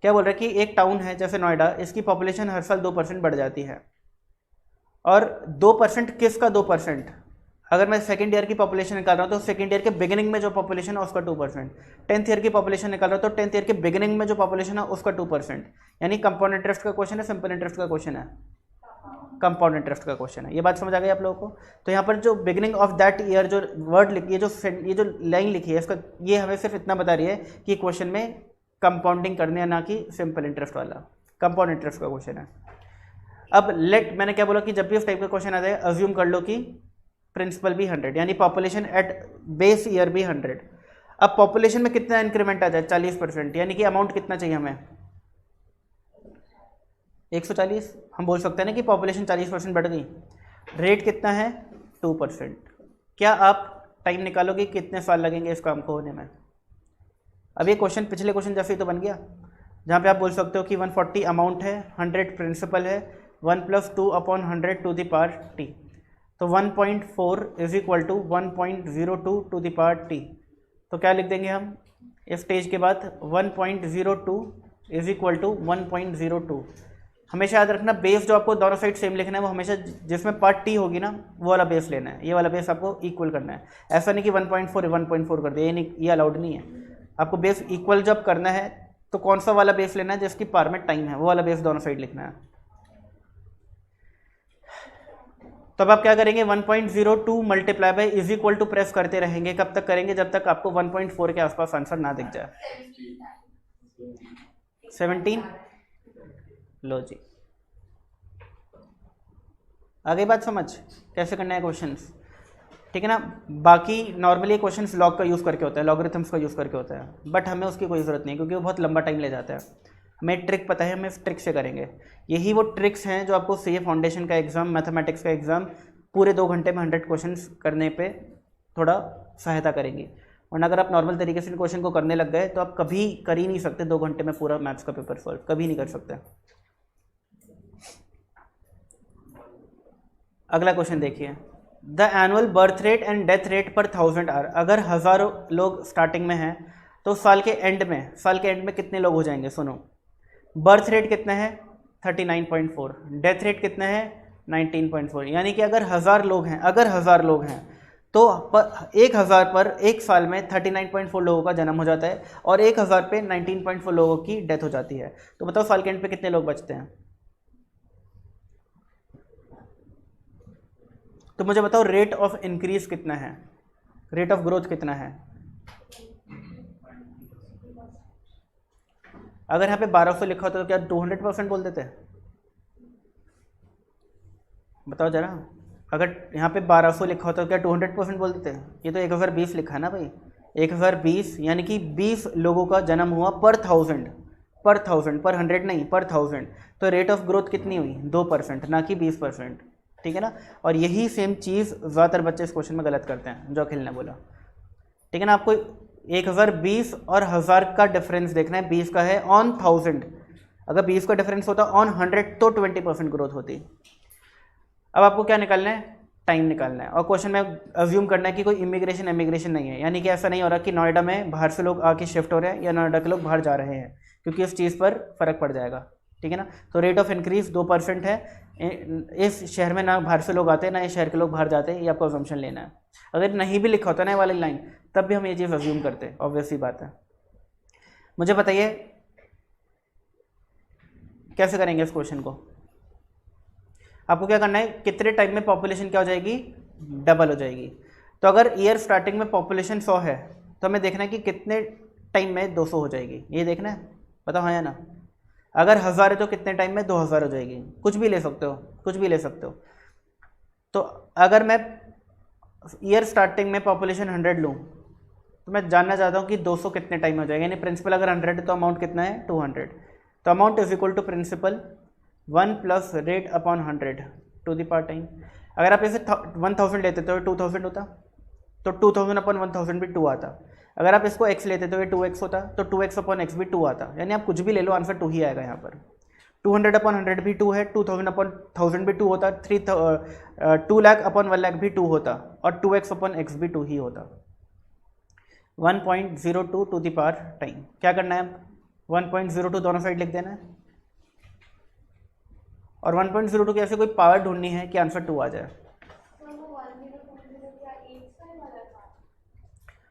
क्या बोल रहा है कि एक town है जैसे नोएडा, इसकी population हर साल 2% बढ़ जाती है, और 2% किसका 2%? अगर मैं सेकेंड ईयर की पॉपुलेशन निकाल रहा हूँ तो सेकेंड ईयर के बिगिनिंग में जो पॉपुलेशन है उसका 2%। 10th ईयर की पॉपुलेशन निकाल रहा हूँ तो 10th ईयर के बिगिनिंग में जो पॉपुलेशन है उसका 2%। यानी कंपाउंड इंटरेस्ट का क्वेश्चन है, सिंपल इंटरेस्ट का क्वेश्चन है, कंपाउंड इंटरेस्ट का क्वेश्चन है। ये बात समझ आ गई आप लोगों को? तो यहाँ पर जो बिगिनिंग ऑफ दैट ईयर जो वर्ड लिखी है, ये जो लाइन लिखी है, इसका ये हमें सिर्फ इतना बता रही है कि क्वेश्चन में कंपाउंडिंग करने है, ना कि सिंपल इंटरेस्ट वाला। कंपाउंड इंटरेस्ट का क्वेश्चन है। अब मैंने क्या बोला कि जब भी उस टाइप का क्वेश्चन आता है, अज्यूम कर लो कि प्रिंसिपल भी 100, यानी पॉपुलेशन एट बेस ईयर भी 100। अब पॉपुलेशन में कितना इंक्रीमेंट आ जाए? 40%, यानी कि अमाउंट कितना चाहिए हमें? 140। हम बोल सकते हैं ना कि पॉपुलेशन 40% बढ़ गई। रेट कितना है? 2%। क्या आप टाइम निकालोगे कितने साल लगेंगे इस काम को होने में? अब ये क्वेश्चन पिछले क्वेश्चन जैसे ही तो बन गया, जहाँ पे आप बोल सकते हो कि 140 अमाउंट है, 100 प्रिंसिपल है, 1 + 2/100 टू द पावर t। तो 1.4 is equal to 1.02 to the power t। तो क्या लिख देंगे हम इस स्टेज के बाद? 1.02 इज इक्वल टू 1.02। हमेशा याद रखना, बेस जो आपको दोनों साइड सेम लिखना है, वो हमेशा जिसमें पार्ट टी होगी ना वो वाला बेस लेना है। ये वाला बेस आपको इक्वल करना है। ऐसा नहीं कि 1.4 कर दिया, ये नहीं, ये अलाउड नहीं है। आपको बेस इक्वल जब करना है तो कौन सा वाला बेस लेना है जिसकी पावर में टाइम है, वो वाला बेस दोनों साइड लिखना है। तो अब आप क्या करेंगे? 1.02 multiply by is equal to press करते रहेंगे। कब तक करेंगे? जब तक आपको 1.4 के आसपास आंसर ना दिख जाए। 17। लो जी, आगे बात समझ कैसे करना है क्वेश्चंस? ठीक है ना? बाकी नॉर्मली क्वेश्चंस लॉग का यूज़ करके होता है, लॉगरिथम्स का यूज़ करके होता है, बट हमें उसकी कोई ज़रूरत नहीं है क्योंकि वो बहुत लंबा टाइम ले जाता है। हमें ट्रिक पता है, हम इस ट्रिक से करेंगे। यही वो ट्रिक्स हैं जो आपको सीए फाउंडेशन का एग्ज़ाम, मैथमेटिक्स का एग्ज़ाम पूरे 2 घंटे में 100 क्वेश्चंस करने पे थोड़ा सहायता करेंगी। वरना अगर आप नॉर्मल तरीके से क्वेश्चन को करने लग गए तो आप कभी कर ही नहीं सकते 2 घंटे में पूरा मैथ्स का पेपर सॉल्व, कभी नहीं कर सकते। अगला क्वेश्चन देखिए, the annual birth rate and death rate पर 1000 आर। अगर 1000 लोग स्टार्टिंग में हैं तो साल के एंड में कितने लोग हो जाएंगे? सुनो, बर्थ रेट कितना है? 39.4। डेथ रेट कितना है? 19.4। यानी कि अगर 1000 लोग हैं तो 1000 पर एक साल में 39.4 लोगों का जन्म हो जाता है, और 1000 पे 19.4 लोगों की डेथ हो जाती है। तो बताओ साल के एंड पे कितने लोग बचते हैं? तो मुझे बताओ रेट ऑफ इंक्रीज कितना है, रेट ऑफ ग्रोथ कितना है? अगर यहाँ पे 1200 लिखा होता तो क्या 200% बोल देते? बताओ जरा, अगर यहाँ पे 1200 लिखा होता तो क्या 200% बोल देते? ये तो 1020 लिखा है ना भाई, 1020, यानी कि 20 लोगों का जन्म हुआ पर 1000, पर 100 नहीं, पर 1000। तो रेट ऑफ ग्रोथ कितनी हुई? 2%, ना कि 20%। ठीक है ना? और यही सेम चीज़ ज़्यादातर बच्चे इस क्वेश्चन में गलत करते हैं, जो अखिल ने बोला। ठीक है ना। आपको 1020 और 1000 का डिफरेंस देखना है, 20 का है ऑन 1000, अगर 20 का डिफरेंस होता ऑन 100 तो 20% ग्रोथ होती। अब आपको क्या निकालना है, टाइम निकालना है, और क्वेश्चन में अज्यूम करना है कि कोई इमिग्रेशन नहीं है, यानी कि ऐसा नहीं हो रहा कि नोएडा में बाहर से लोग आके शिफ्ट हो रहे हैं या नोएडा के लोग बाहर जा रहे हैं, क्योंकि इस चीज़ पर फर्क पड़ जाएगा। ठीक है ना। तो रेट ऑफ इंक्रीज 2% है, इस शहर में ना बाहर से लोग आते हैं ना इस शहर के लोग बाहर जाते हैं, ये आपको अजम्पशन लेना है। अगर नहीं भी लिखा होता ना ये वाली लाइन, तब भी हम ये चीज़ अज्यूम करते हैं, ऑब्वियस सी बात है। मुझे बताइए कैसे करेंगे इस क्वेश्चन को। आपको क्या करना है, कितने टाइम में पॉपुलेशन क्या हो जाएगी, डबल हो जाएगी। तो अगर ईयर स्टार्टिंग में पॉपुलेशन 100 है तो हमें देखना है कि कितने टाइम में 200 हो जाएगी, ये देखना है, बताओ हाँ या ना। अगर 1000 है तो कितने टाइम में 2000 हो जाएगी, कुछ भी ले सकते हो, कुछ भी ले सकते हो। तो अगर मैं ईयर स्टार्टिंग में पॉपुलेशन 100 लूँ तो मैं जानना चाहता हूँ कि 200 कितने टाइम में हो जाएगा, यानी प्रिंसिपल अगर 100 है तो अमाउंट कितना है 200। तो amount is equal to principal 1 plus rate upon 100 to the power time. अगर आप इसे 1000 लेते तो 2000 होता, तो 2000 अपॉन 1000 भी 2 आता। अगर आप इसको x लेते तो ये 2x होता, तो 2x अपॉन x भी 2 आता। यानी आप कुछ भी ले लो आंसर 2 ही आएगा यहाँ पर। 200 अपॉन 100 भी 2 है, 2000 अपॉन 1000 भी 2 होता, 2 लाख अपॉन 1 लाख भी 2 होता, और 2x अपॉन x भी 2 ही होता। 1.02 टू द पावर टाइम। क्या करना है, 1.02 दोनों साइड लिख देना है, और 1.02 की ऐसे कोई पावर ढूंढनी है कि आंसर 2 आ जाए।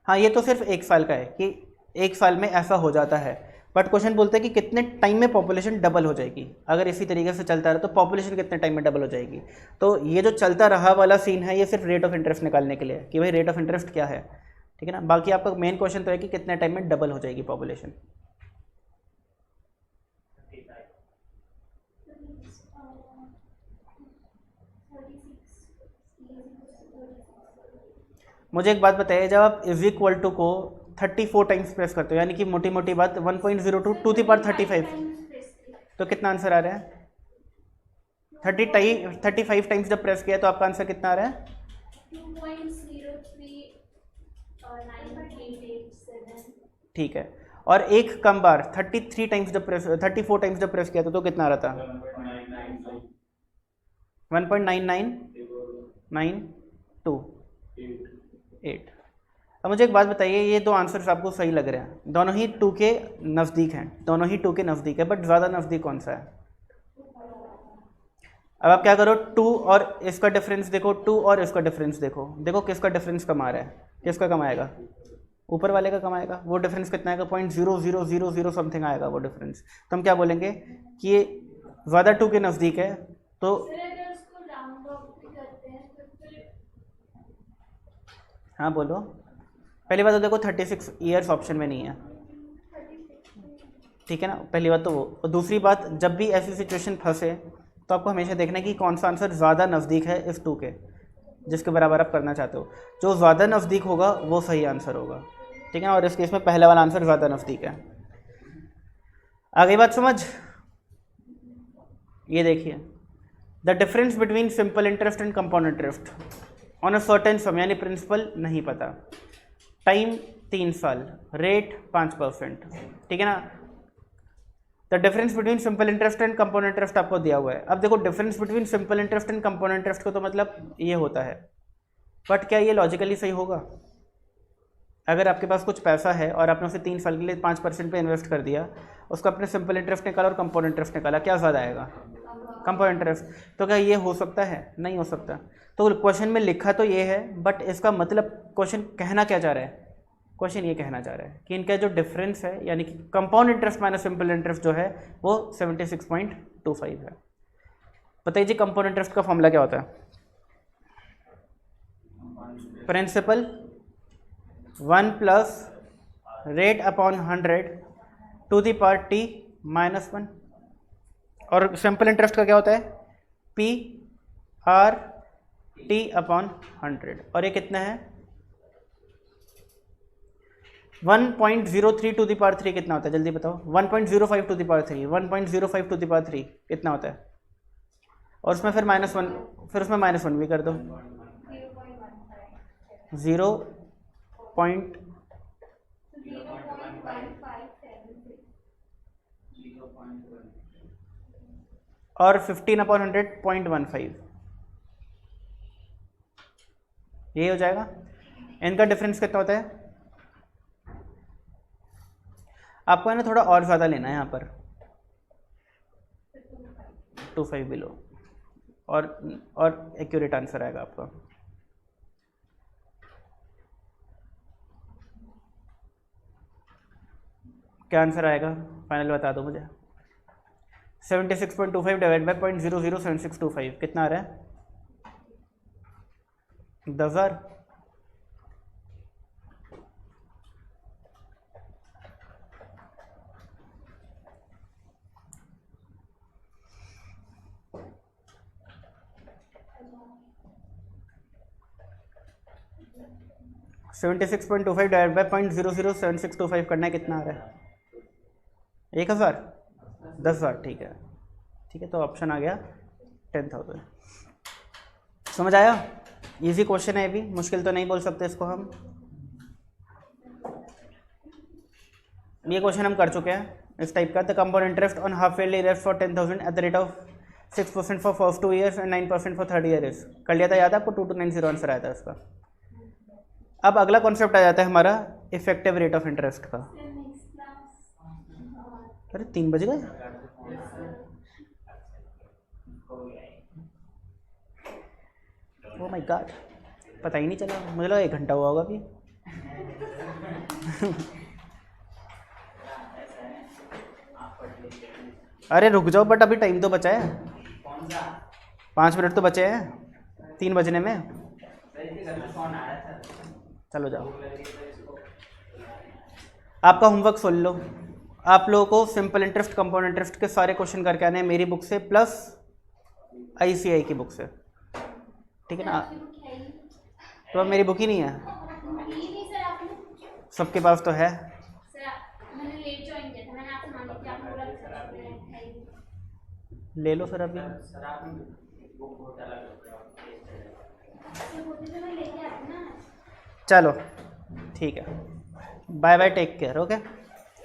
हाँ ये तो सिर्फ 1 साल का है कि 1 साल में ऐसा हो जाता है, बट क्वेश्चन बोलते हैं कि कितने टाइम में पॉपुलेशन डबल हो जाएगी। अगर इसी तरीके से चलता रहा तो पॉपुलेशन कितने टाइम में डबल हो जाएगी। तो ये जो चलता रहा वाला सीन है ये सिर्फ रेट ऑफ इंटरेस्ट निकालने के लिए कि भाई रेट ऑफ इंटरेस्ट क्या है। ठीक है ना। बाकी आपका मेन क्वेश्चन तो है कि कितने टाइम में डबल हो जाएगी पॉपुलेशन। मुझे एक बात बताइए, जब आप इज इक्वल टू को 34 टाइम्स प्रेस करते हो, यानी कि मोटी मोटी बात 1.02 टू द पावर 35, तो कितना आंसर आ रहा है 35 टाइम्स जब प्रेस किया तो आपका आंसर कितना आ रहा है 2.03987। ठीक है। और एक कम बार 34 टाइम्स जब प्रेस 34 टाइम्स जब प्रेस किया तो कितना आ रहा था 1.9992 अब मुझे एक बात बताइए, ये दो आंसर्स आपको सही लग रहे हैं, दोनों ही 2 के नज़दीक हैं, दोनों ही 2 के नज़दीक है, बट ज़्यादा नज़दीक कौन सा है। अब आप क्या करो 2 और इसका डिफरेंस देखो, 2 और इसका डिफरेंस देखो, देखो किसका डिफरेंस कम आ रहा है, किसका कम आएगा, ऊपर वाले का कम आएगा। वो डिफरेंस कितना आएगा 0.0000 समथिंग आएगा वो डिफरेंस। तो हम क्या बोलेंगे कि ये ज़्यादा 2 के नज़दीक है। तो हाँ बोलो, पहली बात तो देखो 36 ईयर्स ऑप्शन में नहीं है, ठीक है ना, पहली बात तो वो। और दूसरी बात, जब भी ऐसी सिचुएशन फंसे तो आपको हमेशा देखना है कि कौन सा आंसर ज़्यादा नज़दीक है इस 2 के, जिसके बराबर आप करना चाहते हो। जो ज़्यादा नज़दीक होगा वो सही आंसर होगा, ठीक है ना। और इस केस में पहला वाला आंसर ज़्यादा नज़दीक है। आगे बात समझ, ये देखिए the difference between simple interest and compound interest on a certain सम, यानी प्रिंसिपल नहीं पता, टाइम 3 साल, रेट 5%, ठीक है ना। The difference between simple interest and compound interest आपको दिया हुआ है। अब देखो difference between simple interest and compound interest को तो मतलब ये होता है, बट क्या ये लॉजिकली सही होगा। अगर आपके पास कुछ पैसा है और आपने उसे 3 साल के लिए 5% पे इन्वेस्ट कर दिया, उसको अपने सिंपल इंटरेस्ट निकाला और कंपाउंड इंटरेस्ट निकाला, क्या ज़्यादा आएगा कंपाउंड इंटरेस्ट। तो क्या ये हो सकता है, नहीं हो सकता। तो क्वेश्चन में लिखा तो ये है, बट इसका मतलब क्वेश्चन कहना क्या चाह रहा है, क्वेश्चन ये कहना चाह रहा है कि इनका जो डिफरेंस है, यानी कि compound interest minus simple interest जो है वो 76.25 है। बताइए जी कंपाउंड इंटरेस्ट का फॉर्मूला क्या होता है, principal 1 plus rate upon 100 to the power t minus 1, और सिंपल इंटरेस्ट का क्या होता है p r t अपॉन 100, और ये कितना है 1.03 टू द पावर 3 कितना होता है, जल्दी बताओ। 1.05 to the power 3, 1.05 to the power 3 कितना होता है, और उसमें फिर -1, फिर उसमें -1 भी कर दो, पॉइंट और 15/100 0.15, ये हो जाएगा। इनका डिफरेंस कितना होता है? आपको है ना थोड़ा और ज़्यादा लेना है यहाँ पर, 25 बिलो, और एक्यूरेट आंसर आएगा आपका। क्या आंसर आएगा फाइनल बता दो मुझे। 76.25 डिवाइड बाई 0.007625 कितना आ रहा है? 10,000। सेवेंटी 76.25 डिवाइड बाई 0.007625 करना है, कितना आ रहा है? 1,000, 10,000, ठीक है। ठीक है, तो ऑप्शन आ गया 10,000। समझ आया? इजी क्वेश्चन है, भी मुश्किल तो नहीं बोल सकते इसको हम। ये क्वेश्चन हम कर चुके हैं इस टाइप का। The compound interest on half yearly rate for 10,000 at the rate of 6% for first 2 years and 9% for 3rd year is. कर लिया था, याद है आपको? 2290 आंसर आया था इसका। अब अगला कॉन्सेप्ट आ जाता है हमारा इफेक्टिव रेट ऑफ इंटरेस्ट का। अरे 3 बज गए। ओह माय गॉड, पता ही नहीं चला, मुझे लगा 1 घंटा हुआ होगा अभी। अरे रुक जाओ, बट अभी टाइम तो बचा है। 5 मिनट तो बचे हैं 3 बजने में। चलो जाओ, आपका होमवर्क सुन लो। आप लोगों को सिंपल इंटरेस्ट, कंपाउंड इंटरेस्ट के सारे क्वेश्चन करके आने हैं मेरी बुक से प्लस ICAI की बुक से, ठीक है ना? तो अब मेरी बुक ही नहीं है, सबके पास तो है। ले लो फिर अभी। चलो ठीक है, bye bye, take care, okay.